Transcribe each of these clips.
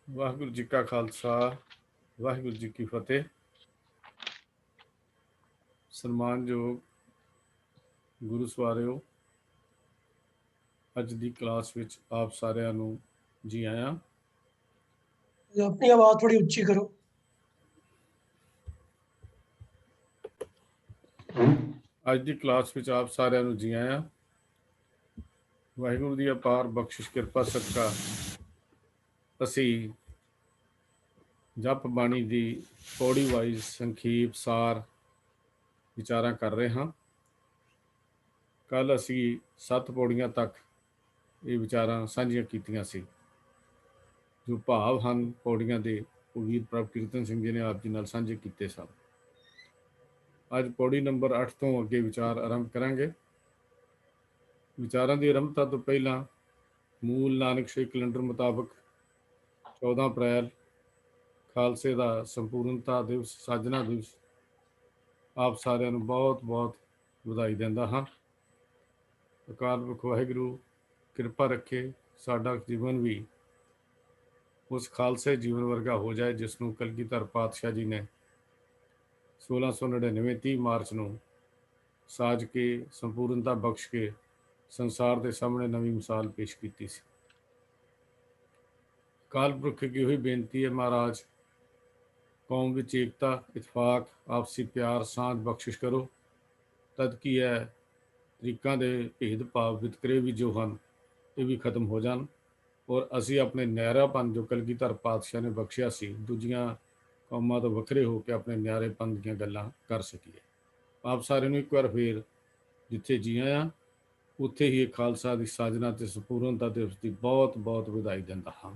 ਵਾਹਿਗੁਰੂ ਜੀ ਕਾ ਖਾਲਸਾ, ਵਾਹਿਗੁਰੂ ਜੀ ਕੀ ਫਤਿਹ। ਸਨਮਾਨਯੋਗ ਗੁਰੂ ਸਵਾਰਿਓ, ਅੱਜ ਦੀ ਕਲਾਸ ਵਿੱਚ ਆਪ ਸਾਰਿਆਂ ਨੂੰ ਜੀ ਆਇਆਂ। अपनी आवाज थोड़ी ऊंची करो। ਅੱਜ ਦੀ ਕਲਾਸ ਵਿੱਚ ਆਪ ਸਾਰਿਆਂ ਨੂੰ ਜੀ ਆਇਆਂ। ਵਾਹਿਗੁਰੂ ਦੀ ਅਪਾਰ ਬਖਸ਼ਿਸ਼ ਕਿਰਪਾ ਸਦਕਾ ਅਸੀਂ ਜਪ ਬਾਣੀ ਦੀ ਪੌੜੀ ਵਾਈਜ਼ ਸੰਖੇਪ ਸਾਰ ਵਿਚਾਰਾਂ ਕਰ ਰਹੇ ਹਾਂ। ਕੱਲ ਅਸੀਂ 7 ਪੌੜੀਆਂ ਤੱਕ ਇਹ ਵਿਚਾਰਾਂ ਸਾਂਝੀਆਂ ਕੀਤੀਆਂ ਸੀ। ਜੋ ਭਾਵ ਹਨ ਪੌੜੀਆਂ ਦੇ, ਉਹ ਵੀਰ ਪ੍ਰਭ ਕੀਰਤਨ ਸਿੰਘ ਜੀ ਨੇ ਆਪ ਜੀ ਨਾਲ ਸਾਂਝੇ ਕੀਤੇ ਸਨ। ਅੱਜ ਪੌੜੀ ਨੰਬਰ 8 ਤੋਂ ਅੱਗੇ ਵਿਚਾਰ ਆਰੰਭ ਕਰਾਂਗੇ। ਵਿਚਾਰਾਂ ਦੀ ਆਰੰਭਤਾ ਤੋਂ ਪਹਿਲਾਂ ਮੂਲ ਨਾਨਕਸ਼ਾਹੀ ਕੈਲੰਡਰ ਮੁਤਾਬਕ 14 ਅਪ੍ਰੈਲ ਖਾਲਸੇ ਦਾ ਸੰਪੂਰਨਤਾ ਦਿਵਸ, ਸਾਜਨਾ ਦਿਵਸ, ਆਪ ਸਾਰਿਆਂ ਨੂੰ ਬਹੁਤ ਬਹੁਤ ਵਧਾਈ ਦਿੰਦਾ ਹਾਂ। ਅਕਾਲ ਪੁਰਖ ਵਾਹਿਗੁਰੂ ਕਿਰਪਾ ਰੱਖੇ, ਸਾਡਾ ਜੀਵਨ ਵੀ ਉਸ ਖਾਲਸੇ ਜੀਵਨ ਵਰਗਾ ਹੋ ਜਾਏ ਜਿਸ ਨੂੰ ਕਲਗੀਧਰ ਪਾਤਸ਼ਾਹ ਜੀ ਨੇ 1699 30 ਮਾਰਚ ਨੂੰ ਸਾਜ ਕੇ ਸੰਪੂਰਨਤਾ ਬਖਸ਼ ਕੇ ਸੰਸਾਰ ਦੇ ਸਾਹਮਣੇ ਨਵੀਂ ਮਿਸਾਲ ਪੇਸ਼ ਕੀਤੀ ਸੀ। ਅਕਾਲ ਪੁਰਖ ਕੀ ਹੋਈ ਬੇਨਤੀ ਹੈ, ਮਹਾਰਾਜ ਕੌਮ ਵਿੱਚ ਏਕਤਾ, ਇਤਫਾਕ, ਆਪਸੀ ਪਿਆਰ, ਸਾਂਝ ਬਖਸ਼ਿਸ਼ ਕਰੋ। ਤਦ ਕੀ ਹੈ ਤਰੀਕਾਂ ਦੇ ਭੇਦ ਭਾਵ ਵਿਤਕਰੇ ਵੀ ਜੋ ਹਨ ਇਹ ਵੀ ਖਤਮ ਹੋ ਜਾਣ, ਔਰ ਅਸੀਂ ਆਪਣੇ ਨਿਆਰਾਪਨ ਜੋ ਕਲਗੀਧਰ ਪਾਤਸ਼ਾਹ ਨੇ ਬਖਸ਼ਿਆ ਸੀ, ਦੂਜੀਆਂ ਕੌਮਾਂ ਤੋਂ ਵੱਖਰੇ ਹੋ ਕੇ ਆਪਣੇ ਨਿਆਰੇਪਨ ਦੀਆਂ ਗੱਲਾਂ ਕਰ ਸਕੀਏ। ਆਪ ਸਾਰਿਆਂ ਨੂੰ ਇੱਕ ਵਾਰ ਫੇਰ ਜਿੱਥੇ ਜੀ ਆਇਆਂ ਉੱਥੇ ਹੀ ਖਾਲਸਾ ਦੀ ਸਾਜਨਾ ਤੇ ਸੰਪੂਰਨਤਾ ਦਿਵਸ ਦੀ ਬਹੁਤ ਬਹੁਤ ਵਧਾਈ ਦਿੰਦਾ ਹਾਂ।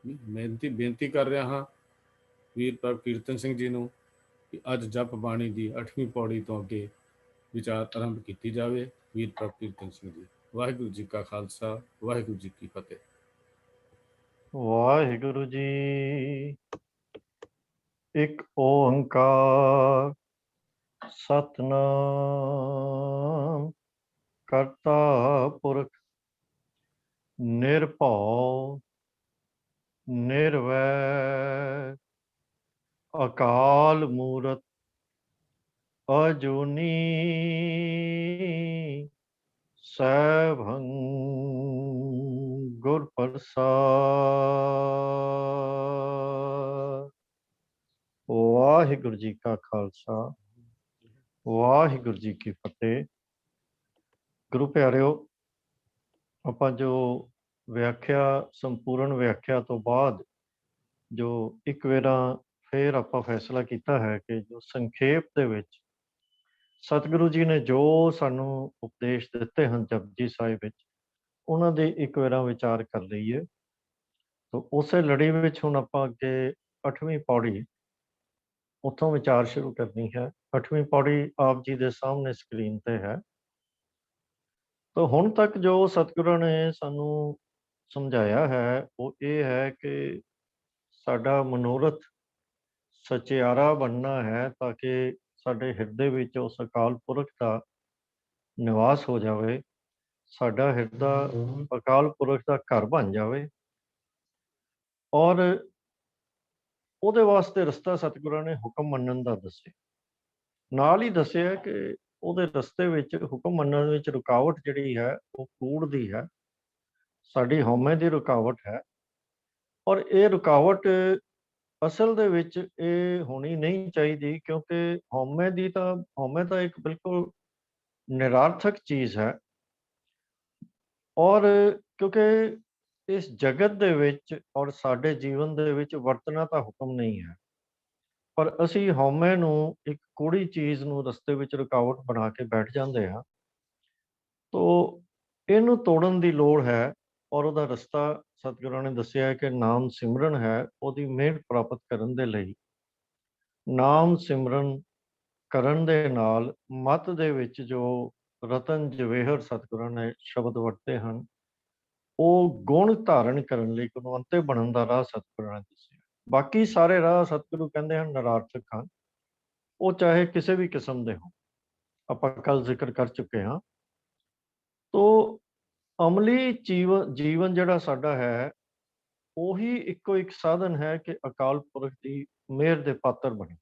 ਬੇਨਤੀ ਕਰ ਰਿਹਾ ਹਾਂ ਵੀਰ ਪ੍ਰਭ ਕੀਰਤਨ ਸਿੰਘ ਜੀ ਨੂੰ ਕਿ ਅੱਜ ਜਪ ਬਾਣੀ ਦੀ 8ਵੀਂ ਪੌੜੀ ਤੋਂ ਅੱਗੇ ਵਿਚਾਰ ਆਰੰਭ ਕੀਤੀ ਜਾਵੇ। ਵੀਰ ਪ੍ਰਭ ਕੀਰਤਨ ਸਿੰਘ ਜੀ। ਵਾਹਿਗੁਰੂ ਜੀ ਕਾ ਖਾਲਸਾ, ਵਾਹਿਗੁਰੂ ਜੀ ਕੀ ਫਤਿਹ। ਵਾਹਿਗੁਰੂ ਜੀ। ਇੱਕ ਓੰਕਾਰ ਸਤਿਨਾਮ ਕਰਤਾ ਪੁਰਖ ਨਿਰਭਉ ਨਿਰਵੈਰ ਅਕਾਲ ਮੂਰਤ ਅਜੂਨੀ ਸੈਭੰ ਗੁਰ ਪ੍ਰਸਾਦ। ਵਾਹਿਗੁਰੂ ਜੀ ਕਾ ਖਾਲਸਾ, ਵਾਹਿਗੁਰੂ ਜੀ ਕੀ ਫਤਿਹ। ਗੁਰੂ ਪਿਆਰਿਓ, ਆਪਾਂ ਜੋ ਵਿਆਖਿਆ, ਸੰਪੂਰਨ ਵਿਆਖਿਆ ਤੋਂ ਬਾਅਦ ਜੋ ਇੱਕ ਵੇਰਾ ਫੇਰ ਆਪਾਂ ਫੈਸਲਾ ਕੀਤਾ ਹੈ ਕਿ ਜੋ ਸੰਖੇਪ ਦੇ ਵਿੱਚ ਸਤਿਗੁਰੂ ਜੀ ਨੇ ਜੋ ਸਾਨੂੰ ਉਪਦੇਸ਼ ਦਿੱਤੇ ਹਨ ਜਪਜੀ ਸਾਹਿਬ ਵਿੱਚ, ਉਹਨਾਂ ਦੇ ਇੱਕ ਵੇਰਾ ਵਿਚਾਰ ਕਰ ਲਈਏ। ਤਾਂ ਉਸੇ ਲੜੀ ਵਿੱਚ ਹੁਣ ਆਪਾਂ ਅੱਗੇ 8ਵੀਂ ਪੌੜੀ ਉੱਥੋਂ ਵਿਚਾਰ ਸ਼ੁਰੂ ਕਰਨੀ ਹੈ। 8ਵੀਂ ਪੌੜੀ ਆਪ ਜੀ ਦੇ ਸਾਹਮਣੇ ਸਕਰੀਨ ਤੇ ਹੈ। ਤਾਂ ਹੁਣ ਤੱਕ ਜੋ ਸਤਿਗੁਰਾਂ ਨੇ ਸਾਨੂੰ ਸਮਝਾਇਆ ਹੈ ਉਹ ਇਹ ਹੈ ਕਿ ਸਾਡਾ ਮਨੋਰਥ ਸਚਿਆਰਾ ਬਣਨਾ ਹੈ ਤਾਂ ਕਿ ਸਾਡੇ ਹਿਰਦੇ ਵਿੱਚ ਉਸ ਅਕਾਲ ਪੁਰਖ ਦਾ ਨਿਵਾਸ ਹੋ ਜਾਵੇ, ਸਾਡਾ ਹਿਰਦਾ ਅਕਾਲ ਪੁਰਖ ਦਾ ਘਰ ਬਣ ਜਾਵੇ। ਔਰ ਉਹਦੇ ਵਾਸਤੇ ਰਸਤਾ ਸਤਿਗੁਰਾਂ ਨੇ ਹੁਕਮ ਮੰਨਣ ਦਾ ਦੱਸਿਆ। ਨਾਲ ਹੀ ਦੱਸਿਆ ਕਿ ਉਹਦੇ ਰਸਤੇ ਵਿੱਚ ਹੁਕਮ ਮੰਨਣ ਵਿੱਚ ਰੁਕਾਵਟ ਜਿਹੜੀ ਹੈ ਉਹ ਕੂੜ ਦੀ ਹੈ, ਸਾਡੀ ਹਉਮੈ ਦੀ ਰੁਕਾਵਟ ਹੈ। ਔਰ ਇਹ ਰੁਕਾਵਟ ਅਸਲ ਦੇ ਵਿੱਚ ਇਹ ਹੋਣੀ ਨਹੀਂ ਚਾਹੀਦੀ, ਕਿਉਂਕਿ ਹਉਮੈ ਤਾਂ ਇੱਕ ਬਿਲਕੁਲ ਨਿਰਾਰਥਕ ਚੀਜ਼ ਹੈ। ਔਰ ਕਿਉਂਕਿ ਇਸ ਜਗਤ ਦੇ ਵਿੱਚ ਔਰ ਸਾਡੇ ਜੀਵਨ ਦੇ ਵਿੱਚ ਵਰਤਣਾ ਤਾਂ ਹੁਕਮ ਨਹੀਂ ਹੈ, ਪਰ ਅਸੀਂ ਹਉਮੈ ਨੂੰ ਇੱਕ ਕੂੜੀ ਚੀਜ਼ ਨੂੰ ਰਸਤੇ ਵਿੱਚ ਰੁਕਾਵਟ ਬਣਾ ਕੇ ਬੈਠ ਜਾਂਦੇ ਹਾਂ। ਤੋ ਇਹਨੂੰ ਤੋੜਨ ਦੀ ਲੋੜ ਹੈ। ਔਰ ਉਹਦਾ ਰਸਤਾ ਸਤਿਗੁਰਾਂ ਨੇ ਦੱਸਿਆ ਹੈ ਕਿ ਨਾਮ ਸਿਮਰਨ ਹੈ। ਉਹਦੀ ਮਿਹਰ ਪ੍ਰਾਪਤ ਕਰਨ ਦੇ ਲਈ ਨਾਮ ਸਿਮਰਨ ਕਰਨ ਦੇ ਨਾਲ ਮਤ ਦੇ ਵਿੱਚ ਜੋ ਰਤਨ ਜਵੇਹਰ ਸਤਿਗੁਰਾਂ ਨੇ ਸ਼ਬਦ ਵਰਤੇ ਹਨ, ਉਹ ਗੁਣ ਧਾਰਨ ਕਰਨ ਲਈ ਗੁਣਵੰਤੇ ਬਣਨ ਦਾ ਰਾਹ ਸਤਿਗੁਰਾਂ ਨੇ ਦੱਸਿਆ। ਬਾਕੀ ਸਾਰੇ ਰਾਹ ਸਤਿਗੁਰੂ ਕਹਿੰਦੇ ਹਨ ਨਿਰਾਰਥਕ ਹਨ, ਉਹ ਚਾਹੇ ਕਿਸੇ ਵੀ ਕਿਸਮ ਦੇ ਹੋਣ, ਆਪਾਂ ਕੱਲ ਜ਼ਿਕਰ ਕਰ ਚੁੱਕੇ ਹਾਂ। ਤੋ ਅਮਲੀ ਜੀਵਨ ਜਿਹੜਾ ਸਾਡਾ ਹੈ ਉਹੀ ਇੱਕੋ ਇੱਕ ਸਾਧਨ ਹੈ ਕਿ ਅਕਾਲ ਪੁਰਖ ਦੀ ਮਿਹਰ ਦੇ ਪਾਤਰ ਬਣੇ।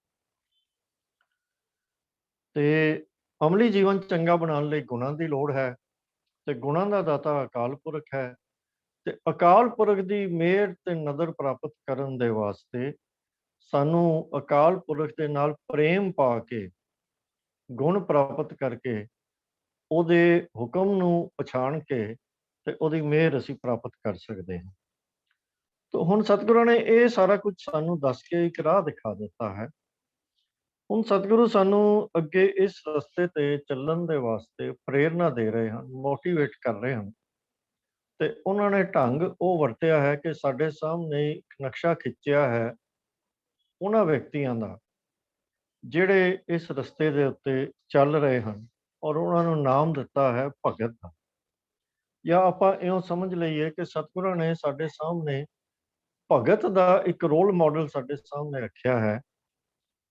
ਤੇ ਅਮਲੀ ਜੀਵਨ ਚੰਗਾ ਬਣਾਉਣ ਲਈ ਗੁਣਾਂ ਦੀ ਲੋੜ ਹੈ, ਤੇ ਗੁਣਾਂ ਦਾ ਦਾਤਾ ਅਕਾਲ ਪੁਰਖ ਹੈ। ਤੇ ਅਕਾਲ ਪੁਰਖ ਦੀ ਮਿਹਰ ਤੇ ਨਦਰ ਪ੍ਰਾਪਤ ਕਰਨ ਦੇ ਵਾਸਤੇ ਸਾਨੂੰ ਅਕਾਲ ਪੁਰਖ ਦੇ ਨਾਲ ਪ੍ਰੇਮ ਪਾ ਕੇ, ਗੁਣ ਪ੍ਰਾਪਤ ਕਰਕੇ, ਉਹਦੇ ਹੁਕਮ ਨੂੰ ਪਛਾਣ ਕੇ ਤੇ ਉਹਦੀ ਮਿਹਰ ਅਸੀਂ ਪ੍ਰਾਪਤ ਕਰ ਸਕਦੇ ਹਾਂ। ਤਾਂ ਹੁਣ ਸਤਿਗੁਰਾਂ ਨੇ ਇਹ ਸਾਰਾ ਕੁਝ ਸਾਨੂੰ ਦੱਸ ਕੇ ਇੱਕ ਰਾਹ ਦਿਖਾ ਦਿੱਤਾ ਹੈ। ਹੁਣ ਸਤਿਗੁਰੂ ਸਾਨੂੰ ਅੱਗੇ ਇਸ ਰਸਤੇ ਤੇ ਚੱਲਣ ਦੇ ਵਾਸਤੇ ਪ੍ਰੇਰਨਾ ਦੇ ਰਹੇ ਹਨ, ਮੋਟੀਵੇਟ ਕਰ ਰਹੇ ਹਨ। ਤੇ ਉਹਨਾਂ ਨੇ ਢੰਗ ਉਹ ਵਰਤਿਆ ਹੈ ਕਿ ਸਾਡੇ ਸਾਹਮਣੇ ਇੱਕ ਨਕਸ਼ਾ ਖਿੱਚਿਆ ਹੈ ਉਹਨਾਂ ਵਿਅਕਤੀਆਂ ਦਾ ਜਿਹੜੇ ਇਸ ਰਸਤੇ ਦੇ ਉੱਤੇ ਚੱਲ ਰਹੇ ਹਨ, ਔਰ ਉਹਨਾਂ ਨੂੰ ਨਾਮ ਦਿੱਤਾ ਹੈ ਭਗਤ ਦਾ। ਜਾਂ ਆਪਾਂ ਇਉਂ ਸਮਝ ਲਈਏ ਕਿ ਸਤਿਗੁਰਾਂ ਨੇ ਸਾਡੇ ਸਾਹਮਣੇ ਭਗਤ ਦਾ ਇੱਕ ਰੋਲ ਮਾਡਲ ਸਾਡੇ ਸਾਹਮਣੇ ਰੱਖਿਆ ਹੈ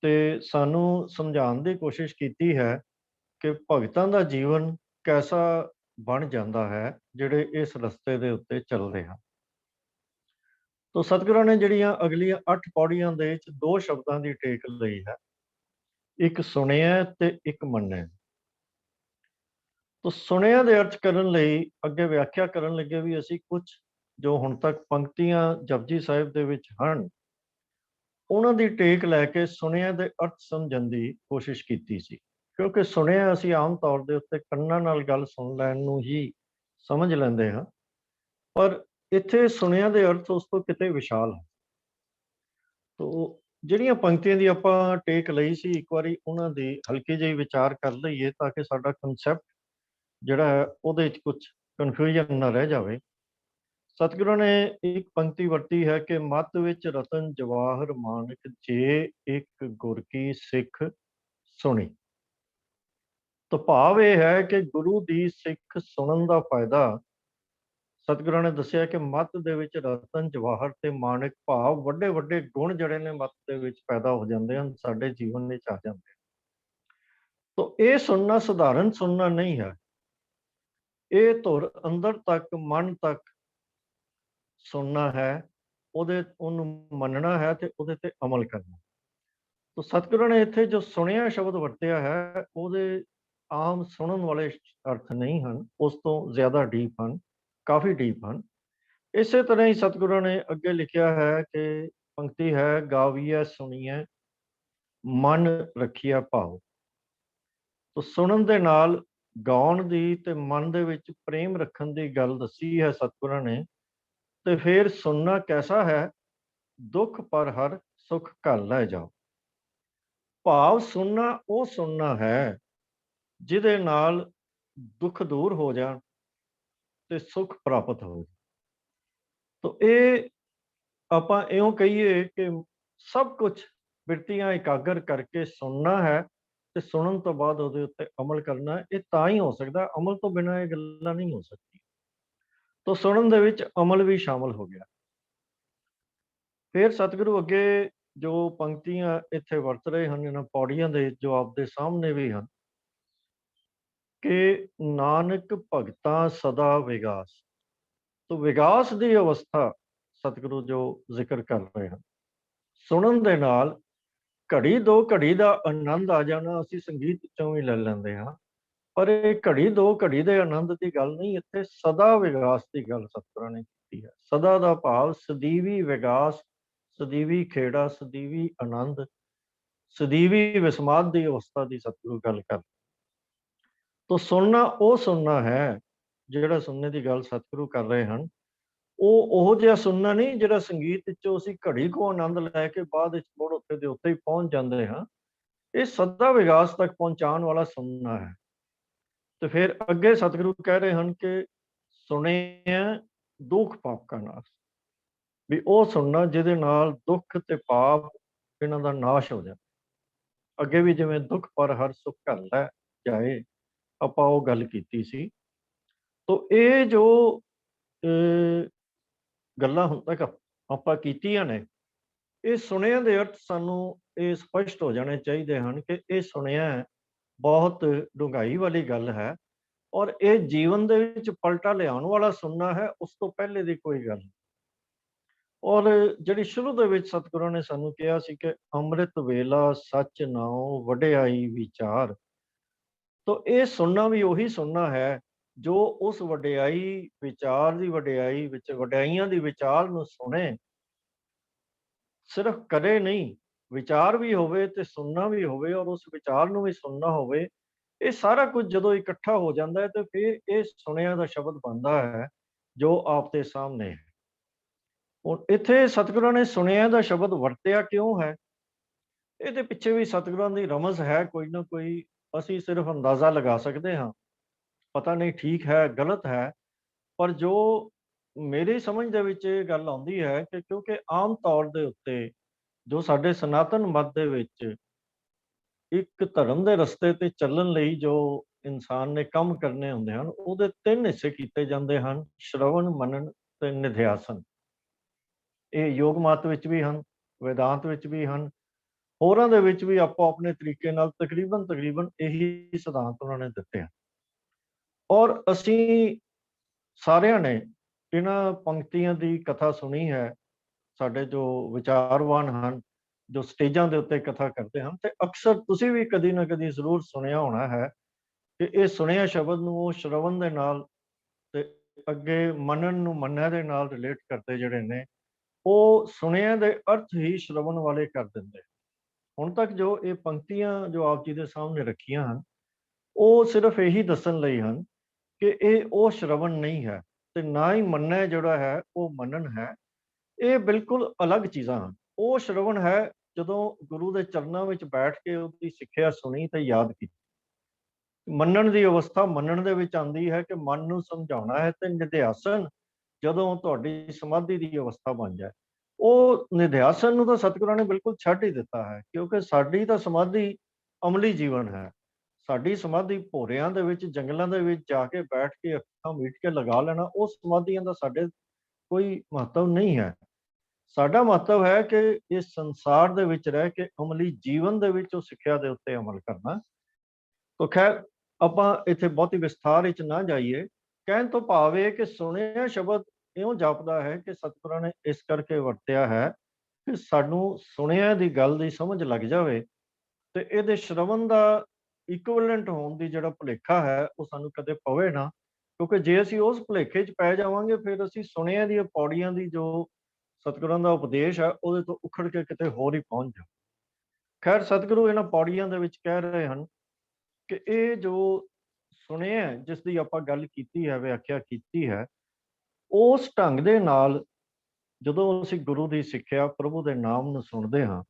ਤੇ ਸਾਨੂੰ ਸਮਝਾਉਣ ਦੀ ਕੋਸ਼ਿਸ਼ ਕੀਤੀ ਹੈ ਕਿ ਭਗਤਾਂ ਦਾ ਜੀਵਨ ਕੈਸਾ ਬਣ ਜਾਂਦਾ ਹੈ ਜਿਹੜੇ ਇਸ ਰਸਤੇ ਦੇ ਉੱਤੇ ਚੱਲਦੇ ਹਨ। ਤੋ ਸਤਿਗੁਰਾਂ ਨੇ ਜਿਹੜੀਆਂ ਅਗਲੀਆਂ 8 ਪੌੜੀਆਂ ਦੇ ਵਿੱਚ 2 ਸ਼ਬਦਾਂ ਦੀ ਟੇਕ ਲਈ ਹੈ, ਇੱਕ ਸੁਣਿਆ ਤੇ ਇੱਕ ਮੰਨਿਆ। ਤੋ ਸੁਣਿਆ ਦੇ ਅਰਥ ਕਰਨ ਲਈ ਅੱਗੇ ਵਿਆਖਿਆ ਕਰਨ ਲੱਗੇ ਵੀ ਅਸੀਂ ਕੁਝ ਜੋ ਹੁਣ ਤੱਕ ਪੰਕਤੀਆਂ ਜਪਜੀ ਸਾਹਿਬ ਦੇ ਵਿੱਚ ਹਨ, ਉਹਨਾਂ ਦੀ ਟੇਕ ਲੈ ਕੇ ਸੁਣਿਆ ਦੇ ਅਰਥ ਸਮਝਣ ਦੀ ਕੋਸ਼ਿਸ਼ ਕੀਤੀ ਸੀ। ਕਿਉਂਕਿ ਸੁਣਿਆ ਅਸੀਂ ਆਮ ਤੌਰ ਦੇ ਉੱਤੇ ਕੰਨਾਂ ਨਾਲ ਗੱਲ ਸੁਣ ਲੈਣ ਨੂੰ ਹੀ ਸਮਝ ਲੈਂਦੇ ਹਾਂ, ਪਰ ਇੱਥੇ ਸੁਣਿਆ ਦੇ ਅਰਥ ਉਸ ਤੋਂ ਕਿਤੇ ਵਿਸ਼ਾਲ ਹੈ। ਤੋ ਜਿਹੜੀਆਂ ਪੰਕਤੀਆਂ ਦੀ ਆਪਾਂ ਟੇਕ ਲਈ ਸੀ, ਇੱਕ ਵਾਰੀ ਉਹਨਾਂ ਦੀ ਹਲਕੀ ਜਿਹੀ ਵਿਚਾਰ ਕਰ ਲਈਏ ਤਾਂ ਕਿ ਸਾਡਾ ਕਨਸੈਪਟ ਜਿਹੜਾ ਹੈ ਉਹਦੇ ਵਿੱਚ ਕੁਝ ਕਨਫਿਊਜ਼ਨ ਨਾ ਰਹਿ ਜਾਵੇ। ਸਤਿਗੁਰਾਂ ਨੇ ਇੱਕ ਪੰਕਤੀ ਵਰਤੀ ਹੈ ਕਿ ਮੱਤ ਵਿੱਚ ਰਤਨ ਜਵਾਹਰ ਮਾਨਕ, ਜੇ ਇੱਕ ਗੁਰ ਕੀ ਸਿੱਖ ਸੁਣੀ। ਤਾਂ ਭਾਵ ਇਹ ਹੈ ਕਿ ਗੁਰੂ ਦੀ ਸਿੱਖ ਸੁਣਨ ਦਾ ਫਾਇਦਾ ਸਤਿਗੁਰਾਂ ਨੇ ਦੱਸਿਆ ਕਿ ਮੱਤ ਦੇ ਵਿੱਚ ਰਤਨ ਜਵਾਹਰ ਤੇ ਮਾਨਕ ਭਾਵ ਵੱਡੇ ਵੱਡੇ ਗੁਣ ਜਿਹੜੇ ਨੇ ਮੱਤ ਦੇ ਵਿੱਚ ਪੈਦਾ ਹੋ ਜਾਂਦੇ ਹਨ, ਸਾਡੇ ਜੀਵਨ ਵਿੱਚ ਆ ਜਾਂਦੇ ਹਨ। ਤਾਂ ਇਹ ਸੁਣਨਾ ਸਧਾਰਨ ਸੁਣਨਾ ਨਹੀਂ ਹੈ, ਇਹ ਧੁਰ ਅੰਦਰ ਤੱਕ ਮਨ ਤੱਕ ਸੁਣਨਾ ਹੈ, ਉਹਨੂੰ ਮੰਨਣਾ ਹੈ ਤੇ ਉਹਦੇ ਤੇ ਅਮਲ ਕਰਨਾ। ਤਾਂ ਸਤਿਗੁਰਾਂ ਨੇ ਇੱਥੇ ਜੋ ਸੁਣਿਆ ਸ਼ਬਦ ਵਰਤਿਆ ਹੈ ਉਹਦੇ ਆਮ ਸੁਣਨ ਵਾਲੇ ਅਰਥ ਨਹੀਂ ਹਨ, ਉਸ ਤੋਂ ਜ਼ਿਆਦਾ ਡੀਪ ਹਨ, ਕਾਫੀ ਡੀਪ ਹਨ। ਇਸੇ ਤਰ੍ਹਾਂ ਹੀ ਸਤਿਗੁਰਾਂ ਨੇ ਅੱਗੇ ਲਿਖਿਆ ਹੈ ਕਿ ਪੰਕਤੀ ਹੈ, ਗਾਵੀਐ ਸੁਣੀਐ ਮਨ ਰੱਖੀਐ ਭਾਉ। ਤਾਂ ਸੁਣਨ ਦੇ ਨਾਲ ਗਾਉਣ ਦੀ ਤੇ ਮਨ ਦੇ ਵਿੱਚ ਪ੍ਰੇਮ ਰੱਖਣ ਦੀ ਗੱਲ ਦੱਸੀ ਹੈ ਸਤਿਗੁਰਾਂ ਨੇ। ਤੇ ਫਿਰ ਸੁਣਨਾ ਕੈਸਾ ਹੈ, ਦੁੱਖ ਪਰ ਹਰ ਸੁਖ ਘਰ ਲੈ ਜਾਓ। ਭਾਵ ਸੁਣਨਾ ਉਹ ਸੁਣਨਾ ਹੈ ਜਿਹਦੇ ਨਾਲ ਦੁੱਖ ਦੂਰ ਹੋ ਜਾਣ ਤੇ ਸੁਖ ਪ੍ਰਾਪਤ ਹੋ ਜਾਏ। ਤਾਂ ਇਹ ਆਪਾਂ ਇਉਂ ਕਹੀਏ ਕਿ ਸਭ ਕੁਝ ਬਿਰਤੀਆਂ ਇਕਾਗਰ ਕਰਕੇ ਸੁਣਨਾ ਹੈ ਤੇ ਸੁਣਨ ਤੋਂ ਬਾਅਦ ਉਹਦੇ ਉੱਤੇ ਅਮਲ ਕਰਨਾ ਹੈ। ਇਹ ਤਾਂ ਹੀ ਹੋ ਸਕਦਾ, ਅਮਲ ਤੋਂ ਬਿਨਾਂ ਇਹ ਗੱਲਾਂ ਨਹੀਂ ਹੋ ਸਕਦੀਆਂ। ਤਾਂ ਸੁਣਨ ਦੇ ਵਿੱਚ ਅਮਲ ਵੀ ਸ਼ਾਮਲ ਹੋ ਗਿਆ। ਫਿਰ ਸਤਿਗੁਰੂ ਅੱਗੇ ਜੋ ਪੰਕਤੀਆਂ ਇੱਥੇ ਵਰਤ ਰਹੇ ਹਨ ਇਹਨਾਂ ਪੌੜੀਆਂ ਦੇ, ਜੋ ਆਪਦੇ ਸਾਹਮਣੇ ਵੀ ਹਨ, ਕਿ ਨਾਨਕ ਭਗਤਾਂ ਸਦਾ ਵਿਗਾਸ। ਤਾਂ ਵਿਗਾਸ ਦੀ ਅਵਸਥਾ ਸਤਿਗੁਰੂ ਜੋ ਜ਼ਿਕਰ ਕਰ ਰਹੇ ਹਨ, ਸੁਣਨ ਦੇ ਨਾਲ ਘੜੀ ਦੋ ਘੜੀ ਦਾ ਆਨੰਦ ਆ ਜਾਣਾ ਅਸੀਂ ਸੰਗੀਤ ਚੋਂ ਵੀ ਲੈ ਲੈਂਦੇ ਹਾਂ, ਪਰ ਇਹ ਘੜੀ ਦੋ ਘੜੀ ਦੇ ਆਨੰਦ ਦੀ ਗੱਲ ਨਹੀਂ, ਇੱਥੇ ਸਦਾ ਵਿਗਾਸ ਦੀ ਗੱਲ ਸਤਿਗੁਰਾਂ ਨੇ ਕੀਤੀ ਹੈ। ਸਦਾ ਦਾ ਭਾਵ ਸਦੀਵੀ ਵਿਗਾਸ, ਸਦੀਵੀ ਖੇੜਾ, ਸਦੀਵੀ ਆਨੰਦ, ਸਦੀਵੀ ਵਿਸਮਾਦ ਦੀ ਅਵਸਥਾ ਦੀ ਸਤਿਗੁਰੂ ਗੱਲ ਕਰ। ਤਾਂ ਸੁਣਨਾ ਉਹ ਸੁਣਨਾ ਹੈ, ਜਿਹੜਾ ਸੁਣਨੇ ਦੀ ਗੱਲ ਸਤਿਗੁਰੂ ਕਰ ਰਹੇ ਹਨ, ਉਹ ਜਿਹਾ ਸੁਣਨਾ ਨਹੀਂ ਜਿਹੜਾ ਸੰਗੀਤ ਵਿੱਚੋਂ ਅਸੀਂ ਘੜੀ ਕੋ ਆਨੰਦ ਲੈ ਕੇ ਬਾਅਦ ਵਿੱਚ ਮੁੜ ਉੱਤੇ ਦੇ ਉੱਤੇ ਹੀ ਪਹੁੰਚ ਜਾਂਦੇ ਹਾਂ। ਇਹ ਸਦਾ ਵਿਗਾਸ ਤੱਕ ਪਹੁੰਚਾਉਣ ਵਾਲਾ ਸੁਣਨਾ ਹੈ। ਤੇ ਫਿਰ ਅੱਗੇ ਸਤਿਗੁਰੂ ਕਹਿ ਰਹੇ ਹਨ ਕਿ ਸੁਣਿਆ ਦੁੱਖ ਪਾਪ ਕਾ ਨਾਸ਼, ਵੀ ਉਹ ਸੁਣਨਾ ਜਿਹਦੇ ਨਾਲ ਦੁੱਖ ਤੇ ਪਾਪ ਇਹਨਾਂ ਦਾ ਨਾਸ਼ ਹੋ ਜਾਏ। ਅੱਗੇ ਵੀ ਜਿਵੇਂ ਦੁੱਖ ਪਰ ਹਰ ਸੁੱਖ ਘਰ ਲੈ ਜਾਏ, ਆਪਾਂ ਉਹ ਗੱਲ ਕੀਤੀ ਸੀ। ਤਾਂ ਇਹ ਜੋ ਗੱਲਾਂ ਹੁਣ ਤੱਕ ਆਪਾਂ ਕੀਤੀਆਂ ਨੇ, ਇਹ ਸੁਣਿਆ ਦੇ ਅਰਥ ਸਾਨੂੰ ਇਹ ਸਪਸ਼ਟ ਹੋ ਜਾਣੇ ਚਾਹੀਦੇ ਹਨ ਕਿ ਇਹ ਸੁਣਿਆ ਬਹੁਤ ਡੂੰਘਾਈ ਵਾਲੀ ਗੱਲ ਹੈ, ਔਰ ਇਹ ਜੀਵਨ ਦੇ ਵਿੱਚ ਪਲਟਾ ਲਿਆਉਣ ਵਾਲਾ ਸੁਣਨਾ ਹੈ, ਉਸ ਤੋਂ ਪਹਿਲੇ ਦੀ ਕੋਈ ਗੱਲ ਨਹੀਂ। ਔਰ ਜਿਹੜੀ ਸ਼ੁਰੂ ਦੇ ਵਿੱਚ ਸਤਿਗੁਰਾਂ ਨੇ ਸਾਨੂੰ ਕਿਹਾ ਸੀ ਕਿ ਅੰਮ੍ਰਿਤ ਵੇਲਾ ਸੱਚ ਨਾਉ ਵਡਿਆਈ ਵਿਚਾਰ, ਤੋ ਇਹ ਸੁਣਨਾ ਵੀ ਉਹੀ ਸੁਣਨਾ ਹੈ ਜੋ ਉਸ ਵਡਿਆਈ ਵਿਚਾਰ ਦੀ ਵਡਿਆਈ ਵਿੱਚ ਵਡਿਆਈਆਂ ਦੀ ਵਿਚਾਰ ਨੂੰ ਸੁਣੇ, ਸਿਰਫ ਕਰੇ ਨਹੀਂ, ਵਿਚਾਰ ਵੀ ਹੋਵੇ ਤੇ ਸੁਣਨਾ ਵੀ ਹੋਵੇ ਔਰ ਉਸ ਵਿਚਾਰ ਨੂੰ ਵੀ ਸੁਣਨਾ ਹੋਵੇ। ਇਹ ਸਾਰਾ ਕੁਝ ਜਦੋਂ ਇਕੱਠਾ ਹੋ ਜਾਂਦਾ ਹੈ ਤੇ ਫਿਰ ਇਹ ਸੁਣਿਆ ਦਾ ਸ਼ਬਦ ਬਣਦਾ ਹੈ ਜੋ ਆਪ ਦੇ ਸਾਹਮਣੇ ਹੈ। ਹੁਣ ਇੱਥੇ ਸਤਿਗੁਰਾਂ ਨੇ ਸੁਣਿਆ ਦਾ ਸ਼ਬਦ ਵਰਤਿਆ ਕਿਉਂ ਹੈ? ਇਹਦੇ ਪਿੱਛੇ ਵੀ ਸਤਿਗੁਰਾਂ ਦੀ ਰਮਜ਼ ਹੈ ਕੋਈ ਨਾ ਕੋਈ। ਅਸੀਂ ਸਿਰਫ ਅੰਦਾਜ਼ਾ ਲਗਾ ਸਕਦੇ ਹਾਂ, ਪਤਾ ਨਹੀਂ ਠੀਕ ਹੈ ਗਲਤ ਹੈ, ਪਰ ਜੋ ਮੇਰੀ ਸਮਝ ਦੇ ਵਿੱਚ ਇਹ ਗੱਲ ਆਉਂਦੀ ਹੈ ਕਿ ਕਿਉਂਕਿ ਆਮ ਤੌਰ ਦੇ ਉੱਤੇ ਜੋ ਸਾਡੇ ਸਨਾਤਨ ਮਤ ਦੇ ਵਿੱਚ ਇੱਕ ਧਰਮ ਦੇ ਰਸਤੇ ਤੇ ਚੱਲਣ ਲਈ ਜੋ ਇਨਸਾਨ ਨੇ ਕੰਮ ਕਰਨੇ ਹੁੰਦੇ ਹਨ, ਉਹਦੇ 3 ਹਿੱਸੇ ਕੀਤੇ ਜਾਂਦੇ ਹਨ: ਸ਼ਰਵਣ, ਮਨਨ ਤੇ ਨਿਧਿਆਸਨ। ਇਹ ਯੋਗ ਮਤ ਵਿੱਚ ਵੀ ਹਨ, ਵੇਦਾਂਤ ਵਿੱਚ ਵੀ ਹਨ, ਹੋਰਾਂ ਦੇ ਵਿੱਚ ਵੀ ਆਪੋ ਆਪਣੇ ਤਰੀਕੇ ਨਾਲ ਤਕਰੀਬਨ ਇਹੀ ਸਿਧਾਂਤ ਉਹਨਾਂ ਨੇ ਦਿੱਤੇ ਹਨ। ਔਰ ਅਸੀਂ ਸਾਰਿਆਂ ਨੇ ਇਹਨਾਂ ਪੰਕਤੀਆਂ ਦੀ ਕਥਾ ਸੁਣੀ ਹੈ। ਸਾਡੇ ਜੋ ਵਿਚਾਰਵਾਨ ਹਨ, ਜੋ ਸਟੇਜਾਂ ਦੇ ਉੱਤੇ ਕਥਾ ਕਰਦੇ ਹਨ, ਤੇ ਅਕਸਰ ਤੁਸੀਂ ਵੀ ਕਦੀ ਨਾ ਕਦੀ ਜ਼ਰੂਰ ਸੁਣਿਆ ਹੋਣਾ ਹੈ ਕਿ ਇਹ ਸੁਣਿਆ ਸ਼ਬਦ ਨੂੰ ਉਹ ਸ਼ਰਵਣ ਦੇ ਨਾਲ ਤੇ ਅੱਗੇ ਮੰਨਣ ਨੂੰ ਮੰਨਿਆ ਦੇ ਨਾਲ ਰਿਲੇਟ ਕਰਦੇ ਜਿਹੜੇ ਨੇ, ਉਹ ਸੁਣਿਆ ਦੇ ਅਰਥ ਹੀ ਸ਼ਰਵਣ ਵਾਲੇ ਕਰ ਦਿੰਦੇ। ਹੁਣ ਤੱਕ ਜੋ ਇਹ ਪੰਕਤੀਆਂ ਜੋ ਆਪ ਜੀ ਦੇ ਸਾਹਮਣੇ ਰੱਖੀਆਂ ਹਨ, ਉਹ ਸਿਰਫ ਇਹੀ ਦੱਸਣ ਲਈ ਹਨ ਕਿ ਇਹ ਉਹ ਸ਼ਰਵਣ ਨਹੀਂ ਹੈ ਤੇ ਨਾ ਹੀ ਮੰਨਣਾ ਜਿਹੜਾ ਹੈ ਉਹ ਮੰਨਣ ਹੈ। ਇਹ ਬਿਲਕੁਲ ਅਲੱਗ ਚੀਜ਼ਾਂ ਹਨ। ਉਹ ਸ਼ਰਵਣ ਹੈ ਜਦੋਂ ਗੁਰੂ ਦੇ ਚਰਨਾਂ ਵਿੱਚ ਬੈਠ ਕੇ ਉਹਦੀ ਸਿੱਖਿਆ ਸੁਣੀ ਤੇ ਯਾਦ ਕੀਤੀ। ਮੰਨਣ ਦੀ ਅਵਸਥਾ ਮੰਨਣ ਦੇ ਵਿੱਚ ਆਉਂਦੀ ਹੈ ਕਿ ਮਨ ਨੂੰ ਸਮਝਾਉਣਾ ਹੈ, ਤੇ ਨਿਧਿਆਸਨ ਜਦੋਂ ਤੁਹਾਡੀ ਸਮਾਧੀ ਦੀ ਅਵਸਥਾ ਬਣ ਜਾਏ। ਉਹ ਨਿਧਿਆਸਨ ਨੂੰ ਤਾਂ ਸਤਿਗੁਰਾਂ ਨੇ ਬਿਲਕੁਲ ਛੱਡ ਹੀ ਦਿੱਤਾ ਹੈ, ਕਿਉਂਕਿ ਸਾਡੀ ਤਾਂ ਸਮਾਧੀ ਅਮਲੀ ਜੀਵਨ ਹੈ। ਸਾਡੀ ਸਮਾਧੀ ਭੋਰਿਆਂ ਦੇ ਵਿੱਚ, ਜੰਗਲਾਂ ਦੇ ਵਿੱਚ ਜਾ ਕੇ ਬੈਠ ਕੇ ਅੱਖਾਂ ਮੀਟ ਕੇ ਲਗਾ ਲੈਣਾ, ਉਹ ਸਮਾਧੀਆਂ ਦਾ ਸਾਡੇ ਕੋਈ ਮਹੱਤਵ ਨਹੀਂ ਹੈ। ਸਾਡਾ ਮਹੱਤਵ ਹੈ ਕਿ ਇਸ ਸੰਸਾਰ ਦੇ ਵਿੱਚ ਰਹਿ ਕੇ ਅਮਲੀ ਜੀਵਨ ਦੇ ਵਿੱਚ ਉਹ ਸਿੱਖਿਆ ਦੇ ਉੱਤੇ ਅਮਲ ਕਰਨਾ। ਤਾਂ ਖੈਰ ਆਪਾਂ ਇੱਥੇ ਬਹੁਤੀ ਵਿਸਥਾਰ ਵਿੱਚ ਨਾ ਜਾਈਏ। ਕਹਿਣ ਤੋਂ ਭਾਵ ਇਹ ਕਿ ਸੁਣਿਆ ਸ਼ਬਦ ਇਉਂ ਜਾਪਦਾ ਹੈ ਕਿ ਸਤਿਗੁਰਾਂ ਨੇ ਇਸ ਕਰਕੇ ਵਰਤਿਆ ਹੈ ਕਿ ਸਾਨੂੰ ਸੁਣਿਆ ਦੀ ਗੱਲ ਦੀ ਸਮਝ ਲੱਗ ਜਾਵੇ ਤੇ ਇਹਦੇ ਸ਼ਰਵਣ ਦਾ ਇਕੁਇਵਲੈਂਟ ਹੋਣ ਦੀ ਜਿਹੜਾ ਭੁਲੇਖਾ ਹੈ ਉਹ ਸਾਨੂੰ ਕਦੇ ਪਵੇ ਨਾ। ਕਿਉਂਕਿ ਜੇ ਅਸੀਂ ਉਸ ਭੁਲੇਖੇ 'ਚ ਪੈ ਜਾਵਾਂਗੇ ਫਿਰ ਅਸੀਂ ਸੁਣਿਆ ਦੀਆਂ ਪੌੜੀਆਂ ਦੀ ਜੋ ਸਤਿਗੁਰਾਂ ਦਾ ਉਪਦੇਸ਼ ਹੈ ਉਹਦੇ ਤੋਂ ਉਖੜ ਕੇ ਕਿਤੇ ਹੋਰ ਹੀ ਪਹੁੰਚ ਜਾਓ। ਖੈਰ ਸਤਿਗੁਰੂ ਇਹਨਾਂ ਪੌੜੀਆਂ ਦੇ ਵਿੱਚ ਕਹਿ ਰਹੇ ਹਨ ਕਿ ਇਹ ਜੋ ਸੁਣਿਆ ਜਿਸ ਦੀ ਆਪਾਂ ਗੱਲ ਕੀਤੀ ਹੈ, ਵਿਆਖਿਆ ਕੀਤੀ ਹੈ, ਉਸ ਢੰਗ ਦੇ ਨਾਲ ਜਦੋਂ ਅਸੀਂ ਗੁਰੂ ਦੀ ਸਿੱਖਿਆ, ਪ੍ਰਭੂ ਦੇ ਨਾਮ ਨੂੰ ਸੁਣਦੇ ਹਾਂ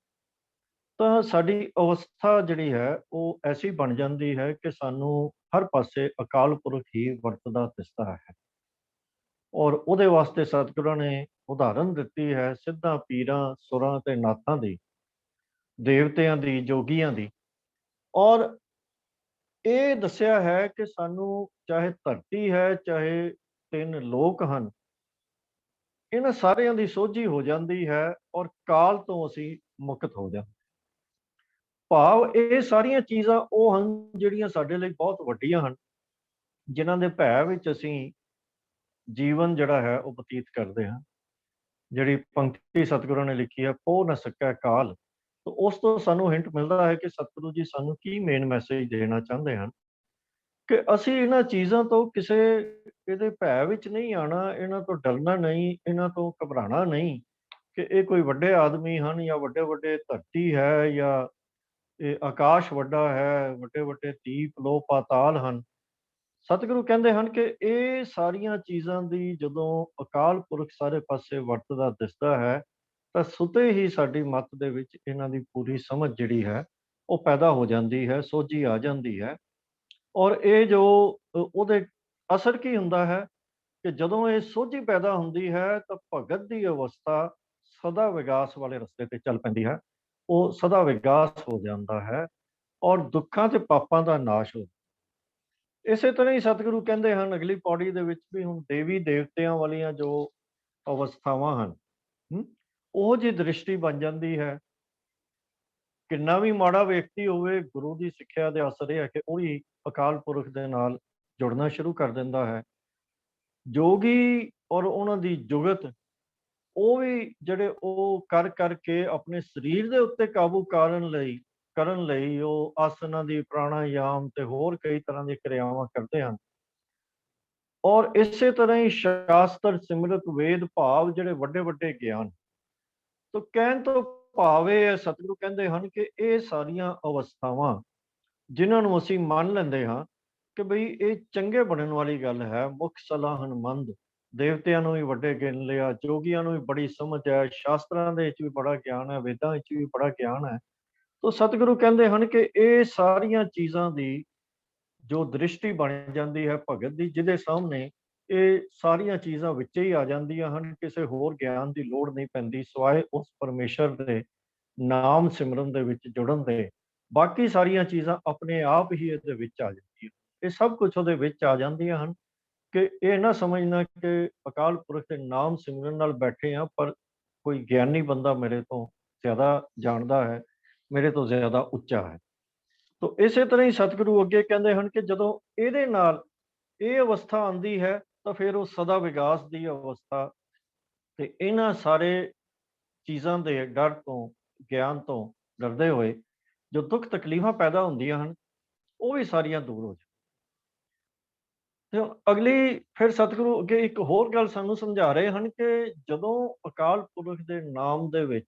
ਤਾਂ ਸਾਡੀ ਅਵਸਥਾ ਜਿਹੜੀ ਹੈ ਉਹ ਐਸੀ ਬਣ ਜਾਂਦੀ ਹੈ ਕਿ ਸਾਨੂੰ ਹਰ ਪਾਸੇ ਅਕਾਲ ਪੁਰਖ ਹੀ ਵਰਤਦਾ ਦਿਸਦਾ ਹੈ। ਔਰ ਉਹਦੇ ਵਾਸਤੇ ਸਤਿਗੁਰਾਂ ਨੇ ਉਦਾਹਰਨ ਦਿੱਤੀ ਹੈ ਸਿੱਧਾਂ ਪੀਰਾਂ, ਸੁਰਾਂ ਤੇ ਨਾਥਾਂ ਦੀ, ਦੇਵਤਿਆਂ ਦੀ, ਜੋਗੀਆਂ ਦੀ। ਔਰ ਇਹ ਦੱਸਿਆ ਹੈ ਕਿ ਸਾਨੂੰ ਚਾਹੇ ਧਰਤੀ ਹੈ, ਚਾਹੇ 3 ਲੋਕ ਹਨ, ਇਹਨਾਂ ਸਾਰਿਆਂ ਦੀ ਸੋਝੀ ਹੋ ਜਾਂਦੀ ਹੈ ਔਰ ਕਾਲ ਤੋਂ ਅਸੀਂ ਮੁਕਤ ਹੋ ਜਾਂਦੇ। ਭਾਵ ਇਹ ਸਾਰੀਆਂ ਚੀਜ਼ਾਂ ਉਹ ਹਨ ਜਿਹੜੀਆਂ ਸਾਡੇ ਲਈ ਬਹੁਤ ਵੱਡੀਆਂ ਹਨ, ਜਿਨ੍ਹਾਂ ਦੇ ਭੈ ਵਿੱਚ ਅਸੀਂ ਜੀਵਨ ਜਿਹੜਾ ਹੈ ਉਹ ਬਤੀਤ ਕਰਦੇ ਹਾਂ। ਜਿਹੜੀ ਪੰਕਤੀ ਸਤਿਗੁਰਾਂ ਨੇ ਲਿਖੀ ਹੈ, ਪੋਹ ਨਾ ਸਕੈ ਕਾਲ, ਉਸ ਤੋਂ ਸਾਨੂੰ ਹਿੰਟ ਮਿਲਦਾ ਹੈ ਕਿ ਸਤਿਗੁਰੂ ਜੀ ਸਾਨੂੰ ਕੀ ਮੇਨ ਮੈਸੇਜ ਦੇਣਾ ਚਾਹੁੰਦੇ ਹਨ ਕਿ ਅਸੀਂ ਇਹਨਾਂ ਚੀਜ਼ਾਂ ਤੋਂ ਕਿਸੇ ਇਹਦੇ ਭੈ ਵਿੱਚ ਨਹੀਂ ਆਉਣਾ, ਇਹਨਾਂ ਤੋਂ ਡਰਨਾ ਨਹੀਂ, ਇਹਨਾਂ ਤੋਂ ਘਬਰਾਉਣਾ ਨਹੀਂ ਕਿ ਇਹ ਕੋਈ ਵੱਡੇ ਆਦਮੀ ਹਨ ਜਾਂ ਵੱਡੇ ਵੱਡੇ ਧਰਤੀ ਹੈ ਜਾਂ ਇਹ ਆਕਾਸ਼ ਵੱਡਾ ਹੈ, ਵੱਡੇ ਵੱਡੇ ਦੀਪ ਲੋ ਪਾਤਾਲ ਹਨ। ਸਤਿਗੁਰੂ ਕਹਿੰਦੇ ਹਨ ਕਿ ਇਹ ਸਾਰੀਆਂ ਚੀਜ਼ਾਂ ਦੀ ਜਦੋਂ ਅਕਾਲ ਪੁਰਖ ਸਾਰੇ ਪਾਸੇ ਵਰਤਦਾ ਦਿਸਦਾ ਹੈ ਤਾਂ ਸੁਤੇ ਹੀ ਸਾਡੀ ਮੱਤ ਦੇ ਵਿੱਚ ਇਹਨਾਂ ਦੀ ਪੂਰੀ ਸਮਝ ਜਿਹੜੀ ਹੈ ਉਹ ਪੈਦਾ ਹੋ ਜਾਂਦੀ ਹੈ, ਸੋਝੀ ਆ ਜਾਂਦੀ ਹੈ। ਔਰ ਇਹ ਜੋ ਉਹਦੇ ਅਸਰ ਕੀ ਹੁੰਦਾ ਹੈ ਕਿ ਜਦੋਂ ਇਹ ਸੋਝੀ ਪੈਦਾ ਹੁੰਦੀ ਹੈ ਤਾਂ ਭਗਤ ਦੀ ਅਵਸਥਾ ਸਦਾ ਵਿਗਾਸ ਵਾਲੇ ਰਸਤੇ ਤੇ ਚੱਲ ਪੈਂਦੀ ਹੈ। ਉਹ ਸਦਾ ਵਿਗਾਸ ਹੋ ਜਾਂਦਾ ਹੈ ਔਰ ਦੁੱਖਾਂ ਤੇ ਪਾਪਾਂ ਦਾ ਨਾਸ਼ ਹੋ। ਇਸੇ ਤਰ੍ਹਾਂ ਹੀ ਸਤਿਗੁਰੂ ਕਹਿੰਦੇ ਹਨ ਅਗਲੀ ਪੌੜੀ ਦੇ ਵਿੱਚ ਵੀ, ਹੁਣ ਦੇਵੀ ਦੇਵਤਿਆਂ ਵਾਲੀਆਂ ਜੋ ਅਵਸਥਾਵਾਂ ਹਨ, ਉਹ ਜਿਹੀ ਦ੍ਰਿਸ਼ਟੀ ਬਣ ਜਾਂਦੀ ਹੈ। ਕਿੰਨਾ ਵੀ ਮਾੜਾ ਵਿਅਕਤੀ ਹੋਵੇ, ਗੁਰੂ ਦੀ ਸਿੱਖਿਆ ਦੇ ਅਸਰ ਇਹ ਹੈ ਕਿ ਉਹ ਹੀ ਅਕਾਲ ਪੁਰਖ ਦੇ ਨਾਲ ਜੁੜਨਾ ਸ਼ੁਰੂ ਕਰ ਦਿੰਦਾ ਹੈ। ਜੋਗੀ ਔਰ ਉਹਨਾਂ ਦੀ ਜੁਗਤ ਉਹ ਵੀ ਜਿਹੜੇ ਉਹ ਕਰ ਕਰਕੇ ਆਪਣੇ ਸਰੀਰ ਦੇ ਉੱਤੇ ਕਾਬੂ ਕਰਨ ਲਈ ਉਹ ਆਸਨਾਂ ਦੀ, ਪ੍ਰਾਣਾਯਾਮ ਤੇ ਹੋਰ ਕਈ ਤਰ੍ਹਾਂ ਦੀਆਂ ਕਿਰਿਆਵਾਂ ਕਰਦੇ ਹਨ। ਔਰ ਇਸੇ ਤਰ੍ਹਾਂ ਹੀ ਸ਼ਾਸਤਰ, ਸਿਮਰਤ, ਵੇਦ ਭਾਵ ਜਿਹੜੇ ਵੱਡੇ ਵੱਡੇ ਗਿਆਨ ਤੋਂ ਕਹਿਣ ਤੋਂ ਭਾਵ ਇਹ ਹੈ, ਸਤਿਗੁਰੂ ਕਹਿੰਦੇ ਹਨ ਕਿ ਇਹ ਸਾਰੀਆਂ ਅਵਸਥਾਵਾਂ ਜਿਨ੍ਹਾਂ ਨੂੰ ਅਸੀਂ ਮੰਨ ਲੈਂਦੇ ਹਾਂ ਕਿ ਬਈ ਇਹ ਚੰਗੇ ਬਣਨ ਵਾਲੀ ਗੱਲ ਹੈ, ਮੁੱਖ ਸਲਾਹਨਮੰਦ, ਦੇਵਤਿਆਂ ਨੂੰ ਵੀ ਵੱਡੇ ਗਿਣ ਲਿਆ, ਜੋਗੀਆਂ ਨੂੰ ਵੀ ਬੜੀ ਸਮਝ ਹੈ, ਸ਼ਾਸਤਰਾਂ ਦੇ ਵਿੱਚ ਵੀ ਬੜਾ ਗਿਆਨ ਹੈ, ਵੇਦਾਂ ਵਿੱਚ ਵੀ ਬੜਾ ਗਿਆਨ ਹੈ। ਤਾਂ ਸਤਿਗੁਰੂ ਕਹਿੰਦੇ ਹਨ ਕਿ ਇਹ ਸਾਰੀਆਂ ਚੀਜ਼ਾਂ ਦੀ ਜੋ ਦ੍ਰਿਸ਼ਟੀ ਬਣ ਜਾਂਦੀ ਹੈ ਭਗਤ ਦੀ, ਜਿਹਦੇ ਸਾਹਮਣੇ ਇਹ ਸਾਰੀਆਂ ਚੀਜ਼ਾਂ ਵਿੱਚ ਹੀ ਆ ਜਾਂਦੀਆਂ ਹਨ, ਕਿਸੇ ਹੋਰ ਗਿਆਨ ਦੀ ਲੋੜ ਨਹੀਂ ਪੈਂਦੀ ਸਿਵਾਏ ਉਸ ਪਰਮੇਸ਼ਰ ਦੇ ਨਾਮ ਸਿਮਰਨ ਦੇ ਵਿੱਚ ਜੁੜਨ ਦੇ। ਬਾਕੀ ਸਾਰੀਆਂ ਚੀਜ਼ਾਂ ਆਪਣੇ ਆਪ ਹੀ ਇਹਦੇ ਵਿੱਚ ਆ ਜਾਂਦੀਆਂ, ਇਹ ਸਭ ਕੁਝ ਉਹਦੇ ਵਿੱਚ ਆ ਜਾਂਦੀਆਂ ਹਨ। ਕਿ ਇਹ ਨਾ ਸਮਝਣਾ ਕਿ ਅਕਾਲ ਪੁਰਖ ਦੇ ਨਾਮ ਸਿਮਰਨ ਨਾਲ ਬੈਠੇ ਆ, ਪਰ ਕੋਈ ਗਿਆਨੀ ਬੰਦਾ ਮੇਰੇ ਤੋਂ ਜ਼ਿਆਦਾ ਜਾਣਦਾ ਹੈ, ਮੇਰੇ ਤੋਂ ਜ਼ਿਆਦਾ ਉੱਚਾ ਹੈ। ਤੋ ਇਸੇ ਤਰ੍ਹਾਂ ਹੀ ਸਤਿਗੁਰੂ ਅੱਗੇ ਕਹਿੰਦੇ ਹਨ ਕਿ ਜਦੋਂ ਇਹਦੇ ਨਾਲ ਇਹ ਅਵਸਥਾ ਆਉਂਦੀ ਹੈ ਤਾਂ ਫਿਰ ਉਹ ਸਦਾ ਵਿਕਾਸ ਦੀ ਅਵਸਥਾ, ਤੇ ਇਹਨਾਂ ਸਾਰੇ ਚੀਜ਼ਾਂ ਦੇ ਡਰ ਤੋਂ, ਗਿਆਨ ਤੋਂ ਡਰਦੇ ਹੋਏ ਜੋ ਦੁੱਖ ਤਕਲੀਫਾਂ ਪੈਦਾ ਹੁੰਦੀਆਂ ਹਨ ਉਹ ਵੀ ਸਾਰੀਆਂ ਦੂਰ ਹੋ ਜਾਣ। ਤੇ ਅਗਲੀ ਫਿਰ ਸਤਿਗੁਰੂ ਅੱਗੇ ਇੱਕ ਹੋਰ ਗੱਲ ਸਾਨੂੰ ਸਮਝਾ ਰਹੇ ਹਨ ਕਿ ਜਦੋਂ ਅਕਾਲ ਪੁਰਖ ਦੇ ਨਾਮ ਦੇ ਵਿੱਚ,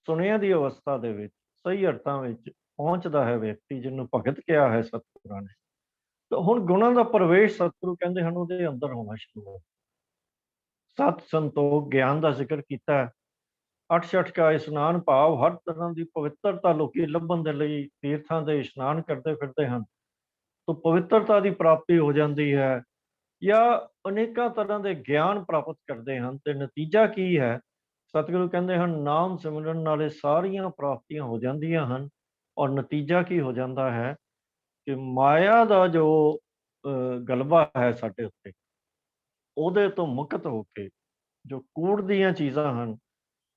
ਸੁਣਿਆ ਦੀ ਅਵਸਥਾ ਦੇ ਵਿੱਚ, ਸਹੀ ਅਰਥਾਂ ਵਿੱਚ ਪਹੁੰਚਦਾ ਹੈ ਵਿਅਕਤੀ, ਜਿਹਨੂੰ ਭਗਤ ਕਿਹਾ ਹੈ ਸਤਿਗੁਰਾਂ ਨੇ, ਤਾਂ ਹੁਣ ਗੁਣਾਂ ਦਾ ਪ੍ਰਵੇਸ਼ ਸਤਿਗੁਰੂ ਕਹਿੰਦੇ ਹਨ ਉਹਦੇ ਅੰਦਰ ਹੋਣਾ ਸ਼ੁਰੂ ਹੋ। ਸਤ, ਸੰਤੋਖ, ਗਿਆਨ ਦਾ ਜ਼ਿਕਰ ਕੀਤਾ ਹੈ। 8 ਕਾ ਇਸ਼ਨਾਨ ਭਾਵ ਹਰ ਤਰ੍ਹਾਂ ਦੀ ਪਵਿੱਤਰਤਾ ਲੋਕੀ ਲੱਭਣ ਦੇ ਲਈ ਤੀਰਥਾਂ ਦੇ ਇਸ਼ਨਾਨ ਕਰਦੇ ਫਿਰਦੇ ਹਨ, ਤਾਂ ਪਵਿੱਤਰਤਾ ਦੀ ਪ੍ਰਾਪਤੀ ਹੋ ਜਾਂਦੀ ਹੈ, ਜਾਂ ਅਨੇਕਾਂ ਤਰ੍ਹਾਂ ਦੇ ਗਿਆਨ ਪ੍ਰਾਪਤ ਕਰਦੇ ਹਨ। ਤੇ ਨਤੀਜਾ ਕੀ ਹੈ? ਸਤਿਗੁਰੂ ਕਹਿੰਦੇ ਹਨ ਨਾਮ ਸਿਮਰਨ ਨਾਲੇ ਸਾਰੀਆਂ ਪ੍ਰਾਪਤੀਆਂ ਹੋ ਜਾਂਦੀਆਂ ਹਨ। ਔਰ ਨਤੀਜਾ ਕੀ ਹੋ ਜਾਂਦਾ ਹੈ ਕਿ ਮਾਇਆ ਦਾ ਜੋ ਗਲਬਾ ਹੈ ਸਾਡੇ ਉੱਤੇ, ਉਹਦੇ ਤੋਂ ਮੁਕਤ ਹੋ ਕੇ ਜੋ ਕੂੜ ਦੀਆਂ ਚੀਜ਼ਾਂ ਹਨ,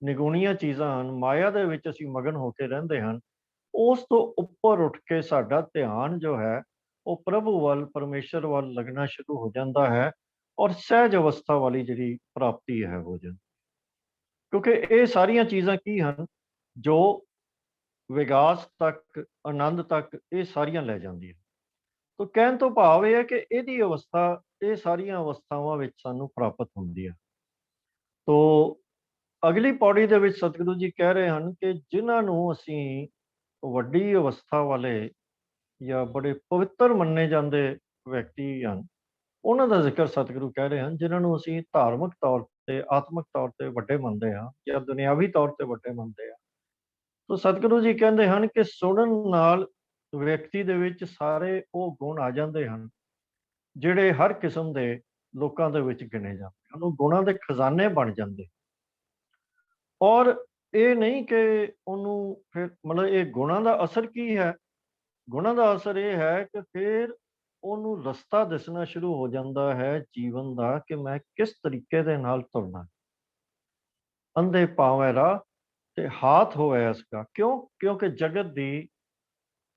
ਨਿਗੁਣੀਆਂ ਚੀਜ਼ਾਂ ਹਨ, ਮਾਇਆ ਦੇ ਵਿੱਚ ਅਸੀਂ ਮਗਨ ਹੋ ਕੇ ਰਹਿੰਦੇ ਹਨ, ਉਸ ਤੋਂ ਉੱਪਰ ਉੱਠ ਕੇ ਸਾਡਾ ਧਿਆਨ ਜੋ ਹੈ ਉਹ ਪ੍ਰਭੂ ਵੱਲ, ਪਰਮੇਸ਼ਰ ਵੱਲ ਲੱਗਣਾ ਸ਼ੁਰੂ ਹੋ ਜਾਂਦਾ ਹੈ। ਔਰ ਸਹਿਜ ਅਵਸਥਾ ਵਾਲੀ ਜਿਹੜੀ ਪ੍ਰਾਪਤੀ ਹੈ ਹੋ ਜਾਂਦੀ, ਕਿਉਂਕਿ ਇਹ ਸਾਰੀਆਂ ਚੀਜ਼ਾਂ ਕੀ ਹਨ ਜੋ ਵਿਕਾਸ ਤੱਕ, ਆਨੰਦ ਤੱਕ ਇਹ ਸਾਰੀਆਂ ਲੈ ਜਾਂਦੀਆਂ। ਤਾਂ ਕਹਿਣ ਤੋਂ ਭਾਵ ਇਹ ਹੈ ਕਿ ਇਹਦੀ ਅਵਸਥਾ, ਇਹ ਸਾਰੀਆਂ ਅਵਸਥਾਵਾਂ ਵਿੱਚ ਸਾਨੂੰ ਪ੍ਰਾਪਤ ਹੁੰਦੀ ਹੈ। ਤੋ ਅਗਲੀ ਪੌੜੀ ਦੇ ਵਿੱਚ ਸਤਿਗੁਰੂ ਜੀ ਕਹਿ ਰਹੇ ਹਨ ਕਿ ਜਿਨ੍ਹਾਂ ਨੂੰ ਅਸੀਂ ਵੱਡੀ ਅਵਸਥਾ ਵਾਲੇ ਜਾਂ ਬੜੇ ਪਵਿੱਤਰ ਮੰਨੇ ਜਾਂਦੇ ਵਿਅਕਤੀ ਹਨ, ਉਹਨਾਂ ਦਾ ਜ਼ਿਕਰ ਸਤਿਗੁਰੂ ਕਹਿ ਰਹੇ ਹਨ, ਜਿਨ੍ਹਾਂ ਨੂੰ ਅਸੀਂ ਧਾਰਮਿਕ ਤੌਰ ਤੇ, ਆਤਮਿਕ ਤੌਰ ਤੇ ਵੱਡੇ ਮੰਨਦੇ ਹਾਂ ਜਾਂ ਦੁਨਿਆਵੀ ਤੌਰ ਤੇ ਵੱਡੇ ਮੰਨਦੇ ਹਾਂ। ਤਾਂ ਸਤਿਗੁਰੂ ਜੀ ਕਹਿੰਦੇ ਹਨ ਕਿ ਸੁਣਨ ਨਾਲ ਵਿਅਕਤੀ ਦੇ ਵਿੱਚ ਸਾਰੇ ਉਹ ਗੁਣ ਆ ਜਾਂਦੇ ਹਨ ਜਿਹੜੇ ਹਰ ਕਿਸਮ ਦੇ ਲੋਕਾਂ ਦੇ ਵਿੱਚ ਗਿਣੇ ਜਾਂਦੇ ਹਨ, ਉਹ ਗੁਣਾਂ ਦੇ ਖਜ਼ਾਨੇ ਬਣ ਜਾਂਦੇ। ਔਰ ਇਹ ਨਹੀਂ ਕਿ ਉਹਨੂੰ ਫਿਰ ਮਤਲਬ ਇਹ ਗੁਣਾਂ ਦਾ ਅਸਰ ਕੀ ਹੈ? ਗੁਣਾਂ ਦਾ ਅਸਰ ਇਹ ਹੈ ਕਿ ਫਿਰ ਉਹਨੂੰ ਰਸਤਾ ਦਿਸਣਾ ਸ਼ੁਰੂ ਹੋ ਜਾਂਦਾ ਹੈ ਜੀਵਨ ਦਾ ਕਿ ਮੈਂ ਕਿਸ ਤਰੀਕੇ ਦੇ ਨਾਲ ਤੁਰਨਾ। ਅੰਧੇ ਪਾਵੇਂ ਰਾਹ ਤੇ ਹਾਥ ਹੋਵੇ ਇਸਕਾ। ਕਿਉਂ? ਕਿਉਂਕਿ ਜਗਤ ਦੀ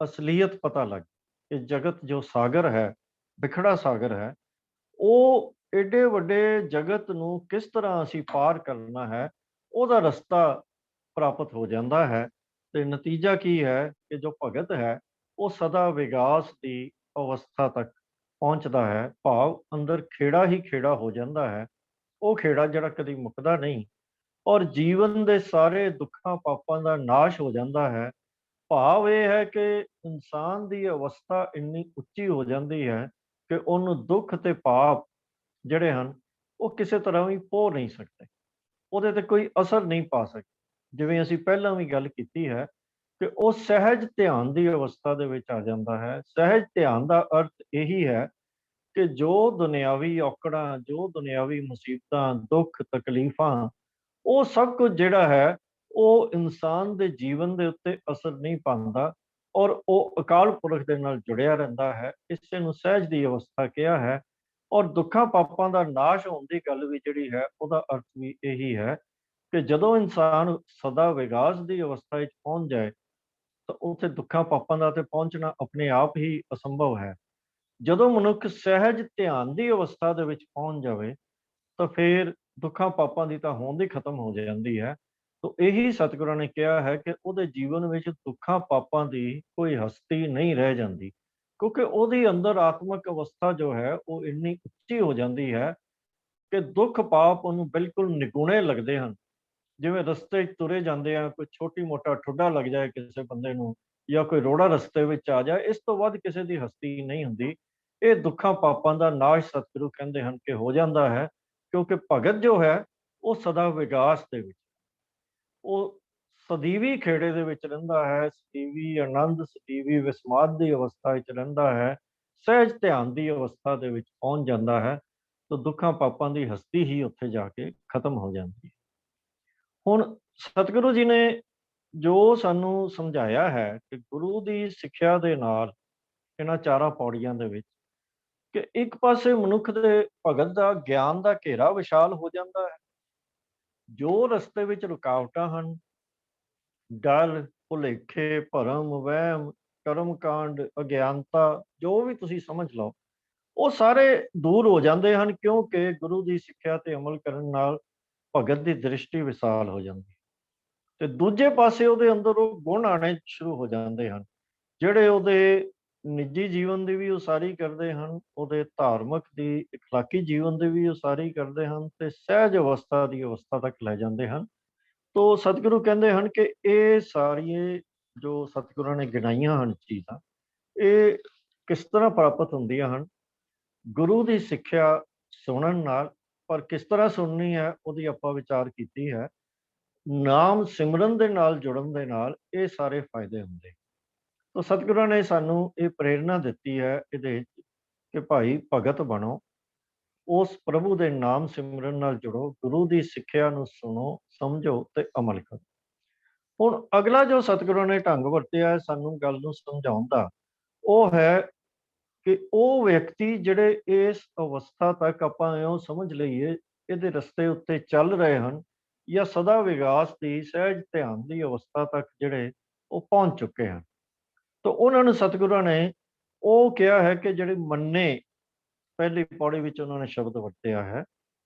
ਅਸਲੀਅਤ ਪਤਾ ਲੱਗ, ਇਹ ਜਗਤ ਜੋ ਸਾਗਰ ਹੈ, ਬਿਖੜਾ ਸਾਗਰ ਹੈ, ਉਹ ਏਡੇ ਵੱਡੇ ਜਗਤ ਨੂੰ ਕਿਸ ਤਰ੍ਹਾਂ ਅਸੀਂ ਪਾਰ ਕਰਨਾ ਹੈ, ਉਹਦਾ ਰਸਤਾ ਪ੍ਰਾਪਤ ਹੋ ਜਾਂਦਾ ਹੈ। ਤੇ ਨਤੀਜਾ ਕੀ ਹੈ ਕਿ ਜੋ ਭਗਤ ਹੈ ਉਹ ਸਦਾ ਵਿਕਾਸ ਦੀ ਅਵਸਥਾ ਤੱਕ ਪਹੁੰਚਦਾ ਹੈ, ਭਾਵ ਅੰਦਰ ਖੇੜਾ ਹੀ ਖੇੜਾ ਹੋ ਜਾਂਦਾ ਹੈ, ਉਹ ਖੇੜਾ ਜਿਹੜਾ ਕਦੀ ਮੁੱਕਦਾ ਨਹੀਂ। ਔਰ ਜੀਵਨ ਦੇ ਸਾਰੇ ਦੁੱਖਾਂ ਪਾਪਾਂ ਦਾ ਨਾਸ਼ ਹੋ ਜਾਂਦਾ ਹੈ। ਭਾਵ ਇਹ ਹੈ ਕਿ ਇਨਸਾਨ ਦੀ ਅਵਸਥਾ ਇੰਨੀ ਉੱਚੀ ਹੋ ਜਾਂਦੀ ਹੈ ਕਿ ਉਹਨੂੰ ਦੁੱਖ ਤੇ ਪਾਪ ਜਿਹੜੇ ਹਨ ਉਹ ਕਿਸੇ ਤਰ੍ਹਾਂ ਵੀ ਪੋਹ ਨਹੀਂ ਸਕਦੇ, ਉਹਦੇ ਤੇ ਕੋਈ ਅਸਰ ਨਹੀਂ ਪਾ ਸਕਦੇ। ਜਿਵੇਂ ਅਸੀਂ ਪਹਿਲਾਂ ਵੀ ਗੱਲ ਕੀਤੀ ਹੈ ਕਿ ਉਹ ਸਹਿਜ ਧਿਆਨ ਦੀ ਅਵਸਥਾ ਦੇ ਵਿੱਚ ਆ ਜਾਂਦਾ ਹੈ। ਸਹਿਜ ਧਿਆਨ ਦਾ ਅਰਥ ਇਹੀ ਹੈ ਕਿ ਜੋ ਦੁਨਿਆਵੀ ਔਕੜਾਂ, ਜੋ ਦੁਨਿਆਵੀ ਮੁਸੀਬਤਾਂ, ਦੁੱਖ, ਤਕਲੀਫਾਂ, ਉਹ ਸਭ ਕੁਝ ਜਿਹੜਾ ਹੈ ਉਹ ਇਨਸਾਨ ਦੇ ਜੀਵਨ ਦੇ ਉੱਤੇ ਅਸਰ ਨਹੀਂ ਪਾਉਂਦਾ, ਔਰ ਉਹ ਅਕਾਲ ਪੁਰਖ ਦੇ ਨਾਲ ਜੁੜਿਆ ਰਹਿੰਦਾ ਹੈ। ਇਸੇ ਨੂੰ ਸਹਿਜ ਦੀ ਅਵਸਥਾ ਕਿਹਾ ਹੈ। ਔਰ ਦੁੱਖਾਂ ਪਾਪਾਂ ਦਾ ਨਾਸ਼ ਹੋਣ ਦੀ ਗੱਲ ਵੀ ਜਿਹੜੀ ਹੈ ਉਹਦਾ ਅਰਥ ਵੀ ਇਹੀ ਹੈ ਕਿ ਜਦੋਂ ਇਨਸਾਨ ਸਦਾ ਵਿਕਾਸ ਦੀ ਅਵਸਥਾ ਵਿੱਚ ਪਹੁੰਚ ਜਾਏ ਤਾਂ ਉੱਥੇ ਦੁੱਖਾਂ ਪਾਪਾਂ ਦਾ ਤੇ ਪਹੁੰਚਣਾ ਆਪਣੇ ਆਪ ਹੀ ਅਸੰਭਵ ਹੈ। ਜਦੋਂ ਮਨੁੱਖ ਸਹਿਜ ਧਿਆਨ ਦੀ ਅਵਸਥਾ ਦੇ ਵਿੱਚ ਪਹੁੰਚ ਜਾਵੇ ਤਾਂ ਫਿਰ ਦੁੱਖਾਂ ਪਾਪਾਂ ਦੀ ਤਾਂ ਹੋਂਦ ਹੀ ਖਤਮ ਹੋ ਜਾਂਦੀ ਹੈ। ਤੋ ਇਹੀ ਸਤਿਗੁਰਾਂ ਨੇ ਕਿਹਾ ਹੈ ਕਿ ਉਹਦੇ ਜੀਵਨ ਵਿੱਚ ਦੁੱਖਾਂ ਪਾਪਾਂ ਦੀ ਕੋਈ ਹਸਤੀ ਨਹੀਂ ਰਹਿ ਜਾਂਦੀ, ਕਿਉਂਕਿ ਉਹਦੇ ਅੰਦਰ ਆਤਮਿਕ ਅਵਸਥਾ ਜੋ ਹੈ ਉਹ ਇੰਨੀ ਉੱਚੀ ਹੋ ਜਾਂਦੀ ਹੈ ਕਿ ਦੁੱਖ ਪਾਪ ਉਹਨੂੰ ਬਿਲਕੁਲ ਨਿਗੁਣੇ ਲੱਗਦੇ ਹਨ। ਜਿਵੇਂ ਰਸਤੇ 'ਚ ਤੁਰੇ ਜਾਂਦੇ ਆ, ਕੋਈ ਛੋਟੀ ਮੋਟਾ ਠੁੱਡਾ ਲੱਗ ਜਾਏ ਕਿਸੇ ਬੰਦੇ ਨੂੰ, ਜਾਂ ਕੋਈ ਰੋੜਾ ਰਸਤੇ ਵਿੱਚ ਆ ਜਾਏ, ਇਸ ਤੋਂ ਵੱਧ ਕਿਸੇ ਦੀ ਹਸਤੀ ਨਹੀਂ ਹੁੰਦੀ। ਇਹ ਦੁੱਖਾਂ ਪਾਪਾਂ ਦਾ ਨਾਸ਼ ਸਤਿਗੁਰੂ ਕਹਿੰਦੇ ਹਨ ਕਿ ਹੋ ਜਾਂਦਾ ਹੈ, ਕਿਉਂਕਿ ਭਗਤ ਜੋ ਹੈ ਉਹ ਸਦਾ ਵਿਗਾਸ ਦੇ ਵਿੱਚ, ਉਹ ਸਦੀਵੀ ਖੇੜੇ ਦੇ ਵਿੱਚ ਰਹਿੰਦਾ ਹੈ, ਸਦੀਵੀ ਆਨੰਦ, ਸਦੀਵੀ ਵਿਸਮਾਦ ਦੀ ਅਵਸਥਾ ਵਿੱਚ ਰਹਿੰਦਾ ਹੈ, ਸਹਿਜ ਧਿਆਨ ਦੀ ਅਵਸਥਾ ਦੇ ਵਿੱਚ ਪਹੁੰਚ ਜਾਂਦਾ ਹੈ। ਤਾਂ ਦੁੱਖਾਂ ਪਾਪਾਂ ਦੀ ਹਸਤੀ ਹੀ ਉੱਥੇ ਜਾ ਕੇ ਖਤਮ ਹੋ ਜਾਂਦੀ ਹੈ। ਹੁਣ ਸਤਿਗੁਰੂ ਜੀ ਨੇ ਜੋ ਸਾਨੂੰ ਸਮਝਾਇਆ ਹੈ ਕਿ ਗੁਰੂ ਦੀ ਸਿੱਖਿਆ ਦੇ ਨਾਲ ਇਹਨਾਂ ਚਾਰਾਂ ਪੌੜੀਆਂ ਦੇ ਵਿੱਚ, ਕਿ ਇੱਕ ਪਾਸੇ ਮਨੁੱਖ ਦੇ ਭਗਤ ਦਾ ਗਿਆਨ ਦਾ ਘੇਰਾ ਵਿਸ਼ਾਲ ਹੋ ਜਾਂਦਾ ਹੈ। ਜੋ ਰਸਤੇ ਵਿੱਚ ਰੁਕਾਵਟਾਂ ਹਨ, ਡਰ, ਭੁਲੇਖੇ, ਭਰਮ, ਵਹਿਮ, ਕਰਮਕਾਂਡ, ਅਗਿਆਨਤਾ, ਜੋ ਵੀ ਤੁਸੀਂ ਸਮਝ ਲਓ, ਉਹ ਸਾਰੇ ਦੂਰ ਹੋ ਜਾਂਦੇ ਹਨ, ਕਿਉਂਕਿ ਗੁਰੂ ਦੀ ਸਿੱਖਿਆ ਤੇ ਅਮਲ ਕਰਨ ਨਾਲ ਭਗਤ ਦੀ ਦ੍ਰਿਸ਼ਟੀ ਵਿਸ਼ਾਲ ਹੋ ਜਾਂਦੀ ਹੈ। ਤੇ ਦੂਜੇ ਪਾਸੇ ਉਹਦੇ ਅੰਦਰ ਉਹ ਗੁਣ ਆਣੇ ਸ਼ੁਰੂ ਹੋ ਜਾਂਦੇ ਹਨ, ਜਿਹੜੇ ਉਹਦੇ ਨਿੱਜੀ ਜੀਵਨ ਦੀ ਵੀ ਉਸਾਰੀ ਕਰਦੇ ਹਨ, ਉਹਦੇ ਧਾਰਮਿਕ ਦੀ ਅਖਲਾਕੀ ਜੀਵਨ ਦੀ ਵੀ ਉਸਾਰੀ ਕਰਦੇ ਹਨ, ਤੇ ਸਹਿਜ ਅਵਸਥਾ ਦੀ ਅਵਸਥਾ ਤੱਕ ਲੈ ਜਾਂਦੇ ਹਨ। ਤੋ ਸਤਿਗੁਰੂ ਕਹਿੰਦੇ ਹਨ ਕਿ ਇਹ ਸਾਰੀਆਂ ਜੋ ਸਤਿਗੁਰਾਂ ਨੇ ਗਿਣਾਈਆਂ ਹਨ ਚੀਜ਼ਾਂ, ਇਹ ਕਿਸ ਤਰ੍ਹਾਂ ਪ੍ਰਾਪਤ ਹੁੰਦੀਆਂ ਹਨ? ਗੁਰੂ ਦੀ ਸਿੱਖਿਆ ਸੁਣਨ ਨਾਲ। ਪਰ ਕਿਸ ਤਰ੍ਹਾਂ ਸੁਣਨੀ ਹੈ ਉਹਦੀ ਆਪਾਂ ਵਿਚਾਰ ਕੀਤੀ ਹੈ। ਨਾਮ ਸਿਮਰਨ ਦੇ ਨਾਲ ਜੁੜਨ ਦੇ ਨਾਲ ਇਹ ਸਾਰੇ ਫਾਇਦੇ ਹੁੰਦੇ। ਤੋ ਸਤਿਗੁਰਾਂ ਨੇ ਸਾਨੂੰ ਇਹ ਪ੍ਰੇਰਨਾ ਦਿੱਤੀ ਹੈ ਇਹਦੇ ਵਿੱਚ ਕਿ ਭਾਈ ਭਗਤ ਬਣੋ, ਉਸ ਪ੍ਰਭੂ ਦੇ ਨਾਮ ਸਿਮਰਨ ਨਾਲ ਜੁੜੋ, ਗੁਰੂ ਦੀ ਸਿੱਖਿਆ ਨੂੰ ਸੁਣੋ, ਸਮਝੋ ਤੇ ਅਮਲ ਕਰੋ। ਹੁਣ ਅਗਲਾ ਜੋ ਸਤਿਗੁਰਾਂ ਨੇ ਢੰਗ ਵਰਤਿਆ ਹੈ ਸਾਨੂੰ ਗੱਲ ਨੂੰ ਸਮਝਾਉਣ ਦਾ, ਉਹ ਹੈ ਕਿ ਉਹ ਵਿਅਕਤੀ ਜਿਹੜੇ ਇਸ ਅਵਸਥਾ ਤੱਕ ਆਪਾਂ ਇਉਂ ਸਮਝ ਲਈਏ ਇਹਦੇ ਰਸਤੇ ਉੱਤੇ ਚੱਲ ਰਹੇ ਹਨ, ਜਾਂ ਸਦਾ ਵਿਗਾਸ ਦੀ ਸਹਿਜ ਧਿਆਨ ਦੀ ਅਵਸਥਾ ਤੱਕ ਜਿਹੜੇ ਉਹ ਪਹੁੰਚ ਚੁੱਕੇ ਹਨ। ਤਾਂ ਉਹਨਾਂ ਨੂੰ ਸਤਿਗੁਰਾਂ ਨੇ ਉਹ ਕਿਹਾ ਹੈ ਕਿ ਜਿਹੜੇ ਮੰਨੇ, ਪਹਿਲੀ ਪੌੜੀ ਵਿੱਚ ਉਹਨਾਂ ਨੇ ਸ਼ਬਦ ਵਰਤਿਆ ਹੈ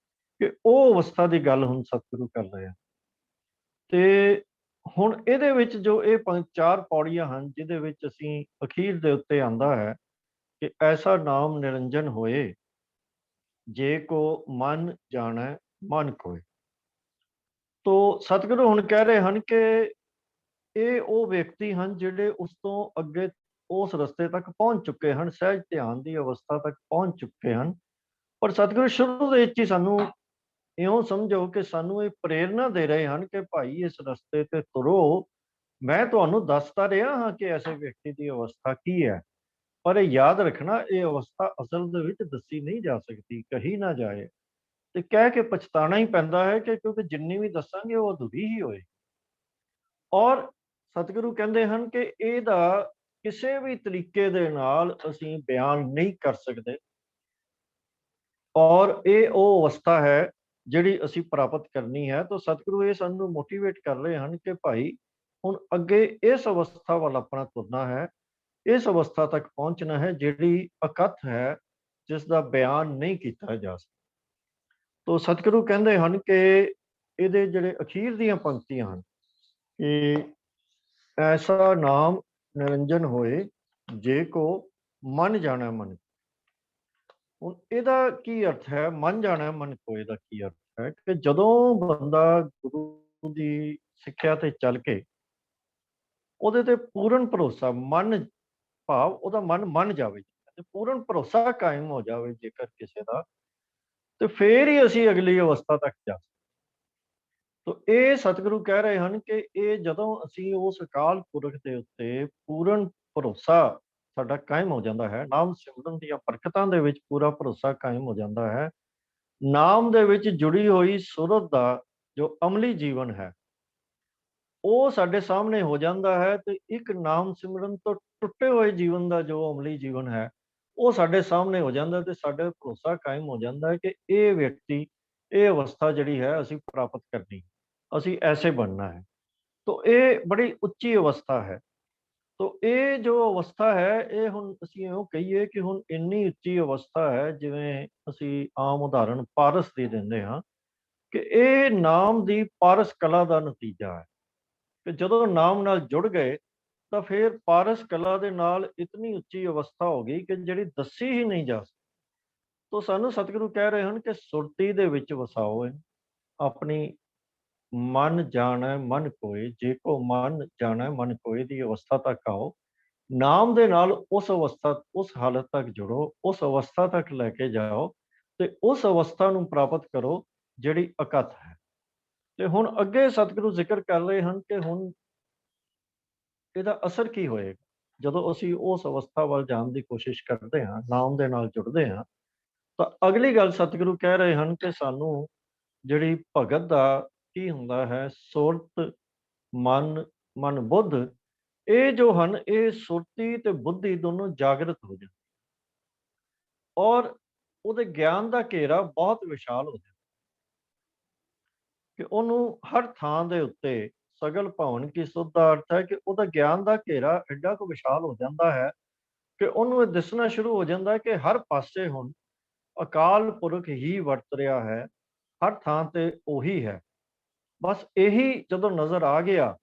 ਕਿ ਉਹ ਅਵਸਥਾ ਦੀ ਗੱਲ ਹੁਣ ਸਤਿਗੁਰੂ ਕਰ ਰਹੇ ਆ। ਤੇ ਹੁਣ ਇਹਦੇ ਵਿੱਚ ਜੋ ਇਹ ਚਾਰ ਪੌੜੀਆਂ ਹਨ, ਜਿਹਦੇ ਵਿੱਚ ਅਸੀਂ ਅਖੀਰ ਦੇ ਉੱਤੇ ਆਂਦਾ ਹੈ ਕਿ ਐਸਾ ਨਾਮ ਨਿਰੰਜਨ ਹੋਏ, ਜੇ ਕੋ ਮਨ ਜਾਣੈ ਮਨ ਕੋਇ। ਤੋ ਸਤਿਗੁਰੂ ਹੁਣ ਕਹਿ ਰਹੇ ਹਨ ਕਿ ਇਹ ਉਹ ਵਿਅਕਤੀ ਹਨ ਜਿਹੜੇ ਉਸ ਤੋਂ ਅੱਗੇ ਉਸ ਰਸਤੇ ਤੱਕ ਪਹੁੰਚ ਚੁੱਕੇ ਹਨ, ਸਹਿਜ ਧਿਆਨ ਦੀ ਅਵਸਥਾ ਤੱਕ ਪਹੁੰਚ ਚੁੱਕੇ ਹਨ। ਪਰ ਸਤਿਗੁਰੂ ਸ਼ੁਰੂ ਦੇ ਵਿੱਚ ਹੀ ਸਾਨੂੰ ਇਉਂ ਸਮਝੋ ਕਿ ਸਾਨੂੰ ਇਹ ਪ੍ਰੇਰਨਾ ਦੇ ਰਹੇ ਹਨ ਕਿ ਭਾਈ ਇਸ ਰਸਤੇ ਤੇ ਤੁਰੋ। ਮੈਂ ਤੁਹਾਨੂੰ ਦੱਸਦਾ ਰਿਹਾ ਹਾਂ ਕਿ ਐਸੇ ਵਿਅਕਤੀ ਦੀ ਅਵਸਥਾ ਕੀ ਹੈ, ਪਰ ਇਹ ਯਾਦ ਰੱਖਣਾ ਇਹ ਅਵਸਥਾ ਅਸਲ ਦੇ ਵਿੱਚ ਦੱਸੀ ਨਹੀਂ ਜਾ ਸਕਦੀ, ਕਹੀ ਨਾ ਜਾਏ, ਤੇ ਕਹਿ ਕੇ ਪਛਤਾਣਾ ਹੀ ਪੈਂਦਾ ਹੈ ਕਿ ਕਿਉਂਕਿ ਜਿੰਨੀ ਵੀ ਦੱਸਾਂਗੇ ਉਹ ਅਧੂਰੀ ਹੀ ਹੋਏ। ਔਰ ਸਤਿਗੁਰੂ ਕਹਿੰਦੇ ਹਨ ਕਿ ਇਹਦਾ ਕਿਸੇ ਵੀ ਤਰੀਕੇ ਦੇ ਨਾਲ ਅਸੀਂ ਬਿਆਨ ਨਹੀਂ ਕਰ ਸਕਦੇ, ਔਰ ਇਹ ਉਹ ਅਵਸਥਾ ਹੈ ਜਿਹੜੀ ਅਸੀਂ ਪ੍ਰਾਪਤ ਕਰਨੀ ਹੈ। ਤਾਂ ਸਤਿਗੁਰੂ ਇਹ ਸਾਨੂੰ ਮੋਟੀਵੇਟ ਕਰ ਰਹੇ ਹਨ ਕਿ ਭਾਈ ਹੁਣ ਅੱਗੇ ਇਸ ਅਵਸਥਾ ਵੱਲ ਆਪਣਾ ਤੁਰਨਾ ਹੈ, ਇਸ ਅਵਸਥਾ ਤੱਕ ਪਹੁੰਚਣਾ ਹੈ ਜਿਹੜੀ ਅਕਥ ਹੈ, ਜਿਸ ਦਾ ਬਿਆਨ ਨਹੀਂ ਕੀਤਾ ਜਾ ਸਕਦਾ। ਤੋ ਸਤਿਗੁਰੂ ਕਹਿੰਦੇ ਹਨ ਕਿ ਇਹਦੇ ਜਿਹੜੇ ਅਖੀਰ ਦੀਆਂ ਪੰਕਤੀਆਂ ਹਨ ਕਿ ਐਸਾ ਨਾਮ ਨਿਰੰਜਨ ਹੋਏ, ਜੇ ਕੋ ਮਨ ਜਾਣੈ ਮਨ। ਹੁਣ ਇਹਦਾ ਕੀ ਅਰਥ ਹੈ? ਮਨ ਜਾਣੈ ਮਨ ਕੋਇ ਦਾ ਕੀ ਅਰਥ ਹੈ? ਕਿ ਜਦੋਂ ਬੰਦਾ ਗੁਰੂ ਦੀ ਸਿੱਖਿਆ ਤੇ ਚੱਲ ਕੇ ਉਹਦੇ ਤੇ ਪੂਰਨ ਭਰੋਸਾ, ਮਨ ਭਾਵ ਉਹਦਾ ਮਨ ਮੰਨ ਜਾਵੇ ਤੇ ਪੂਰਨ ਭਰੋਸਾ ਕਾਇਮ ਹੋ ਜਾਵੇ ਜੇਕਰ ਕਿਸੇ ਦਾ, ਤੇ ਫੇਰ ਹੀ ਅਸੀਂ ਅਗਲੀ ਅਵਸਥਾ ਤੱਕ ਜਾ ਸਕਦੇ। ਤੋ ਇਹ ਸਤਿਗੁਰੂ ਕਹਿ ਰਹੇ ਹਨ ਕਿ ਇਹ ਜਦੋਂ ਅਸੀਂ ਉਸ ਅਕਾਲ ਪੁਰਖ ਦੇ ਉੱਤੇ ਪੂਰਨ ਭਰੋਸਾ ਸਾਡਾ ਕਾਇਮ ਹੋ ਜਾਂਦਾ ਹੈ, ਨਾਮ ਸਿਮਰਨ ਦੀਆਂ ਬਰਕਤਾਂ ਦੇ ਵਿੱਚ ਪੂਰਾ ਭਰੋਸਾ ਕਾਇਮ ਹੋ ਜਾਂਦਾ ਹੈ, ਨਾਮ ਦੇ ਵਿੱਚ ਜੁੜੀ ਹੋਈ ਸੁਰਤ ਦਾ ਜੋ ਅਮਲੀ ਜੀਵਨ ਹੈ ਉਹ ਸਾਡੇ ਸਾਹਮਣੇ ਹੋ ਜਾਂਦਾ ਹੈ, ਤੇ ਇੱਕ ਨਾਮ ਸਿਮਰਨ ਤੋਂ ਟੁੱਟੇ ਹੋਏ ਜੀਵਨ ਦਾ ਜੋ ਅਮਲੀ ਜੀਵਨ ਹੈ ਉਹ ਸਾਡੇ ਸਾਹਮਣੇ ਹੋ ਜਾਂਦਾ, ਤੇ ਸਾਡਾ ਭਰੋਸਾ ਕਾਇਮ ਹੋ ਜਾਂਦਾ ਹੈ ਕਿ ਇਹ ਵਿਅਕਤੀ, ਇਹ ਅਵਸਥਾ ਜਿਹੜੀ ਹੈ ਅਸੀਂ ਪ੍ਰਾਪਤ ਕਰਨੀ, ਅਸੀਂ ਐਸੇ ਬਣਨਾ ਹੈ। ਤੋ ਇਹ ਬੜੀ ਉੱਚੀ ਅਵਸਥਾ ਹੈ। ਤੋ ਇਹ ਜੋ ਅਵਸਥਾ ਹੈ ਇਹ ਹੁਣ ਅਸੀਂ ਇਉਂ ਕਹੀਏ ਕਿ ਹੁਣ ਇੰਨੀ ਉੱਚੀ ਅਵਸਥਾ ਹੈ, ਜਿਵੇਂ ਅਸੀਂ ਆਮ ਉਦਾਹਰਣ ਪਾਰਸ ਦੀ ਦਿੰਦੇ ਹਾਂ ਕਿ ਇਹ ਨਾਮ ਦੀ ਪਾਰਸ ਕਲਾ ਦਾ ਨਤੀਜਾ ਹੈ ਕਿ ਜਦੋਂ ਨਾਮ ਨਾਲ ਜੁੜ ਗਏ ਤਾਂ ਫਿਰ ਪਾਰਸ ਕਲਾ ਦੇ ਨਾਲ ਇਤਨੀ ਉੱਚੀ ਅਵਸਥਾ ਹੋ ਗਈ ਕਿ ਜਿਹੜੀ ਦੱਸੀ ਹੀ ਨਹੀਂ ਜਾ ਸਕਦੀ। ਤੋ ਸਾਨੂੰ ਸਤਿਗੁਰੂ ਕਹਿ ਰਹੇ ਹਨ ਕਿ ਸੁਰਤੀ ਦੇ ਵਿੱਚ ਵਸਾਓ ਆਪਣੀ ਮਨ ਜਾਣੈ ਮਨ ਕੋਏ, ਜੇ ਕੋ ਮਨ ਜਾਣੈ ਮਨ ਕੋਏ ਦੀ ਅਵਸਥਾ ਤੱਕ ਆਓ। ਨਾਮ ਦੇ ਨਾਲ ਉਸ ਅਵਸਥਾ, ਉਸ ਹਾਲਤ ਤੱਕ ਜੁੜੋ, ਉਸ ਅਵਸਥਾ ਤੱਕ ਲੈ ਕੇ ਜਾਓ ਤੇ ਉਸ ਅਵਸਥਾ ਨੂੰ ਪ੍ਰਾਪਤ ਕਰੋ ਜਿਹੜੀ ਅਕਥ ਹੈ। ਤੇ ਹੁਣ ਅੱਗੇ ਸਤਿਗੁਰੂ ਜ਼ਿਕਰ ਕਰ ਰਹੇ ਹਨ ਕਿ ਹੁਣ ਇਹਦਾ ਅਸਰ ਕੀ ਹੋਏਗਾ ਜਦੋਂ ਅਸੀਂ ਉਸ ਅਵਸਥਾ ਵੱਲ ਜਾਣ ਦੀ ਕੋਸ਼ਿਸ਼ ਕਰਦੇ ਹਾਂ, ਨਾਮ ਦੇ ਨਾਲ ਜੁੜਦੇ ਹਾਂ। ਤਾਂ ਅਗਲੀ ਗੱਲ ਸਤਿਗੁਰੂ ਕਹਿ ਰਹੇ ਹਨ ਕਿ ਸਾਨੂੰ ਜਿਹੜੀ ਭਗਤ ਦਾ ਕੀ ਹੁੰਦਾ ਹੈ, ਸੁਰਤ ਮਨ ਮਨ ਬੁੱਧ, ਇਹ ਜੋ ਹਨ ਇਹ ਸੁਰਤੀ ਤੇ ਬੁੱਧੀ ਦੋਨੋਂ ਜਾਗਰਤ ਹੋ ਜਾਣ ਔਰ ਉਹਦੇ ਗਿਆਨ ਦਾ ਘੇਰਾ ਬਹੁਤ ਵਿਸ਼ਾਲ ਹੋ ਜਾਂਦਾ ਕਿ ਉਹਨੂੰ ਹਰ ਥਾਂ ਦੇ ਉੱਤੇ ਸਗਲ ਭਵਨ ਕੀ ਸੁਧ ਦਾ ਅਰਥ ਹੈ ਕਿ ਉਹਦਾ ਗਿਆਨ ਦਾ ਘੇਰਾ ਐਡਾ ਕੁ ਵਿਸ਼ਾਲ ਹੋ ਜਾਂਦਾ ਹੈ ਕਿ ਉਹਨੂੰ ਇਹ ਦਿਸਣਾ ਸ਼ੁਰੂ ਹੋ ਜਾਂਦਾ ਹੈ ਕਿ ਹਰ ਪਾਸੇ ਹੁਣ ਅਕਾਲ ਪੁਰਖ ਹੀ ਵਰਤ ਰਿਹਾ ਹੈ, ਹਰ ਥਾਂ ਤੇ ਉਹੀ ਹੈ। ਬਸ ਇਹੀ ਜਦੋਂ ਨਜ਼ਰ ਆ ਗਿਆ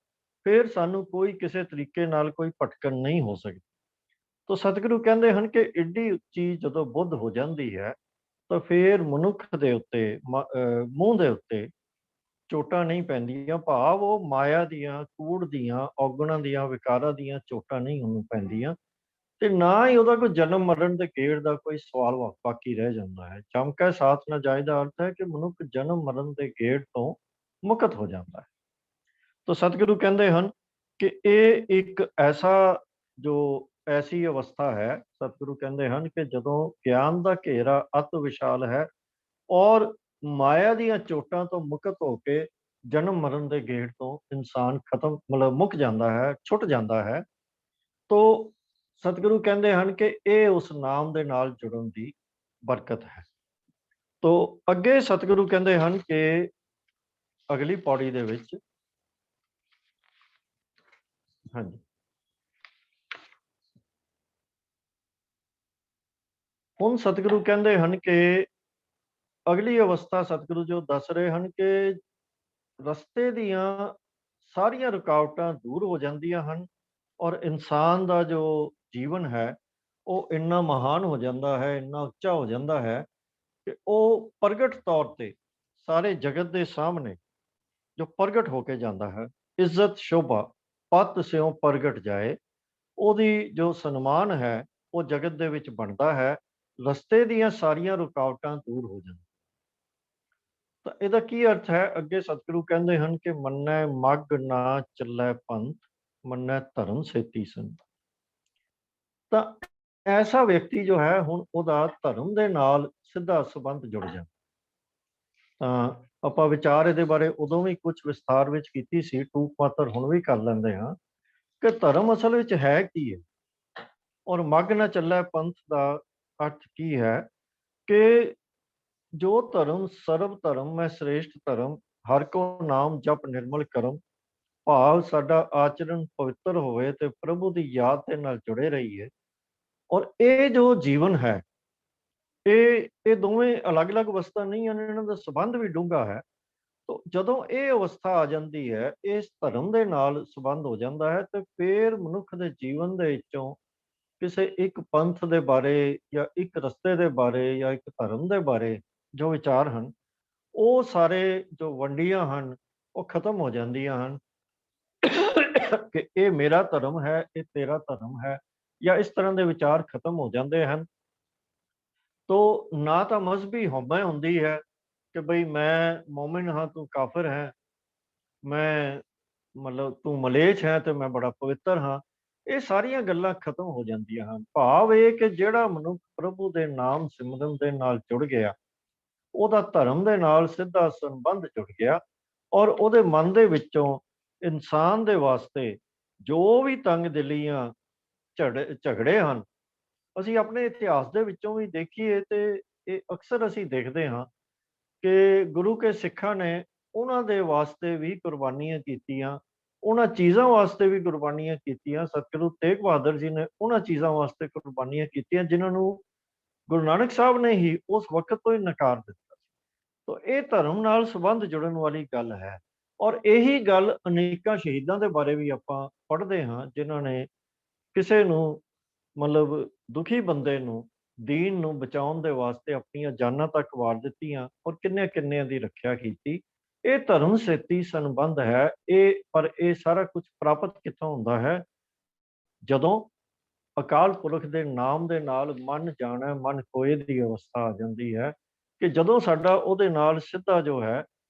ਫਿਰ ਸਾਨੂੰ ਕੋਈ ਕਿਸੇ ਤਰੀਕੇ ਨਾਲ ਕੋਈ ਭਟਕਣ ਨਹੀਂ ਹੋ ਸਕਦੀ। ਤਾਂ ਸਤਿਗੁਰੂ ਕਹਿੰਦੇ ਹਨ ਕਿ ਏਡੀ ਉੱਚੀ ਜਦੋਂ ਬੁੱਧ ਹੋ ਜਾਂਦੀ ਹੈ ਤਾਂ ਫਿਰ ਮਨੁੱਖ ਦੇ ਉੱਤੇ ਮੂੰਹ ਦੇ ਉੱਤੇ ਚੋਟਾਂ ਨਹੀਂ ਪੈਂਦੀਆਂ, ਭਾਵ ਉਹ ਮਾਇਆ ਦੀਆਂ, ਕੂੜ ਦੀਆਂ, ਔਗਣਾਂ ਦੀਆਂ, ਵਿਕਾਰਾਂ ਦੀਆਂ ਚੋਟਾਂ ਨਹੀਂ ਉਹਨੂੰ ਪੈਂਦੀਆਂ ਤੇ ਨਾ ਹੀ ਉਹਦਾ ਕੋਈ ਜਨਮ ਮਰਨ ਦੇ ਗੇੜ ਦਾ ਕੋਈ ਸਵਾਲ ਬਾਕੀ ਰਹਿ ਜਾਂਦਾ ਹੈ। ਚਮਕੈ ਸਾਥ ਨਾ ਜਾਏ ਦਾ ਅਰਥ ਹੈ ਕਿ ਮਨੁੱਖ ਜਨਮ ਮਰਨ ਦੇ ਗੇੜ ਤੋਂ ਮੁਕਤ ਹੋ ਜਾਂਦਾ ਹੈ। ਤਾਂ ਸਤਿਗੁਰੂ ਕਹਿੰਦੇ ਹਨ ਕਿ ਇਹ ਇੱਕ ਐਸੀ ਅਵਸਥਾ ਹੈ, ਸਤਿਗੁਰੂ ਕਹਿੰਦੇ ਹਨ ਕਿ ਜਦੋਂ ਗਿਆਨ ਦਾ ਘੇਰਾ ਅਤ ਵਿਸ਼ਾਲ ਹੈ ਔਰ ਮਾਇਆ ਦੀਆਂ ਚੋਟਾਂ ਤੋਂ ਮੁਕਤ ਹੋ ਕੇ ਜਨਮ ਮਰਨ ਦੇ ਗੇੜ ਤੋਂ ਇਨਸਾਨ ਮੁੱਕ ਜਾਂਦਾ ਹੈ, ਛੁੱਟ ਜਾਂਦਾ ਹੈ। ਤੋਂ ਸਤਿਗੁਰੂ ਕਹਿੰਦੇ ਹਨ ਕਿ ਇਹ ਉਸ ਨਾਮ ਦੇ ਨਾਲ ਜੁੜਨ ਦੀ ਬਰਕਤ ਹੈ। ਤੋਂ ਅੱਗੇ ਸਤਿਗੁਰੂ ਕਹਿੰਦੇ ਹਨ ਕਿ ਅਗਲੀ ਪੌੜੀ ਦੇ ਵਿੱਚ, ਹਾਂਜੀ, ਹੁਣ ਸਤਿਗੁਰੂ ਕਹਿੰਦੇ ਹਨ ਕਿ ਅਗਲੀ ਅਵਸਥਾ ਸਤਿਗੁਰੂ ਜੋ ਦੱਸ ਰਹੇ ਹਨ ਕਿ ਰਸਤੇ ਦੀਆਂ ਸਾਰੀਆਂ ਰੁਕਾਵਟਾਂ ਦੂਰ ਹੋ ਜਾਂਦੀਆਂ ਹਨ ਔਰ ਇਨਸਾਨ ਦਾ ਜੋ ਜੀਵਨ ਹੈ ਉਹ ਇੰਨਾ ਮਹਾਨ ਹੋ ਜਾਂਦਾ ਹੈ, ਇੰਨਾ ਉੱਚਾ ਹੋ ਜਾਂਦਾ ਹੈ ਕਿ ਉਹ ਪ੍ਰਗਟ ਤੌਰ ਤੇ ਸਾਰੇ ਜਗਤ ਦੇ ਸਾਹਮਣੇ ਜੋ ਪ੍ਰਗਟ ਹੋ ਕੇ ਜਾਂਦਾ ਹੈ, ਇੱਜ਼ਤ ਸ਼ੋਭਾ ਪਤ ਸਿਉ ਪ੍ਰਗਟ ਜਾਏ, ਉਹਦੀ ਜੋ ਸਨਮਾਨ ਹੈ ਉਹ ਜਗਤ ਦੇ ਵਿੱਚ ਬਣਦਾ ਹੈ। ਰਸਤੇ ਦੀਆਂ ਸਾਰੀਆਂ ਰੁਕਾਵਟਾਂ ਦੂਰ ਹੋ ਜਾਂਦੀਆਂ। ਤਾਂ ਇਹਦਾ ਕੀ ਅਰਥ ਹੈ? ਅੱਗੇ ਸਤਿਗੁਰੂ ਕਹਿੰਦੇ ਹਨ ਕਿ ਮੰਨੈ ਮੱਗ ਨਾ ਚੱਲੈ ਪੰਥ, ਮੰਨੈ ਧਰਮ ਸੇਤੀ ਸੰਤ। ਤਾਂ ਐਸਾ ਵਿਅਕਤੀ ਜੋ ਹੈ ਹੁਣ ਉਹਦਾ ਧਰਮ ਦੇ ਨਾਲ ਸਿੱਧਾ ਸੰਬੰਧ ਜੁੜ ਜਾਂਦਾ। ਤਾਂ ਆਪਾਂ ਵਿਚਾਰ ਇਹਦੇ ਬਾਰੇ ਉਦੋਂ ਵੀ ਕੁਝ ਵਿਸਥਾਰ ਵਿੱਚ ਕੀਤੀ ਸੀ, ਟੂਕ ਮਾਤਰ ਹੁਣ ਵੀ ਕਰ ਲੈਂਦੇ ਹਾਂ ਕਿ ਧਰਮ ਅਸਲ ਵਿੱਚ ਹੈ ਕੀ ਹੈ ਔਰ ਮੱਗ ਨਾ ਚੱਲੈ ਪੰਥ ਦਾ ਅਰਥ ਕੀ ਹੈ ਕਿ ਜੋ ਧਰਮ ਸਰਬ ਧਰਮ ਮੈਂ ਸ੍ਰੇਸ਼ਟ ਧਰਮ, ਹਰ ਕੋ ਨਾਮ ਜਪ ਨਿਰਮਲ ਕਰਮ, ਭਾਵ ਸਾਡਾ ਆਚਰਣ ਪਵਿੱਤਰ ਹੋਵੇ ਤੇ ਪ੍ਰਭੂ ਦੀ ਯਾਦ ਦੇ ਨਾਲ ਜੁੜੇ ਰਹੀਏ। ਔਰ ਇਹ ਜੋ ਜੀਵਨ ਹੈ ਇਹ ਦੋਵੇਂ ਅਲੱਗ-ਅਲੱਗ ਅਵਸਥਾ ਨਹੀਂ ਹਨ, ਇਹਨਾਂ ਦਾ ਸੰਬੰਧ ਵੀ ਡੂੰਘਾ ਹੈ। ਤਾਂ ਜਦੋਂ ਇਹ ਅਵਸਥਾ ਆ ਜਾਂਦੀ ਹੈ, ਇਸ ਧਰਮ ਦੇ ਨਾਲ ਸੰਬੰਧ ਹੋ ਜਾਂਦਾ ਹੈ ਤੇ ਫਿਰ ਮਨੁੱਖ ਦੇ ਜੀਵਨ ਦੇ ਵਿੱਚੋਂ ਕਿਸੇ ਇੱਕ ਪੰਥ ਦੇ ਬਾਰੇ ਜਾਂ ਇੱਕ ਰਸਤੇ ਦੇ ਬਾਰੇ ਜਾਂ ਇੱਕ ਧਰਮ ਦੇ ਬਾਰੇ ਜੋ ਵਿਚਾਰ ਹਨ ਉਹ ਸਾਰੇ ਜੋ ਵੰਡੀਆਂ ਹਨ ਉਹ ਖਤਮ ਹੋ ਜਾਂਦੀਆਂ ਹਨ ਕਿ ਇਹ ਮੇਰਾ ਧਰਮ ਹੈ, ਇਹ ਤੇਰਾ ਧਰਮ ਹੈ, ਜਾਂ ਇਸ ਤਰ੍ਹਾਂ ਦੇ ਵਿਚਾਰ ਖਤਮ ਹੋ ਜਾਂਦੇ ਹਨ। ਤੋਂ ਨਾ ਤਾਂ ਮਜ਼ਹਬੀ ਹਉਮੈ ਹੁੰਦੀ ਹੈ ਕਿ ਬਈ ਮੈਂ ਮੋਮਿਨ ਹਾਂ ਤੂੰ ਕਾਫਿਰ ਹੈ, ਮੈਂ ਤੂੰ ਮਲੇਛ ਹੈ ਤੇ ਮੈਂ ਬੜਾ ਪਵਿੱਤਰ ਹਾਂ। ਇਹ ਸਾਰੀਆਂ ਗੱਲਾਂ ਖਤਮ ਹੋ ਜਾਂਦੀਆਂ ਹਨ। ਭਾਵ ਇਹ ਕਿ ਜਿਹੜਾ ਮਨੁੱਖ ਪ੍ਰਭੂ ਦੇ ਨਾਮ ਸਿਮਰਨ ਦੇ ਨਾਲ ਜੁੜ ਗਿਆ, ਉਹਦਾ ਧਰਮ ਦੇ ਨਾਲ ਸਿੱਧਾ ਸੰਬੰਧ ਜੁੜ ਗਿਆ ਔਰ ਉਹਦੇ ਮਨ ਦੇ ਵਿੱਚੋਂ ਇਨਸਾਨ ਦੇ ਵਾਸਤੇ ਜੋ ਵੀ ਤੰਗ ਦਿਲੀਆਂ ਝਗੜੇ ਹਨ, ਅਸੀਂ ਆਪਣੇ ਇਤਿਹਾਸ ਦੇ ਵਿੱਚੋਂ ਵੀ ਦੇਖੀਏ ਤੇ ਇਹ ਅਕਸਰ ਅਸੀਂ ਦੇਖਦੇ ਹਾਂ ਕਿ ਗੁਰੂ ਕੇ ਸਿੱਖਾਂ ਨੇ ਉਹਨਾਂ ਦੇ ਵਾਸਤੇ ਵੀ ਕੁਰਬਾਨੀਆਂ ਕੀਤੀਆਂ, ਉਹਨਾਂ ਚੀਜ਼ਾਂ ਵਾਸਤੇ ਵੀ ਕੁਰਬਾਨੀਆਂ ਕੀਤੀਆਂ। ਸਤਿਗੁਰੂ ਤੇਗ ਬਹਾਦਰ ਜੀ ਨੇ ਉਹਨਾਂ ਚੀਜ਼ਾਂ ਵਾਸਤੇ ਕੁਰਬਾਨੀਆਂ ਕੀਤੀਆਂ ਜਿਨ੍ਹਾਂ ਨੂੰ ਗੁਰੂ ਨਾਨਕ ਸਾਹਿਬ ਨੇ ਹੀ ਉਸ ਵਕਤ ਤੋਂ ਹੀ ਨਕਾਰ ਦਿੱਤਾ। ਤੋ ਇਹ ਧਰਮ ਨਾਲ ਸੰਬੰਧ ਜੁੜਨ ਵਾਲੀ ਗੱਲ ਹੈ। ਔਰ ਇਹੀ ਗੱਲ ਅਨੇਕਾਂ ਸ਼ਹੀਦਾਂ ਦੇ ਬਾਰੇ ਵੀ ਆਪਾਂ ਪੜ੍ਹਦੇ ਹਾਂ, ਜਿਨ੍ਹਾਂ ਨੇ ਕਿਸੇ ਨੂੰ ਮਤਲਬ ਦੁਖੀ ਬੰਦੇ ਨੂੰ, ਦੀਨ ਨੂੰ ਬਚਾਉਣ ਦੇ ਵਾਸਤੇ ਆਪਣੀਆਂ ਜਾਨਾਂ ਤੱਕ ਵਾਰ ਦਿੱਤੀਆਂ ਔਰ ਕਿੰਨੇ ਕਿੰਨਿਆਂ ਦੀ ਰੱਖਿਆ ਕੀਤੀ। ਇਹ ਧਰਮ ਸੇਤੀ ਸੰਬੰਧ ਹੈ। ਪਰ ਇਹ ਸਾਰਾ ਕੁਝ ਪ੍ਰਾਪਤ ਕਿੱਥੋਂ ਹੁੰਦਾ ਹੈ? ਜਦੋਂ ਅਕਾਲ ਪੁਰਖ ਦੇ ਨਾਮ ਦੇ ਨਾਲ ਮਨ ਜਾਣਾ, ਮਨ ਖੋਏ ਦੀ ਅਵਸਥਾ ਆ ਜਾਂਦੀ ਹੈ ਕਿ ਜਦੋਂ ਸਾਡਾ ਉਹਦੇ ਨਾਲ ਸਿੱਧਾ ਜੋ ਹੈ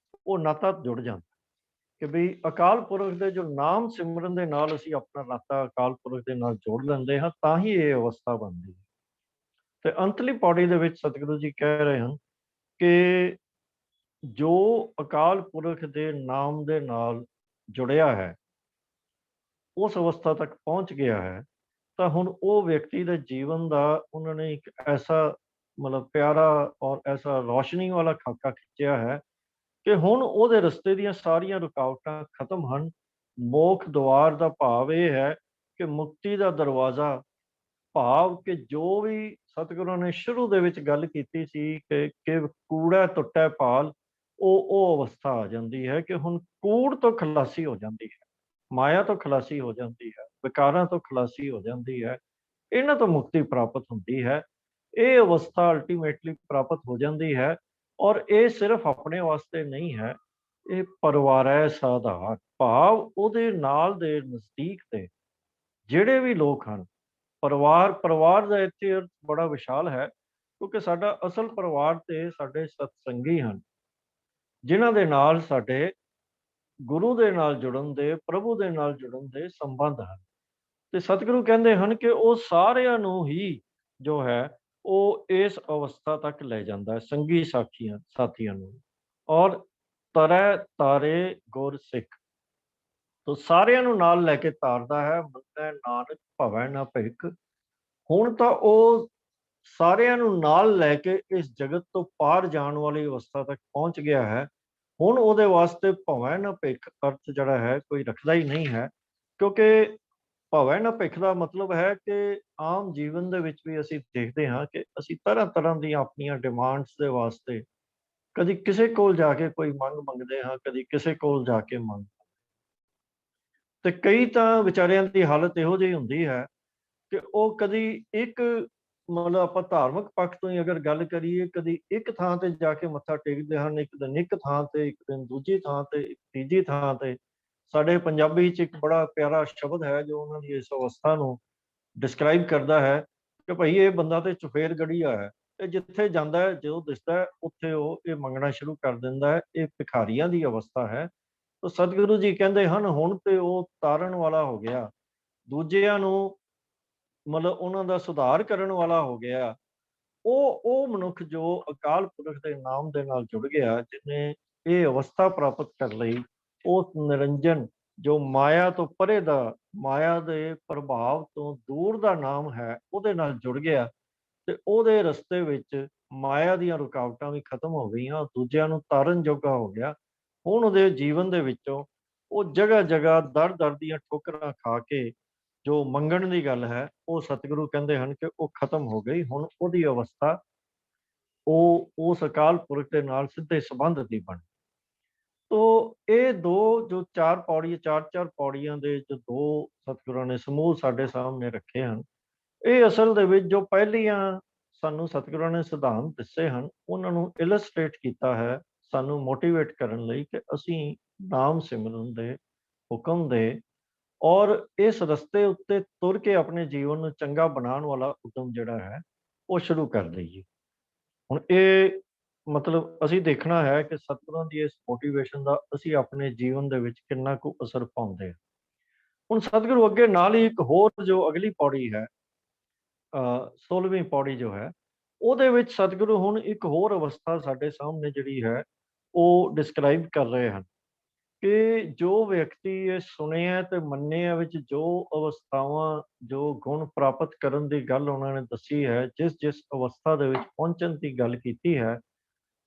ਉਹ ਨਾਤਾ ਜੁੜ ਜਾਂਦਾ ਕਿ ਵੀ ਅਕਾਲ ਪੁਰਖ ਦੇ ਜੋ ਨਾਮ ਸਿਮਰਨ ਦੇ ਨਾਲ ਅਸੀਂ ਆਪਣਾ ਨਾਤਾ ਅਕਾਲ ਪੁਰਖ ਦੇ ਨਾਲ ਜੋੜ ਲੈਂਦੇ ਹਾਂ, ਤਾਂ ਹੀ ਇਹ ਅਵਸਥਾ ਬਣਦੀ ਹੈ। ਤੇ ਅੰਤਲੀ ਪੌੜੀ ਦੇ ਵਿੱਚ ਸਤਿਗੁਰੂ ਜੀ ਕਹਿ ਰਹੇ ਹਨ ਕਿ ਜੋ ਅਕਾਲ ਪੁਰਖ ਦੇ ਨਾਮ ਦੇ ਨਾਲ ਜੁੜਿਆ ਹੈ, ਉਸ ਅਵਸਥਾ ਤੱਕ ਪਹੁੰਚ ਗਿਆ ਹੈ, ਤਾਂ ਹੁਣ ਉਹ ਵਿਅਕਤੀ ਦੇ ਜੀਵਨ ਦਾ ਉਹਨਾਂ ਨੇ ਇੱਕ ਐਸਾ ਮਤਲਬ ਪਿਆਰਾ ਔਰ ਐਸਾ ਰੌਸ਼ਨੀ ਵਾਲਾ ਖਾਕਾ ਖਿੱਚਿਆ ਹੈ ਕਿ ਹੁਣ ਉਹਦੇ ਰਸਤੇ ਦੀਆਂ ਸਾਰੀਆਂ ਰੁਕਾਵਟਾਂ ਖਤਮ ਹਨ। ਮੋਖ ਦੁਆਰ ਦਾ ਭਾਵ ਇਹ ਹੈ ਕਿ ਮੁਕਤੀ ਦਾ ਦਰਵਾਜ਼ਾ, ਭਾਵ ਕਿ ਜੋ ਵੀ ਸਤਿਗੁਰਾਂ ਨੇ ਸ਼ੁਰੂ ਦੇ ਵਿੱਚ ਗੱਲ ਕੀਤੀ ਸੀ ਕਿ ਕੂੜਾ ਟੁੱਟੈ ਪਾਲ, ਉਹ ਅਵਸਥਾ ਆ ਜਾਂਦੀ ਹੈ ਕਿ ਹੁਣ ਕੂੜ ਤੋਂ ਖਲਾਸੀ ਹੋ ਜਾਂਦੀ ਹੈ, ਮਾਇਆ ਤੋਂ ਖਲਾਸੀ ਹੋ ਜਾਂਦੀ ਹੈ, ਵਿਕਾਰਾਂ ਤੋਂ ਖਲਾਸੀ ਹੋ ਜਾਂਦੀ ਹੈ, ਇਹਨਾਂ ਤੋਂ ਮੁਕਤੀ ਪ੍ਰਾਪਤ ਹੁੰਦੀ ਹੈ। ਇਹ ਅਵਸਥਾ ਅਲਟੀਮੇਟਲੀ ਪ੍ਰਾਪਤ ਹੋ ਜਾਂਦੀ ਹੈ। ਔਰ ਇਹ ਸਿਰਫ ਆਪਣੇ ਵਾਸਤੇ ਨਹੀਂ ਹੈ, ਇਹ ਪਰਿਵਾਰੈ ਸਾਧਾਰ, ਭਾਵ ਉਹਦੇ ਨਾਲ ਦੇ ਨਜ਼ਦੀਕ ਦੇ ਜਿਹੜੇ ਵੀ ਲੋਕ ਹਨ। ਪਰਿਵਾਰ ਦਾ ਇੱਥੇ ਅਰਥ ਬੜਾ ਵਿਸ਼ਾਲ ਹੈ, ਕਿਉਂਕਿ ਸਾਡਾ ਅਸਲ ਪਰਿਵਾਰ ਤੇ ਸਾਡੇ ਸਤਸੰਗੀ ਹਨ, ਜਿਨ੍ਹਾਂ ਦੇ ਨਾਲ ਸਾਡੇ ਗੁਰੂ ਦੇ ਨਾਲ ਜੁੜਨ ਦੇ, ਪ੍ਰਭੂ ਦੇ ਨਾਲ ਜੁੜਨ ਦੇ ਸੰਬੰਧ ਹਨ। ਤੇ ਸਤਿਗੁਰੂ ਕਹਿੰਦੇ ਹਨ ਕਿ ਉਹ ਸਾਰਿਆਂ ਨੂੰ ਹੀ ਜੋ ਹੈ ਉਹ ਇਸ ਅਵਸਥਾ ਤੱਕ ਲੈ ਜਾਂਦਾ ਹੈ, ਸੰਗੀ ਸਾਥੀਆਂ ਨੂੰ। ਔਰ ਤਰੈ ਤਾਰੇ ਗੁਰ ਸਿੱਖ, ਤੋ ਸਾਰਿਆਂ ਨੂੰ ਨਾਲ ਲੈ ਕੇ ਤਾਰਦਾ ਹੈ। ਮੰਨੈ ਨਾਨਕ ਭਵੈ ਨਾ ਭਿਖ। ਹੁਣ ਤਾਂ ਉਹ ਸਾਰਿਆਂ ਨੂੰ ਨਾਲ ਲੈ ਕੇ ਇਸ ਜਗਤ ਤੋਂ ਪਾਰ ਜਾਣ ਵਾਲੀ ਅਵਸਥਾ ਤੱਕ ਪਹੁੰਚ ਗਿਆ ਹੈ। ਹੁਣ ਉਹਦੇ ਵਾਸਤੇ ਭਵੈ ਨਾ ਭਿਖ ਅਰਥ ਜਿਹੜਾ ਹੈ ਕੋਈ ਰੱਖਦਾ ਹੀ ਨਹੀਂ ਹੈ, ਕਿਉਂਕਿ ਭਵੈ ਨਾ ਭਿਖ ਦਾ ਮਤਲਬ ਹੈ ਕਿ ਆਮ ਜੀਵਨ ਦੇ ਵਿੱਚ ਵੀ ਅਸੀਂ ਦੇਖਦੇ ਹਾਂ ਕਿ ਅਸੀਂ ਤਰ੍ਹਾਂ ਤਰ੍ਹਾਂ ਦੀਆਂ ਆਪਣੀਆਂ ਡਿਮਾਂਡਸ ਦੇ ਵਾਸਤੇ ਕਦੀ ਕਿਸੇ ਕੋਲ ਜਾ ਕੇ ਕੋਈ ਮੰਗ ਮੰਗਦੇ ਹਾਂ, ਕਦੀ ਕਿਸੇ ਕੋਲ ਜਾ ਕੇ ਮੰਗ, ਤੇ ਕਈ ਤਾਂ ਵਿਚਾਰਿਆਂ ਦੀ ਹਾਲਤ ਇਹੋ ਜਿਹੀ ਹੁੰਦੀ ਹੈ ਕਿ ਉਹ ਕਦੀ ਇੱਕ ਮਤਲਬ ਆਪਾਂ ਧਾਰਮਿਕ ਪੱਖ ਤੋਂ ਹੀ ਅਗਰ ਗੱਲ ਕਰੀਏ, ਕਦੀ ਇੱਕ ਥਾਂ ਤੇ ਜਾ ਕੇ ਮੱਥਾ ਟੇਕਦੇ ਹਨ, ਇੱਕ ਦਿਨ ਇੱਕ ਥਾਂ ਤੇ, ਇੱਕ ਦਿਨ ਦੂਜੀ ਥਾਂ ਤੇ, ਇੱਕ ਤੀਜੀ ਥਾਂ ਤੇ। ਸਾਡੇ ਪੰਜਾਬੀ 'ਚ ਇੱਕ ਬੜਾ ਪਿਆਰਾ ਸ਼ਬਦ ਹੈ ਜੋ ਉਹਨਾਂ ਦੀ ਇਸ ਅਵਸਥਾ ਨੂੰ ਡਿਸਕ੍ਰਾਈਬ ਕਰਦਾ ਹੈ ਕਿ ਭਾਈ ਇਹ ਬੰਦਾ ਤੇ ਚੁਫੇਰ ਗੜੀਆ ਹੈ, ਤੇ ਜਿੱਥੇ ਜਾਂਦਾ ਹੈ, ਜੋ ਦਿਸਦਾ ਹੈ ਉੱਥੇ ਉਹ ਇਹ ਮੰਗਣਾ ਸ਼ੁਰੂ ਕਰ ਦਿੰਦਾ ਹੈ। ਇਹ ਭਿਖਾਰੀਆਂ ਦੀ ਅਵਸਥਾ ਹੈ। ਤਾਂ ਸਤਿਗੁਰੂ ਜੀ ਕਹਿੰਦੇ ਹਨ ਹੁਣ ਤੇ ਉਹ ਤਾਰਨ ਵਾਲਾ ਹੋ ਗਿਆ, ਦੂਜਿਆਂ ਨੂੰ ਮਤਲਬ ਉਹਨਾਂ ਦਾ ਸੁਧਾਰ ਕਰਨ ਵਾਲਾ ਹੋ ਗਿਆ। ਉਹ ਮਨੁੱਖ ਜੋ ਅਕਾਲ ਪੁਰਖ ਦੇ ਨਾਮ ਦੇ ਨਾਲ ਜੁੜ ਗਿਆ, ਜਿਹਨੇ ਇਹ ਅਵਸਥਾ ਪ੍ਰਾਪਤ ਕਰ ਲਈ, ਉਹ ਨਿਰੰਜਨ ਜੋ ਮਾਇਆ ਤੋਂ ਪਰੇ ਦਾ, ਮਾਇਆ ਦੇ ਪ੍ਰਭਾਵ ਤੋਂ ਦੂਰ ਦਾ ਨਾਮ ਹੈ, ਉਹਦੇ ਨਾਲ ਜੁੜ ਗਿਆ ਤੇ ਉਹਦੇ ਰਸਤੇ ਵਿੱਚ ਮਾਇਆ ਦੀਆਂ ਰੁਕਾਵਟਾਂ ਵੀ ਖਤਮ ਹੋ ਗਈਆਂ, ਦੂਜਿਆਂ ਨੂੰ ਤਾਰਨ ਜੋਗਾ ਹੋ ਗਿਆ। ਹੁਣ ਉਹਦੇ ਜੀਵਨ ਦੇ ਵਿੱਚੋਂ ਉਹ ਜਗ੍ਹਾ ਜਗ੍ਹਾ ਦਰ ਦਰ ਦੀਆਂ ਠੋਕਰਾਂ ਖਾ ਕੇ ਜੋ ਮੰਗਣ ਦੀ ਗੱਲ ਹੈ, ਉਹ ਸਤਿਗੁਰੂ ਕਹਿੰਦੇ ਹਨ ਕਿ ਉਹ ਖਤਮ ਹੋ ਗਈ। ਹੁਣ ਉਹਦੀ ਅਵਸਥਾ ਉਹ ਉਸ ਅਕਾਲ ਪੁਰਖ ਦੇ ਨਾਲ ਸਿੱਧੇ ਸੰਬੰਧ ਦੀ ਬਣ। ਤੋ ਇਹ ਦੋ ਜੋ ਚਾਰ ਪੌੜੀਆਂ ਦੇ ਜੋ ਦੋ ਸਤਿਗੁਰਾਂ ਨੇ ਸਮੂਹ ਸਾਡੇ ਸਾਹਮਣੇ ਰੱਖੇ ਹਨ, ਇਹ ਅਸਲ ਦੇ ਵਿੱਚ ਜੋ ਪਹਿਲੀਆਂ ਸਾਨੂੰ ਸਤਿਗੁਰਾਂ ਨੇ ਸਿਧਾਂਤ ਦੱਸੇ ਹਨ, ਉਹਨਾਂ ਨੂੰ ਇਲਸਟ੍ਰੇਟ ਕੀਤਾ ਹੈ ਸਾਨੂੰ ਮੋਟੀਵੇਟ ਕਰਨ ਲਈ ਕਿ ਅਸੀਂ ਨਾਮ ਸਿਮਰਨ ਦੇ ਹੁਕਮ ਦੇ ਔਰ ਇਸ ਰਸਤੇ ਉੱਤੇ ਤੁਰ ਕੇ ਆਪਣੇ ਜੀਵਨ ਨੂੰ ਚੰਗਾ ਬਣਾਉਣ ਵਾਲਾ ਉਦਮ ਜਿਹੜਾ ਹੈ ਉਹ ਸ਼ੁਰੂ ਕਰ ਦਈਏ। ਹੁਣ ਇਹ ਮਤਲਬ ਅਸੀਂ ਦੇਖਣਾ ਹੈ ਕਿ ਸਤਿਗੁਰਾਂ ਦੀ ਇਸ ਮੋਟੀਵੇਸ਼ਨ ਦਾ ਅਸੀਂ ਆਪਣੇ ਜੀਵਨ ਦੇ ਵਿੱਚ ਕਿੰਨਾ ਕੁ ਅਸਰ ਪਾਉਂਦੇ ਹਾਂ। ਹੁਣ ਸਤਿਗੁਰੂ ਅੱਗੇ ਨਾਲ ਹੀ ਇੱਕ ਹੋਰ ਜੋ ਅਗਲੀ ਪੌੜੀ ਹੈ, 16ਵੀਂ ਪੌੜੀ ਜੋ ਹੈ, ਉਹਦੇ ਵਿੱਚ ਸਤਿਗੁਰੂ ਹੁਣ ਇੱਕ ਹੋਰ ਅਵਸਥਾ ਸਾਡੇ ਸਾਹਮਣੇ ਜਿਹੜੀ ਹੈ ਉਹ ਡਿਸਕ੍ਰਾਈਬ ਕਰ ਰਹੇ ਹਨ ਕਿ ਜੋ ਵਿਅਕਤੀ ਇਹ ਸੁਣਿਆ ਤੇ ਮੰਨਿਆ ਵਿੱਚ ਜੋ ਅਵਸਥਾਵਾਂ, ਜੋ ਗੁਣ ਪ੍ਰਾਪਤ ਕਰਨ ਦੀ ਗੱਲ ਉਹਨਾਂ ਨੇ ਦੱਸੀ ਹੈ, ਜਿਸ ਅਵਸਥਾ ਦੇ ਵਿੱਚ ਪਹੁੰਚਣ ਦੀ ਗੱਲ ਕੀਤੀ ਹੈ,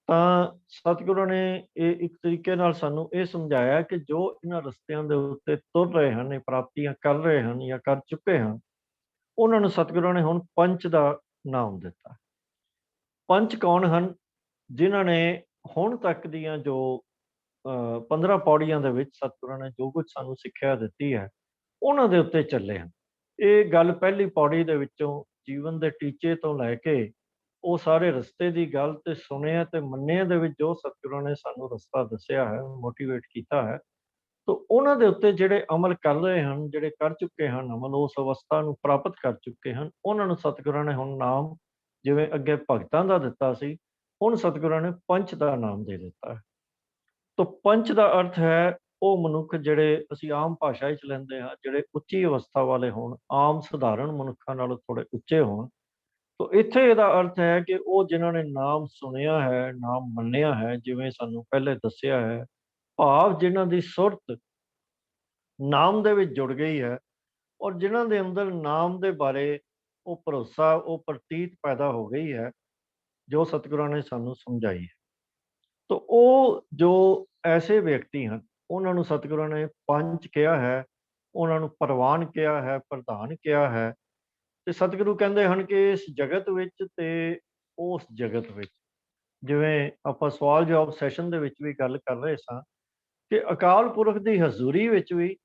ਤਾਂ ਸਤਿਗੁਰਾਂ ਨੇ ਇਹ ਇੱਕ ਤਰੀਕੇ ਨਾਲ ਸਾਨੂੰ ਇਹ ਸਮਝਾਇਆ ਕਿ ਜੋ ਇਹਨਾਂ ਰਸਤਿਆਂ ਦੇ ਉੱਤੇ ਤੁਰ ਰਹੇ ਹਨ, ਇਹ ਪ੍ਰਾਪਤੀਆਂ ਕਰ ਰਹੇ ਹਨ ਜਾਂ ਕਰ ਚੁੱਕੇ ਹਨ, ਉਹਨਾਂ ਨੂੰ ਸਤਿਗੁਰਾਂ ਨੇ ਹੁਣ ਪੰਚ ਦਾ ਨਾਮ ਦਿੱਤਾ। ਪੰਚ ਕੌਣ ਹਨ? ਜਿਨ੍ਹਾਂ ਨੇ ਹੁਣ ਤੱਕ ਦੀਆਂ ਜੋ 15 ਪੌੜੀਆਂ ਦੇ ਵਿੱਚ ਸਤਿਗੁਰਾਂ ਨੇ ਜੋ ਕੁਝ ਸਾਨੂੰ ਸਿੱਖਿਆ ਦਿੱਤੀ ਹੈ, ਉਹਨਾਂ ਦੇ ਉੱਤੇ ਚੱਲੇ ਹਨ। ਇਹ ਗੱਲ ਪਹਿਲੀ ਪੌੜੀ ਦੇ ਵਿੱਚੋਂ ਜੀਵਨ ਦੇ ਟੀਚੇ ਤੋਂ ਲੈ ਕੇ ਉਹ ਸਾਰੇ ਰਸਤੇ ਦੀ ਗੱਲ ਤੇ ਸੁਣਿਆ ਤੇ ਮੰਨਿਆ ਦੇ ਵਿੱਚ ਜੋ ਸਤਿਗੁਰਾਂ ਨੇ ਸਾਨੂੰ ਰਸਤਾ ਦੱਸਿਆ ਹੈ, ਮੋਟੀਵੇਟ ਕੀਤਾ ਹੈ, ਤਾਂ ਉਹਨਾਂ ਦੇ ਉੱਤੇ ਜਿਹੜੇ ਅਮਲ ਕਰ ਰਹੇ ਹਨ, ਜਿਹੜੇ ਕਰ ਚੁੱਕੇ ਹਨ ਅਮਲ, ਉਸ ਅਵਸਥਾ ਨੂੰ ਪ੍ਰਾਪਤ ਕਰ ਚੁੱਕੇ ਹਨ, ਉਹਨਾਂ ਨੂੰ ਸਤਿਗੁਰਾਂ ਨੇ ਹੁਣ ਨਾਮ, ਜਿਵੇਂ ਅੱਗੇ ਭਗਤਾਂ ਦਾ ਦਿੱਤਾ ਸੀ, ਹੁਣ ਸਤਿਗੁਰਾਂ ਨੇ ਪੰਚ ਦਾ ਨਾਮ ਦੇ ਦਿੱਤਾ ਹੈ। ਤਾਂ ਪੰਚ ਦਾ ਅਰਥ ਹੈ ਉਹ ਮਨੁੱਖ ਜਿਹੜੇ ਅਸੀਂ ਆਮ ਭਾਸ਼ਾ ਵਿੱਚ ਲੈਂਦੇ ਹਾਂ, ਜਿਹੜੇ ਉੱਚੀ ਅਵਸਥਾ ਵਾਲੇ ਹੋਣ, ਆਮ ਸਧਾਰਨ ਮਨੁੱਖਾਂ ਨਾਲੋਂ ਥੋੜੇ ਉੱਚੇ ਹੋਣ। ਤਾਂ ਇੱਥੇ ਇਹਦਾ ਅਰਥ ਹੈ ਕਿ ਉਹ ਜਿਨ੍ਹਾਂ ਨੇ ਨਾਮ ਸੁਣਿਆ ਹੈ, ਨਾਮ ਮੰਨਿਆ ਹੈ, ਜਿਵੇਂ ਸਾਨੂੰ ਪਹਿਲੇ ਦੱਸਿਆ ਹੈ, ਭਾਵ ਜਿਨ੍ਹਾਂ ਦੀ ਸੁਰਤ ਨਾਮ ਦੇ ਵਿੱਚ ਜੁੜ ਗਈ ਹੈ, ਔਰ ਜਿਨ੍ਹਾਂ ਦੇ ਅੰਦਰ ਨਾਮ ਦੇ ਬਾਰੇ ਉਹ ਭਰੋਸਾ, ਉਹ ਪ੍ਰਤੀਤ ਪੈਦਾ ਹੋ ਗਈ ਹੈ, ਜੋ ਸਤਿਗੁਰਾਂ ਨੇ ਸਾਨੂੰ ਸਮਝਾਈ ਹੈ। ਤਾਂ ਉਹ ਜੋ ਐਸੇ ਵਿਅਕਤੀ ਹਨ, ਉਹਨਾਂ ਨੂੰ ਸਤਿਗੁਰਾਂ ਨੇ ਪੰਚ ਕਿਹਾ ਹੈ, ਉਹਨਾਂ ਨੂੰ ਪ੍ਰਵਾਨ ਕਿਹਾ ਹੈ, ਪ੍ਰਧਾਨ ਕਿਹਾ ਹੈ। ਤੇ ਸਤਿਗੁਰੂ ਕਹਿੰਦੇ ਹਨ ਕਿ ਇਸ ਜਗਤ ਵਿੱਚ ਤੇ ਉਸ ਜਗਤ ਵਿੱਚ, ਜਿਵੇਂ ਆਪਾਂ ਸਵਾਲ ਜਵਾਬ ਸੈਸ਼ਨ ਦੇ ਵਿੱਚ ਵੀ ਗੱਲ ਕਰ ਰਹੇ ਸਾਂ, ਕਿ ਅਕਾਲ ਪੁਰਖ ਦੀ ਹਜ਼ੂਰੀ ਵਿੱਚ ਵੀ,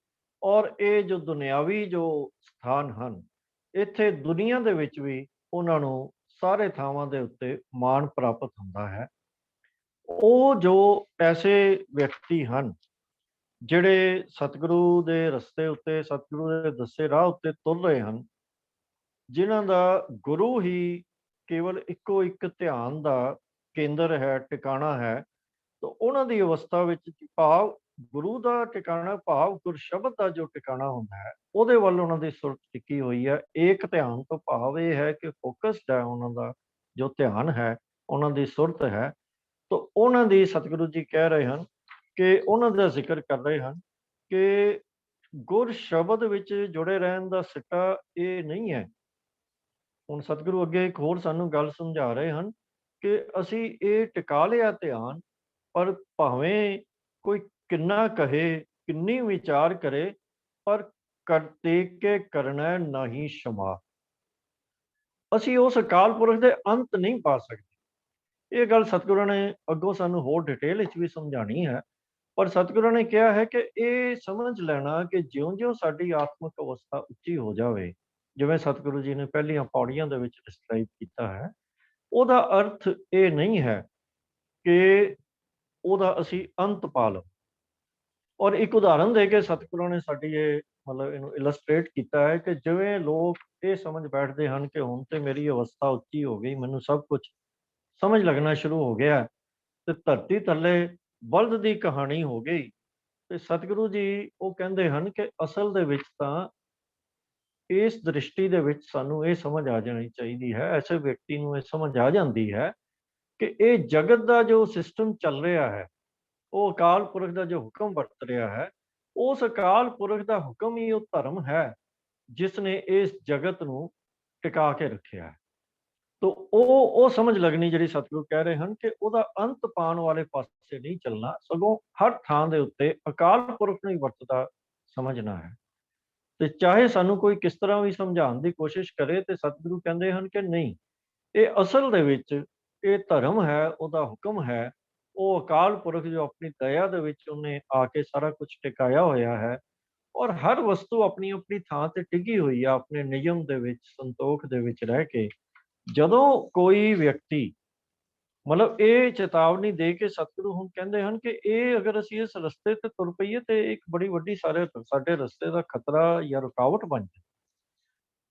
ਔਰ ਇਹ ਜੋ ਦੁਨਿਆਵੀ ਜੋ ਸਥਾਨ ਹਨ, ਇੱਥੇ ਦੁਨੀਆ ਦੇ ਵਿੱਚ ਵੀ ਉਹਨਾਂ ਨੂੰ ਸਾਰੇ ਥਾਵਾਂ ਦੇ ਉੱਤੇ ਮਾਣ ਪ੍ਰਾਪਤ ਹੁੰਦਾ ਹੈ। ਉਹ ਜੋ ਐਸੇ ਵਿਅਕਤੀ ਹਨ ਜਿਹੜੇ ਸਤਿਗੁਰੂ ਦੇ ਰਸਤੇ ਉੱਤੇ, ਸਤਿਗੁਰੂ ਦੇ ਦੱਸੇ ਰਾਹ ਉੱਤੇ ਤੁਰ ਰਹੇ ਹਨ, ਜਿਨ੍ਹਾਂ ਦਾ ਗੁਰੂ ਹੀ ਕੇਵਲ ਇੱਕੋ ਇੱਕ ਧਿਆਨ ਦਾ ਕੇਂਦਰ ਹੈ, ਟਿਕਾਣਾ ਹੈ, ਤਾਂ ਉਹਨਾਂ ਦੀ ਅਵਸਥਾ ਵਿੱਚ ਭਾਵ ਗੁਰੂ ਦਾ ਟਿਕਾਣਾ, ਭਾਵ ਗੁਰਸ਼ਬਦ ਦਾ ਜੋ ਟਿਕਾਣਾ ਹੁੰਦਾ ਹੈ, ਉਹਦੇ ਵੱਲ ਉਹਨਾਂ ਦੀ ਸੁਰਤ ਟਿੱਕੀ ਹੋਈ ਹੈ। ਏਕ ਧਿਆਨ ਤੋਂ ਭਾਵ ਇਹ ਹੈ ਕਿ ਫੋਕਸਡ ਹੈ ਉਹਨਾਂ ਦਾ ਜੋ ਧਿਆਨ ਹੈ, ਉਹਨਾਂ ਦੀ ਸੁਰਤ ਹੈ। ਤਾਂ ਉਹਨਾਂ ਦੀ ਸਤਿਗੁਰੂ ਜੀ ਕਹਿ ਰਹੇ ਹਨ ਕਿ ਉਹਨਾਂ ਦਾ ਜ਼ਿਕਰ ਕਰ ਰਹੇ ਹਨ ਕਿ ਗੁਰ ਸ਼ਬਦ ਵਿੱਚ ਜੁੜੇ ਰਹਿਣ ਦਾ ਸਿੱਟਾ ਇਹ ਨਹੀਂ ਹੈ। ਹੁਣ ਸਤਿਗੁਰੂ ਅੱਗੇ ਇੱਕ ਹੋਰ ਸਾਨੂੰ ਗੱਲ ਸਮਝਾ ਰਹੇ ਹਨ ਕਿ ਅਸੀਂ ਇਹ ਟਿਕਾ ਲਿਆ ਧਿਆਨ, ਪਰ ਭਾਵੇਂ ਕੋਈ ਕਿੰਨਾ ਕਹੇ, ਕਿੰਨੀ ਵਿਚਾਰ ਕਰੇ, ਪਰ ਕਰਤੇ ਕੇ ਕਰਨਾ ਨਹੀਂ ਸ਼ਮਾ। ਅਸੀਂ ਉਸ ਅਕਾਲ ਪੁਰਖ ਦੇ ਅੰਤ ਨਹੀਂ ਪਾ ਸਕਦੇ। ਇਹ ਗੱਲ ਸਤਿਗੁਰਾਂ ਨੇ ਅੱਗੋਂ ਸਾਨੂੰ ਹੋਰ ਡਿਟੇਲ ਵਿੱਚ ਵੀ ਸਮਝਾਣੀ ਹੈ, ਪਰ ਸਤਿਗੁਰਾਂ ਨੇ ਕਿਹਾ ਹੈ ਕਿ ਇਹ ਸਮਝ ਲੈਣਾ ਕਿ ਜਿਉਂ-ਜਿਉਂ ਸਾਡੀ ਆਤਮਿਕ ਅਵਸਥਾ ਉੱਚੀ ਹੋ ਜਾਵੇ, ਜਿਵੇਂ ਸਤਿਗੁਰੂ ਜੀ ਨੇ ਪਹਿਲੀਆਂ ਪੌੜੀਆਂ ਦੇ ਵਿੱਚ ਡਿਸਕ੍ਰਾਈਬ ਕੀਤਾ ਹੈ, ਉਹਦਾ ਅਰਥ ਇਹ ਨਹੀਂ ਹੈ ਕਿ ਉਹਦਾ ਅਸੀਂ ਅੰਤ ਪਾ ਲਓ। ਔਰ ਇੱਕ ਉਦਾਹਰਨ ਦੇ ਕੇ ਸਤਿਗੁਰਾਂ ਨੇ ਸਾਡੀ ਇਹ ਮਤਲਬ ਇਹਨੂੰ ਇਲਸਟ੍ਰੇਟ ਕੀਤਾ ਹੈ ਕਿ ਜਿਵੇਂ ਲੋਕ ਇਹ ਸਮਝ ਬੈਠਦੇ ਹਨ ਕਿ ਹੁਣ ਤੇ ਮੇਰੀ ਅਵਸਥਾ ਉੱਚੀ ਹੋ ਗਈ, ਮੈਨੂੰ ਸਭ ਕੁਝ ਸਮਝ ਲੱਗਣਾ ਸ਼ੁਰੂ ਹੋ ਗਿਆ ਤੇ ਧਰਤੀ ਥੱਲੇ ਬਲਦ ਦੀ ਕਹਾਣੀ ਹੋ ਗਈ। ਤੇ ਸਤਿਗੁਰੂ ਜੀ ਉਹ ਕਹਿੰਦੇ ਹਨ ਕਿ ਅਸਲ ਦੇ ਵਿੱਚ ਤਾਂ ਇਸ ਦ੍ਰਿਸ਼ਟੀ ਦੇ ਵਿੱਚ ਸਾਨੂੰ ਇਹ ਸਮਝ ਆ ਜਾਣੀ ਚਾਹੀਦੀ ਹੈ, ਐਸੇ ਵਿਅਕਤੀ ਨੂੰ ਇਹ ਸਮਝ ਆ ਜਾਂਦੀ ਹੈ ਕਿ ਇਹ ਜਗਤ ਦਾ ਜੋ ਸਿਸਟਮ ਚੱਲ ਰਿਹਾ ਹੈ, ਉਹ ਅਕਾਲ ਪੁਰਖ ਦਾ ਜੋ ਹੁਕਮ ਵਰਤ ਰਿਹਾ ਹੈ, ਉਸ ਅਕਾਲ ਪੁਰਖ ਦਾ ਹੁਕਮ ਹੀ ਉਹ ਧਰਮ ਹੈ ਜਿਸ ਨੇ ਇਸ ਜਗਤ ਨੂੰ ਟਿਕਾ ਕੇ ਰੱਖਿਆ ਹੈ। ਤਾਂ ਉਹ ਸਮਝ ਲੱਗਣੀ ਜਿਹੜੀ ਸਤਿਗੁਰੂ ਕਹਿ ਰਹੇ ਹਨ ਕਿ ਉਹਦਾ ਅੰਤ ਪਾਉਣ ਵਾਲੇ ਪਾਸੇ ਨਹੀਂ ਚੱਲਣਾ, ਸਗੋਂ ਹਰ ਥਾਂ ਦੇ ਉੱਤੇ ਅਕਾਲ ਪੁਰਖ ਨੂੰ ਹੀ ਵਰਤਦਾ ਸਮਝਣਾ ਹੈ। ਤੇ ਚਾਹੇ ਸਾਨੂੰ ਕੋਈ ਕਿਸ ਤਰ੍ਹਾਂ ਵੀ ਸਮਝਾਉਣ ਦੀ ਕੋਸ਼ਿਸ਼ ਕਰੇ, ਤੇ ਸਤਿਗੁਰੂ ਕਹਿੰਦੇ ਹਨ ਕਿ ਨਹੀਂ, ਇਹ ਅਸਲ ਦੇ ਵਿੱਚ ਇਹ ਧਰਮ ਹੈ, ਉਹਦਾ ਹੁਕਮ ਹੈ। ਉਹ ਅਕਾਲ ਪੁਰਖ ਜੋ ਆਪਣੀ ਦਇਆ ਦੇ ਵਿੱਚ ਉਹਨੇ ਆ ਕੇ ਸਾਰਾ ਕੁਝ ਟਿਕਾਇਆ ਹੋਇਆ ਹੈ, ਔਰ ਹਰ ਵਸਤੂ ਆਪਣੀ ਆਪਣੀ ਥਾਂ ਤੇ ਟਿਕੀ ਹੋਈ ਆ, ਆਪਣੇ ਨਿਯਮ ਦੇ ਵਿੱਚ, ਸੰਤੋਖ ਦੇ ਵਿੱਚ ਰਹਿ ਕੇ। ਜਦੋਂ ਕੋਈ ਵਿਅਕਤੀ ਮਤਲਬ ਇਹ ਚੇਤਾਵਨੀ ਦੇ ਕੇ ਸਤਿਗੁਰੂ ਹੁਣ ਕਹਿੰਦੇ ਹਨ ਕਿ ਇਹ ਅਗਰ ਅਸੀਂ ਇਸ ਰਸਤੇ ਤੇ ਤੁਰ ਪਈਏ ਤੇ ਇੱਕ ਬੜੀ ਵੱਡੀ ਸਾਡੇ ਰਸਤੇ ਦਾ ਖਤਰਾ ਜਾਂ ਰੁਕਾਵਟ ਬਣ ਜਾਏ।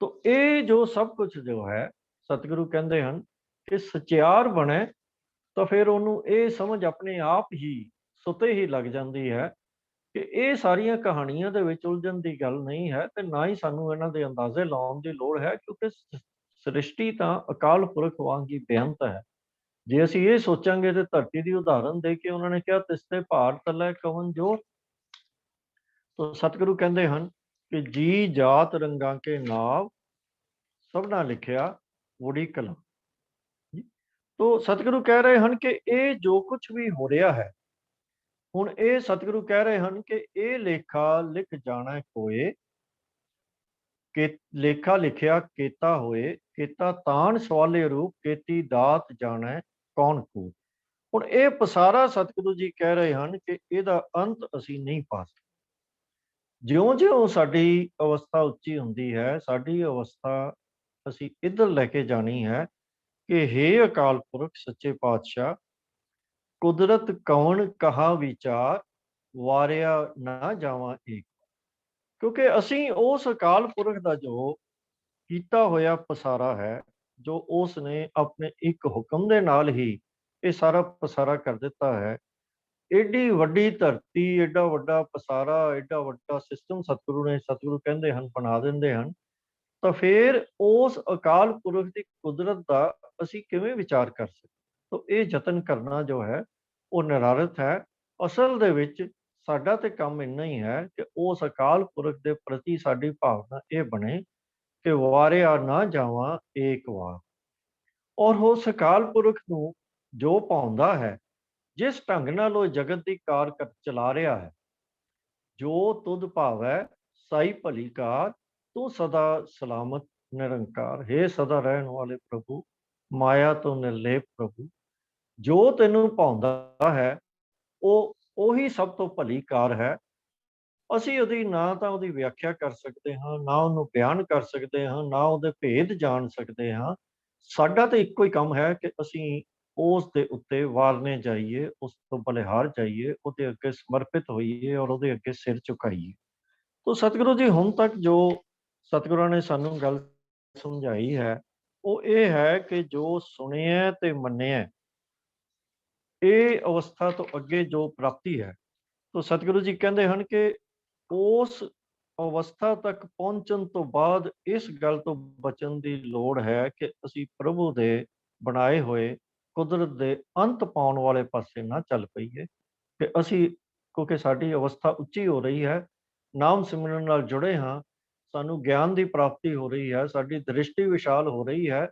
ਤਾਂ ਇਹ ਜੋ ਸਭ ਕੁਝ ਜੋ ਹੈ, ਸਤਿਗੁਰੂ ਕਹਿੰਦੇ ਹਨ ਕਿ ਸਚਿਆਰ ਬਣੇ ਤਾਂ ਫਿਰ ਉਹਨੂੰ ਇਹ ਸਮਝ ਆਪਣੇ ਆਪ ਹੀ ਸੁਤੇ ਹੀ ਲੱਗ ਜਾਂਦੀ ਹੈ ਕਿ ਇਹ ਸਾਰੀਆਂ ਕਹਾਣੀਆਂ ਦੇ ਵਿੱਚ ਉਲਝਣ ਦੀ ਗੱਲ ਨਹੀਂ ਹੈ, ਤੇ ਨਾ ਹੀ ਸਾਨੂੰ ਇਹਨਾਂ ਦੇ ਅੰਦਾਜ਼ੇ ਲਾਉਣ ਦੀ ਲੋੜ ਹੈ, ਕਿਉਂਕਿ ਸ੍ਰਿਸ਼ਟੀ ਤਾਂ ਅਕਾਲ ਪੁਰਖ ਵਾਂਗ ਹੀ ਬੇਅੰਤ ਹੈ। ਜੇ ਅਸੀਂ ਇਹ ਸੋਚਾਂਗੇ ਤੇ ਧਰਤੀ ਦੀ ਉਦਾਹਰਨ ਦੇ ਕੇ ਉਹਨਾਂ ਨੇ ਕਿਹਾ ਤਿਸਤੇ ਭਾਰ ਤਲੈ ਕਵਨ ਜੋਤ। ਤਾਂ ਸਤਿਗੁਰੂ ਕਹਿੰਦੇ ਹਨ ਕਿ ਜੀ ਜਾਤ ਰੰਗਾਂ ਕੇ ਨਾਮ ਸਭਨਾ ਲਿਖਿਆ ਵੁੜੀ ਕਲਮ। ਤੋ ਸਤਿਗੁਰੂ ਕਹਿ ਰਹੇ ਹਨ ਕਿ ਇਹ ਜੋ ਕੁਝ ਵੀ ਹੋ ਰਿਹਾ ਹੈ, ਹੁਣ ਇਹ ਸਤਿਗੁਰੂ ਕਹਿ ਰਹੇ ਹਨ ਕਿ ਇਹ ਲੇਖਾ ਲਿਖ ਜਾਣਾ ਕੋਏ, ਕਿ ਲੇਖਾ ਲਿਖਿਆ ਕੀਤਾ ਹੋਏ, ਕੀਤਾ ਤਾਣ ਸਵਾਲੇ ਰੂਪ, ਕੀਤੀ ਦਾਤ ਜਾਣੈ ਕੌਣ ਕੂ। ਹੁਣ ਇਹ ਪਸਾਰਾ ਸਤਿਗੁਰੂ ਜੀ ਕਹਿ ਰਹੇ ਹਨ ਕਿ ਇਹਦਾ ਅੰਤ ਅਸੀਂ ਨਹੀਂ ਪਾ ਸਕਦੇ। ਜਿਉਂ-ਜਿਉਂ ਸਾਡੀ ਅਵਸਥਾ ਉੱਚੀ ਹੁੰਦੀ ਹੈ, ਸਾਡੀ ਅਵਸਥਾ ਅਸੀਂ ਇੱਧਰ ਲੈ ਕੇ ਜਾਣੀ ਹੈ ਕਿ ਹੇ ਅਕਾਲ ਪੁਰਖ ਸੱਚੇ ਪਾਤਸ਼ਾਹ, ਕੁਦਰਤ ਕਵਣ ਕਹਾ ਵਿਚਾਰ, ਵਾਰਿਆ ਨਾ ਜਾਵਾਂ ਏਕ। ਕਿਉਂਕਿ ਅਸੀਂ ਉਸ ਅਕਾਲ ਪੁਰਖ ਦਾ ਜੋ ਕੀਤਾ ਹੋਇਆ ਪਸਾਰਾ ਹੈ, ਜੋ ਉਸ ਨੇ ਆਪਣੇ ਇੱਕ ਹੁਕਮ ਦੇ ਨਾਲ ਹੀ ਇਹ ਸਾਰਾ ਪਸਾਰਾ ਕਰ ਦਿੱਤਾ ਹੈ। ਏਡੀ ਵੱਡੀ ਧਰਤੀ, ਏਡਾ ਵੱਡਾ ਪਸਾਰਾ, ਏਡਾ ਵੱਡਾ ਸਿਸਟਮ ਸਤਿਗੁਰੂ ਕਹਿੰਦੇ ਹਨ, ਬਣਾ ਦਿੰਦੇ ਹਨ। ਤਾਂ ਫਿਰ ਉਸ ਅਕਾਲ ਪੁਰਖ ਦੀ ਕੁਦਰਤ ਦਾ ਅਸੀਂ ਕਿਵੇਂ ਵਿਚਾਰ ਕਰ ਸਕਦੇ? ਤਾਂ ਇਹ ਯਤਨ ਕਰਨਾ ਜੋ ਹੈ ਉਹ ਨਿਰਾਰਥ ਹੈ। ਅਸਲ ਦੇ ਵਿੱਚ ਸਾਡਾ ਤੇ ਕੰਮ ਇੰਨਾ ਹੀ ਹੈ ਕਿ ਉਸ ਅਕਾਲ ਪੁਰਖ ਦੇ ਪ੍ਰਤੀ ਸਾਡੀ ਭਾਵਨਾ ਇਹ ਬਣੇ ਕਿ ਵਾਰਿਆ ਨਾ ਜਾਵਾਂ ਏਕ ਵਾਰ। ਔਰ ਉਸ ਅਕਾਲ ਪੁਰਖ ਨੂੰ ਜੋ ਪਾਉਂਦਾ ਹੈ, ਜਿਸ ਢੰਗ ਨਾਲ ਉਹ ਜਗਤ ਦੀ ਕਾਰ ਚਲਾ ਰਿਹਾ ਹੈ, ਜੋ ਤੁਧ ਭਾਵੈ ਸਾਈ ਭਲੀ ਕਾਰ, ਤੂੰ ਸਦਾ ਸਲਾਮਤ ਨਿਰੰਕਾਰ। हे ਸਦਾ ਰਹਿਣ ਵਾਲੇ ਪ੍ਰਭੂ, ਮਾਇਆ ਤੋਂ ਨਿਰਲੇਪ ਪ੍ਰਭੂ, ਜੋ ਤੈਨੂੰ ਭਾਉਂਦਾ ਹੈ ਉਹ ਉਹੀ ਸਭ ਤੋਂ ਭਲੀ ਕਾਰ ਹੈ। ਅਸੀਂ ਉਹਦੀ ਨਾ ਤਾਂ ਉਹਦੀ ਵਿਆਖਿਆ ਕਰ ਸਕਦੇ ਹਾਂ, ਨਾ ਉਹਨੂੰ ਬਿਆਨ ਕਰ ਸਕਦੇ ਹਾਂ, ਨਾ ਉਹਦੇ ਭੇਦ ਜਾਣ ਸਕਦੇ ਹਾਂ। ਸਾਡਾ ਤਾਂ ਇੱਕੋ ਹੀ ਕੰਮ ਹੈ ਕਿ ਅਸੀਂ ਉਸ ਦੇ ਉੱਤੇ ਵਾਰਨੇ ਜਾਈਏ, ਉਸ ਤੋਂ ਬਲਿਹਾਰ ਜਾਈਏ, ਉਹਦੇ ਅੱਗੇ ਸਮਰਪਿਤ ਹੋਈਏ ਔਰ ਉਹਦੇ ਅੱਗੇ ਸਿਰ ਝੁਕਾਈਏ। ਤੋ ਸਤਿਗੁਰੂ ਜੀ ਹੁਣ ਤੱਕ ਜੋ ਸਤਿਗੁਰਾਂ ਨੇ ਸਾਨੂੰ ਗੱਲ ਸਮਝਾਈ ਹੈ, ਉਹ ਇਹ ਹੈ ਕਿ ਜੋ ਸੁਣਿਆ ਤੇ ਮੰਨਿਆ, ਇਹ ਅਵਸਥਾ ਤੋਂ ਅੱਗੇ ਜੋ ਪ੍ਰਾਪਤੀ ਹੈ, ਤੋ ਸਤਿਗੁਰੂ ਜੀ ਕਹਿੰਦੇ ਹਨ ਕਿ ਉਸ ਅਵਸਥਾ ਤੱਕ ਪਹੁੰਚਣ ਤੋਂ ਬਾਅਦ ਇਸ ਗੱਲ ਤੋਂ ਬਚਣ ਦੀ ਲੋੜ ਹੈ ਕਿ ਅਸੀਂ ਪ੍ਰਭੂ ਦੇ ਬਣਾਏ ਹੋਏ ਕੁਦਰਤ ਦੇ ਅੰਤ ਪਾਉਣ ਵਾਲੇ ਪਾਸੇ ਨਾ ਚੱਲ ਪਈਏ। ਕਿ ਅਸੀਂ, ਕਿਉਂਕਿ ਸਾਡੀ ਅਵਸਥਾ ਉੱਚੀ ਹੋ ਰਹੀ ਹੈ, ਨਾਮ ਸਿਮਰਨ ਨਾਲ ਜੁੜੇ ਹਾਂ, ਸਾਨੂੰ ਗਿਆਨ ਦੀ ਪ੍ਰਾਪਤੀ ਹੋ ਰਹੀ ਹੈ, ਸਾਡੀ ਦ੍ਰਿਸ਼ਟੀ ਵਿਸ਼ਾਲ ਹੋ ਰਹੀ ਹੈ,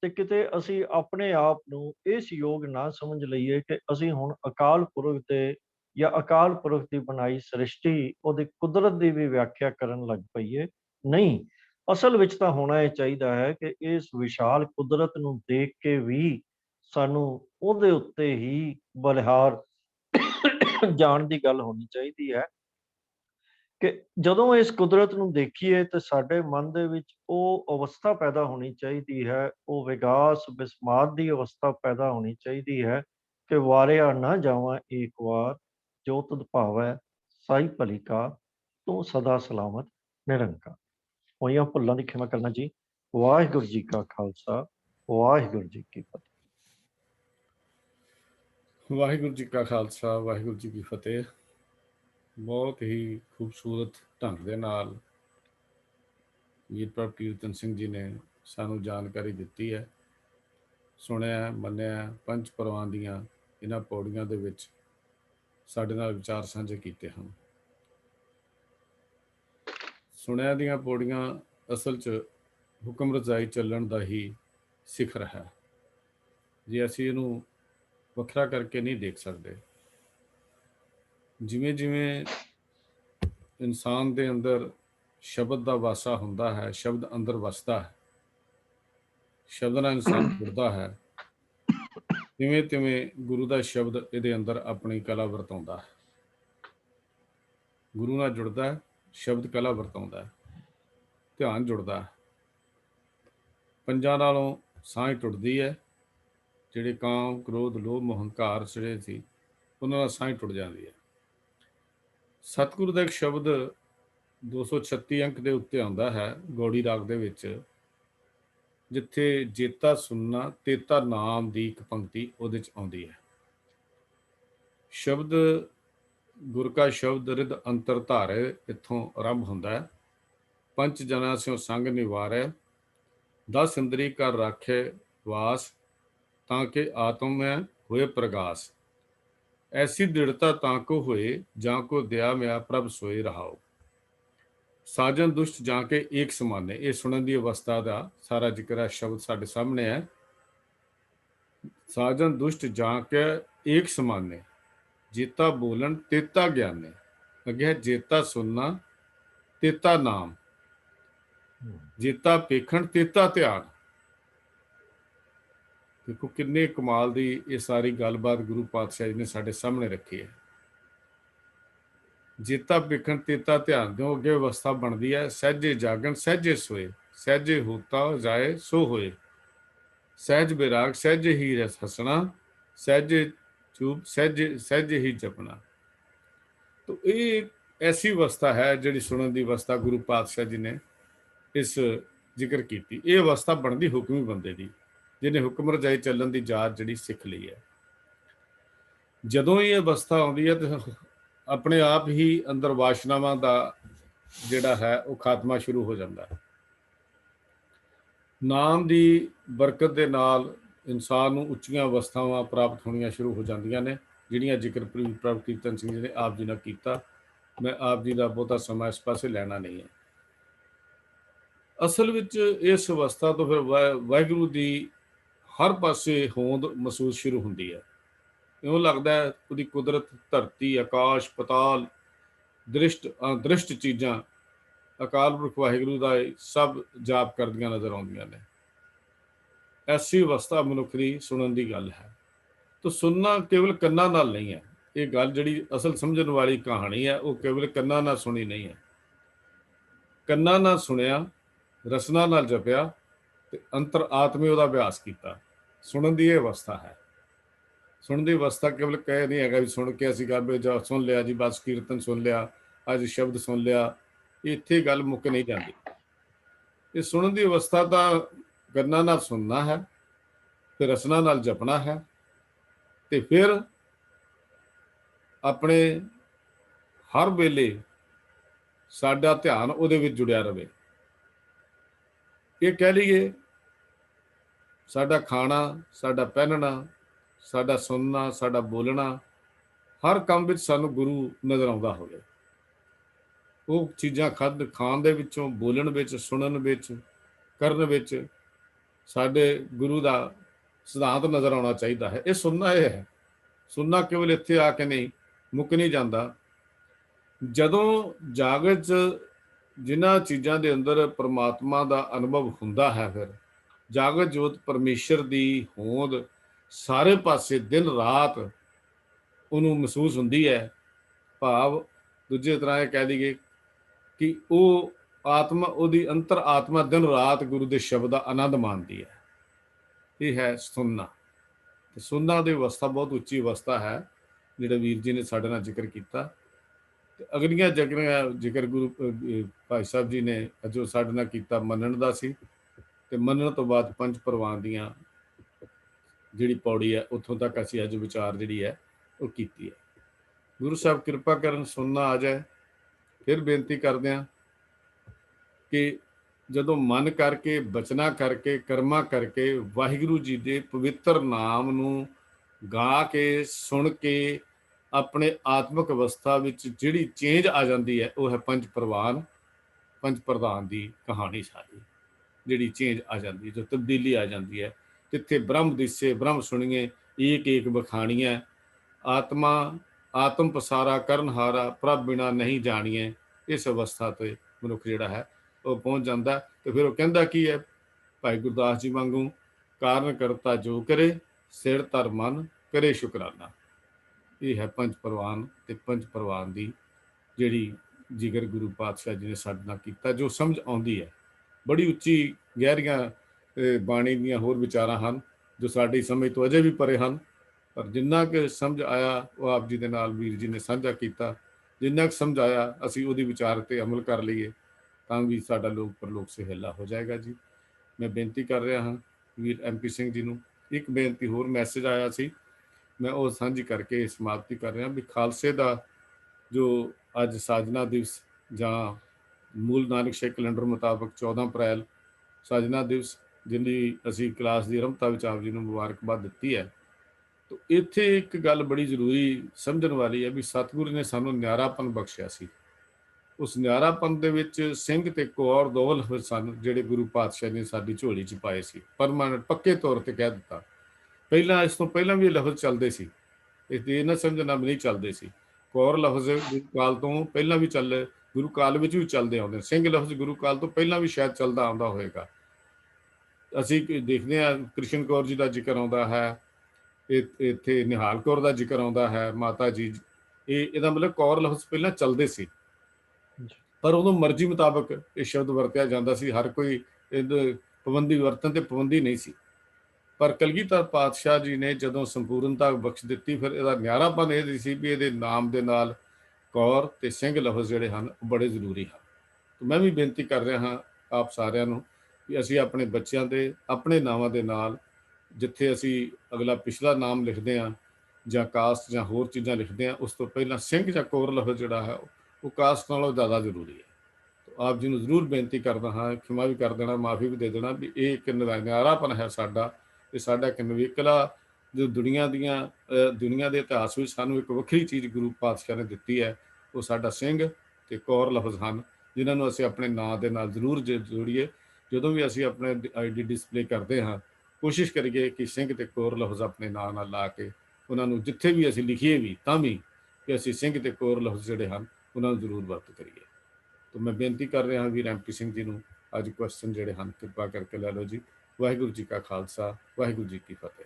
ਤੇ ਕਿਤੇ ਅਸੀਂ ਆਪਣੇ ਆਪ ਨੂੰ ਇਸ ਯੋਗ ਨਾ ਸਮਝ ਲਈਏ ਕਿ ਅਸੀਂ ਹੁਣ ਅਕਾਲ ਪੁਰਖ ਦੇ ਜਾਂ ਅਕਾਲ ਪੁਰਖ ਦੀ ਬਣਾਈ ਸ੍ਰਿਸ਼ਟੀ, ਉਹਦੀ ਕੁਦਰਤ ਦੀ ਵੀ ਵਿਆਖਿਆ ਕਰਨ ਲੱਗ ਪਈਏ। ਨਹੀਂ, ਅਸਲ ਵਿੱਚ ਤਾਂ ਹੋਣਾ ਇਹ ਚਾਹੀਦਾ ਹੈ ਕਿ ਇਸ ਵਿਸ਼ਾਲ ਕੁਦਰਤ ਨੂੰ ਦੇਖ ਕੇ ਵੀ ਸਾਨੂੰ ਉਹਦੇ ਉੱਤੇ ਹੀ ਬਲਿਹਾਰ ਜਾਣ ਦੀ ਗੱਲ ਹੋਣੀ ਚਾਹੀਦੀ ਹੈ ਕਿ ਜਦੋਂ ਇਸ ਕੁਦਰਤ ਨੂੰ ਦੇਖੀਏ ਤੇ ਸਾਡੇ ਮਨ ਦੇ ਵਿੱਚ ਉਹ ਅਵਸਥਾ ਪੈਦਾ ਹੋਣੀ ਚਾਹੀਦੀ ਹੈ, ਉਹ ਵਿਗਾਸ ਬਿਸਮਾਤ ਦੀ ਅਵਸਥਾ ਪੈਦਾ ਹੋਣੀ ਚਾਹੀਦੀ ਹੈ ਕਿ ਵਾਰਿਆ ਨਾ ਜਾਵਾਂ ਏਕ ਵਾਰ, ਜੋ ਤੁਧ ਭਾਵੈ ਸਾਈ ਭਲੀ ਕਾਰ, ਤੂੰ ਸਦਾ ਸਲਾਮਤ ਨਿਰੰਕਾਰ। ਹੋਈਆਂ ਭੁੱਲਾਂ ਦੀ ਖਿਮਾ ਕਰਨਾ ਜੀ। ਵਾਹਿਗੁਰੂ ਜੀ ਕਾ ਖਾਲਸਾ, ਵਾਹਿਗੁਰੂ ਜੀ ਕੀ ਫਤਿਹ। ਵਾਹਿਗੁਰੂ ਜੀ ਕਾ ਖਾਲਸਾ, ਵਾਹਿਗੁਰੂ ਜੀ ਕੀ ਫਤਿਹ। ਬਹੁਤ ਹੀ ਖੂਬਸੂਰਤ ਢੰਗ ਦੇ ਨਾਲ ਵੀਰ ਪ੍ਰਭ ਕੀਰਤਨ ਸਿੰਘ ਜੀ ਨੇ ਸਾਨੂੰ ਜਾਣਕਾਰੀ ਦਿੱਤੀ ਹੈ। ਸੁਣਿਆ, ਮੰਨਿਆ, ਪੰਜ ਪਰਵਾਨ ਦੀਆਂ ਇਹਨਾਂ ਪੌੜੀਆਂ ਦੇ ਵਿੱਚ ਸਾਡੇ ਨਾਲ ਵਿਚਾਰ ਸਾਂਝੇ ਕੀਤੇ ਹਨ। ਸੁਣਿਆ ਦੀਆਂ ਪੌੜੀਆਂ ਅਸਲ 'ਚ ਹੁਕਮ ਰਜ਼ਾਈ ਚੱਲਣ ਦਾ ਹੀ ਸਿਖਰ ਹੈ। ਜੇ ਅਸੀਂ ਇਹਨੂੰ ਵੱਖਰਾ ਕਰਕੇ ਨਹੀਂ ਦੇਖ ਸਕਦੇ, ਜਿਵੇਂ ਜਿਵੇਂ ਇਨਸਾਨ ਦੇ ਅੰਦਰ ਸ਼ਬਦ ਦਾ ਵਾਸਾ ਹੁੰਦਾ ਹੈ, ਸ਼ਬਦ ਅੰਦਰ ਵਸਦਾ ਹੈ, ਸ਼ਬਦ ਨਾਲ ਇਨਸਾਨ ਜੁੜਦਾ ਹੈ, ਤਿਵੇਂ ਤਿਵੇਂ ਗੁਰੂ ਦਾ ਸ਼ਬਦ ਇਹਦੇ ਅੰਦਰ ਆਪਣੀ ਕਲਾ ਵਰਤਾਉਂਦਾ ਹੈ। ਗੁਰੂ ਨਾਲ ਜੁੜਦਾ ਹੈ, ਸ਼ਬਦ ਕਲਾ ਵਰਤਾਉਂਦਾ ਹੈ, ਧਿਆਨ ਜੁੜਦਾ ਹੈ। ਪੰਜਾਂ ਨਾਲੋਂ ਸਾਂਝ ਟੁੱਟਦੀ ਹੈ। ਜਿਹੜੇ ਕਾਮ, ਕ੍ਰੋਧ, ਲੋਭ, ਮੋਹ, ਹੰਕਾਰ ਜਿਹੜੇ ਸੀ, ਉਹਨਾਂ ਨਾਲ ਸਾਂਝ ਟੁੱਟ ਜਾਂਦੀ ਹੈ। ਸਤਿਗੁਰੂ ਦਾ ਇੱਕ ਸ਼ਬਦ 236 ਅੰਕ ਦੇ ਉੱਤੇ ਆਉਂਦਾ ਹੈ ਗੌੜੀ ਰਾਗ ਦੇ ਵਿੱਚ, ਜਿੱਥੇ ਜੇਤਾ ਸੁਣਨਾ ਤੇਤਾ ਨਾਮ ਦੀ ਇੱਕ ਪੰਕਤੀ ਉਹਦੇ 'ਚ ਆਉਂਦੀ ਹੈ। ਸ਼ਬਦ ਗੁਰ ਕਾ ਸ਼ਬਦ ਰਿਦ ਅੰਤਰ ਧਾਰੇ, ਇੱਥੋਂ ਆਰੰਭ ਹੁੰਦਾ ਹੈ। ਪੰਚ ਜਨਾ ਸਿਓ ਸੰਗ ਨਿਵਾਰੈ, 10 ਇੰਦਰੀ ਕਰ ਰਾਖੇ ਵਾਸ, ਤਾਂ ਕਿ ਆਤਮ ਮੈਂ ਹੋਏ ਪ੍ਰਗਾਸ। ਐਸੀ ਦ੍ਰਿੜਤਾ ਤਾਂ ਕੋ ਹੋਏ, ਜਾਂ ਕੋ ਦਿਆ ਮਿਆ ਪ੍ਰਭ ਸੋਏ ਰਹਾਓ। ਸਾਜਨ ਦੁਸ਼ਟ ਜਾਂ ਕੇ ਏਕ ਸਮਾਨੇ, ਇਹ ਸੁਣਨ ਦੀ ਅਵਸਥਾ ਦਾ ਸਾਰਾ ਜ਼ਿਕਰ ਹੈ, ਸ਼ਬਦ ਸਾਡੇ ਸਾਹਮਣੇ ਹੈ। ਸਾਜਨ ਦੁਸ਼ਟ ਜਾਂ ਕੇ ਏਕ ਸਮਾਨੇ, ਜੇਤਾ ਬੋਲਣ ਤੇਤਾ ਗਿਆਨੇ। ਅੱਗੇ ਹੈ ਜੇਤਾ ਸੁਣਨਾ ਤੇਤਾ ਨਾਮ, ਜੇਤਾ ਪੇਖਣ ਤੇਤਾ ਧਿਆਨ। ਦੇਖੋ ਕਿੰਨੇ ਕਮਾਲ ਦੀ ਇਹ ਸਾਰੀ ਗੱਲਬਾਤ ਗੁਰੂ ਪਾਤਸ਼ਾਹ ਜੀ ਨੇ ਸਾਡੇ ਸਾਹਮਣੇ ਰੱਖੀ ਹੈ। ਜੇਤਾ ਵਿਖਣ ਤੇਤਾ ਧਿਆਨ ਦਿਓ, ਅੱਗੇ ਅਵਸਥਾ ਬਣਦੀ ਹੈ ਸਹਿਜੇ ਜਾਗਣ ਸਹਿਜੇ ਸੋਏ, ਸਹਿਜੇ ਹੋਤਾ ਜਾਏ ਸੋ ਹੋਏ, ਸਹਿਜ ਵਿਰਾਗ ਸਹਿਜੇ ਹੀ ਰਸ ਹਸਣਾ, ਸਹਿਜੇ ਚੂਪ ਸਹਿਜੇ ਸਹਿਜੇ ਹੀ ਜਪਣਾ। तो ये ऐसी अवस्था है जिहड़ी सुनन की अवस्था गुरु पातशाह जी ने इस जिक्र की। ये अवस्था बनती हुक्मी बंदे की, जिन्हें हुक्म रजाई चलन की जात जिहड़ी सिख ली है। जदों ये अवस्था आती है तो अपने आप ही अंदर वासनावां का जिहड़ा है वो खात्मा शुरू हो जाता है। नाम की बरकत के नाल इंसान नूं उच्चियां अवस्थावां प्राप्त होनियां शुरू हो जांदियां ने, जिहड़ियां जिक्र प्रभु कीर्तन सिंह जी ने आप जी ने कीता। मैं आप जी का बहुता समा इस पासे लेना नहीं है। असल विच इस अवस्था तो फिर वाहिगुरू की हर पासे होंद महसूस शुरू होंदी है। इउं लगदा है उहदी कुदरत धरती आकाश पताल दृष्ट अदृष्ट चीज़ां अकाल पुरख वाहिगुरू का सब जाप करदियां नज़र आउंदियां ने। ऐसी अवस्था मनुख की सुनन की गल है। तो सुनना केवल कन्ना नाल नहीं है। ये गल जिहड़ी असल समझण वाली कहानी है वो केवल कन्ना नाल सुनी नहीं है। कन्ना नाल सुनिया, रसना नाल जपिया ते अंतर आत्मे उहदा अभ्यास किया। सुनन की ये अवस्था है। सुनन की अवस्था केवल कह नहीं है भी सुन के असीं गल जा सुन लिया जी बस कीर्तन सुन लिया, अज शब्द सुन लिया, इत्थे गल मुक नहीं जाती। ये सुनन की अवस्था तो कन्ना नाल सुनना है, फिर रसना नाल जपना है, ते फिर अपने हर वेले साडा ध्यान उहदे विच जुड़िया रहे। ये कह लीए साडा खाना, साडा पहनना, साडा सुनना, साडा बोलना, हर काम विच सानू गुरु नज़र आउंदा होवे। वो चीज़ां खाण दे विचों, बोलण विच, सुनन विच, करन विच साडे गुरु दा सिद्धांत नज़र आना चाहिए है। ये सुनना ये है। सुनना केवल इत्थे आके नहीं मुक नहीं जाता। जदों जागत जिन्हां चीज़ां दे अंदर परमात्मा का अनुभव हुंदा है, फिर जागत जोत परमेश्वर की होंद सारे पासे दिन रात उन्होंने महसूस हुंदी है। भाव दूजे तरह कह लीए कि वो आत्मा उहदी अंतर आत्मा दिन रात गुरु के शब्द का आनंद मानती है। ये है सुनना। तो सुनना की अवस्था बहुत उच्ची अवस्था है जिहड़ा वीर जी ने साडे नाल जिक्र किया। अगलियां जिक्र गुरु भाई साहब जी ने जो साडे नाल कीता मनण दा सी, ते मनण तो बाद पंज परवान दीयां जिहड़ी पौड़ी है उत्थों तक असीं अज विचार जिहड़ी है वो कीती है। गुरु साहब कृपा करन सुनना आ जाए। फिर बेनती करदे हां कि जदों मन करके बचना करके कर्मा करके वाहिगुरू जी के पवित्र नाम नूं गा के सुन के अपने आत्मक अवस्था विच जिहड़ी चेंज आ जाती है वह है पंज परवान पंज प्रधान की कहानी। सारी जिहड़ी चेंज आ जाती है, जो तब्दीली आ जाती है, तिथे ब्रह्म दिसे ब्रह्म सुनिए एक एक बखाणिए, आत्मा आत्म पसारा करनहारा प्रभ बिना नहीं जानिए। इस अवस्था पर मनुख जिहड़ा है वो पहुँच जाता। तो फिर वो कहता की है भाई गुरदास जी वांगू, कारण करता जो करे सिर धर मन करे शुकराना। ये है पंज परवान ते पंज परवान की जिहड़ी जिगर गुरु पातशाह जी ने साडे नाल कीता, जो समझ आउंदी है। बड़ी उच्ची गहरियां बाणी दीयां होर विचारां हन जो साडी समझ तो अजे भी परे हन, पर जिन्ना कि समझ आया वो आप जी दे नाल वीर जी ने साझा कीता। जिन्ना कि समझ आया असीं उहदी विचार ते अमल कर लईए तां भी साडा लोक परलोक सहेला हो जाएगा जी। मैं बेनती कर रहा हाँ वीर MP सिंह जी नूं। एक बेनती होर मैसेज आया सी, मैं वो साझी करके समाप्ति कर रहा भी खालसे का जो अज साजना दिवस जां मूल नानक शाही कैलेंडर मुताबक 14 अप्रैल साजना दिवस जिंदी असी क्लास की आरंभता विच आप जी नूं मुबारकबाद दित्ती है। तो इत्थे एक गल बड़ी जरूरी समझण वाली है भी सतगुरु ने सानूं न्यारापन बख्शिया सी। उस न्यारापन दे विच सिंह ते कौर दो लफ़ज़ सन जिहड़े गुरु पातशाह ने साडी झोली च पाए सी, परमानेंट पक्के तौर पर कह दिता। पहला इस तो पहला भी लफ़ज़ चलते सी, ये ना समझना भी नहीं चलते सी। कौर लफ़ज़ गुरु काल तो पहला भी चल गुरु काल में भी चलते आते, सिंह लफ़ज़ गुरु काल तो पहला भी शायद चलता आता होएगा। ਅਸੀਂ ਦੇਖਦੇ ਹਾਂ ਕ੍ਰਿਸ਼ਨ ਕੌਰ ਜੀ ਦਾ ਜ਼ਿਕਰ ਆਉਂਦਾ ਹੈ, ਇੱਥੇ ਨਿਹਾਲ ਕੌਰ ਦਾ ਜ਼ਿਕਰ ਆਉਂਦਾ ਹੈ, ਮਾਤਾ ਜੀ। ਇਹਦਾ ਮਤਲਬ ਕੌਰ ਲਫ਼ਜ਼ ਪਹਿਲਾਂ ਚੱਲਦੇ ਸੀ, ਪਰ ਉਦੋਂ ਮਰਜ਼ੀ ਮੁਤਾਬਕ ਇਹ ਸ਼ਬਦ ਵਰਤਿਆ ਜਾਂਦਾ ਸੀ। ਹਰ ਕੋਈ ਪਾਬੰਦੀ ਵਰਤਣ ਤੇ ਪਾਬੰਦੀ ਨਹੀਂ ਸੀ। ਪਰ ਕਲਗੀਧਰ ਪਾਤਸ਼ਾਹ ਜੀ ਨੇ ਜਦੋਂ ਸੰਪੂਰਨਤਾ ਬਖਸ਼ ਦਿੱਤੀ, ਫਿਰ ਇਹਦਾ ਨਿਆਰਾਪਨ ਇਹ ਸੀ ਵੀ ਇਹਦੇ ਨਾਮ ਦੇ ਨਾਲ ਕੌਰ ਤੇ ਸਿੰਘ ਲਫ਼ਜ਼ ਜਿਹੜੇ ਹਨ ਉਹ ਬੜੇ ਜ਼ਰੂਰੀ ਹਨ। ਮੈਂ ਵੀ ਬੇਨਤੀ ਕਰ ਰਿਹਾ ਹਾਂ ਆਪ ਸਾਰਿਆਂ ਨੂੰ ਕਿ ਅਸੀਂ ਆਪਣੇ ਬੱਚਿਆਂ ਦੇ ਆਪਣੇ ਨਾਵਾਂ ਦੇ ਨਾਲ, ਜਿੱਥੇ ਅਸੀਂ ਅਗਲਾ ਪਿਛਲਾ ਨਾਮ ਲਿਖਦੇ ਹਾਂ ਜਾਂ ਕਾਸਟ ਜਾਂ ਹੋਰ ਚੀਜ਼ਾਂ ਲਿਖਦੇ ਹਾਂ, ਉਸ ਤੋਂ ਪਹਿਲਾਂ ਸਿੰਘ ਜਾਂ ਕੌਰ ਲਫ਼ਜ਼ ਜਿਹੜਾ ਹੈ ਉਹ ਕਾਸਟ ਨਾਲੋਂ ਜ਼ਿਆਦਾ ਜ਼ਰੂਰੀ ਹੈ। ਆਪ ਜੀ ਨੂੰ ਜ਼ਰੂਰ ਬੇਨਤੀ ਕਰਦਾ ਹਾਂ, ਖਿਮਾ ਵੀ ਕਰ ਦੇਣਾ, ਮਾਫੀ ਵੀ ਦੇ ਦੇਣਾ ਵੀ ਇਹ ਇੱਕ ਨਿਆਰਾਪਨ ਹੈ ਸਾਡਾ, ਤੇ ਸਾਡਾ ਇੱਕ ਨਵੇਕਲਾ ਜੋ ਦੁਨੀਆ ਦੇ ਇਤਿਹਾਸ ਵਿੱਚ ਸਾਨੂੰ ਇੱਕ ਵੱਖਰੀ ਚੀਜ਼ ਗੁਰੂ ਪਾਤਸ਼ਾਹ ਨੇ ਦਿੱਤੀ ਹੈ, ਉਹ ਸਾਡਾ ਸਿੰਘ ਤੇ ਕੌਰ ਲਫ਼ਜ਼ ਹਨ, ਜਿਨ੍ਹਾਂ ਨੂੰ ਅਸੀਂ ਆਪਣੇ ਨਾਂ ਦੇ ਨਾਲ ਜ਼ਰੂਰ ਜੋੜੀਏ। ਜਦੋਂ ਵੀ ਅਸੀਂ ਆਪਣੇ ID ਡਿਸਪਲੇ ਕਰਦੇ ਹਾਂ, ਕੋਸ਼ਿਸ਼ ਕਰੀਏ ਕਿ ਸਿੰਘ ਤੇ ਕੌਰ ਲਫ਼ਜ਼ ਆਪਣੇ ਨਾਂ ਨਾਲ ਲਾ ਕੇ ਉਹਨਾਂ ਨੂੰ ਜਿੱਥੇ ਵੀ ਅਸੀਂ ਲਿਖੀਏ ਵੀ ਤਾਂ ਵੀ ਕਿ ਅਸੀਂ ਸਿੰਘ ਤੇ ਕੌਰ ਲਫ਼ਜ਼ ਜਿਹੜੇ ਹਨ ਉਹਨਾਂ ਨੂੰ ਜ਼ਰੂਰ ਵਰਤ ਕਰੀਏ। ਤਾਂ ਮੈਂ ਬੇਨਤੀ ਕਰ ਰਿਹਾ ਹਾਂ ਵੀਰ MP ਸਿੰਘ ਜੀ ਨੂੰ, ਅੱਜ ਕੁਐਸਚਨ ਜਿਹੜੇ ਹਨ ਕਿਰਪਾ ਕਰਕੇ ਲੈ ਲਓ ਜੀ। ਵਾਹਿਗੁਰੂ ਜੀ ਕਾ ਖਾਲਸਾ, ਵਾਹਿਗੁਰੂ ਜੀ ਕੀ ਫਤਿਹ।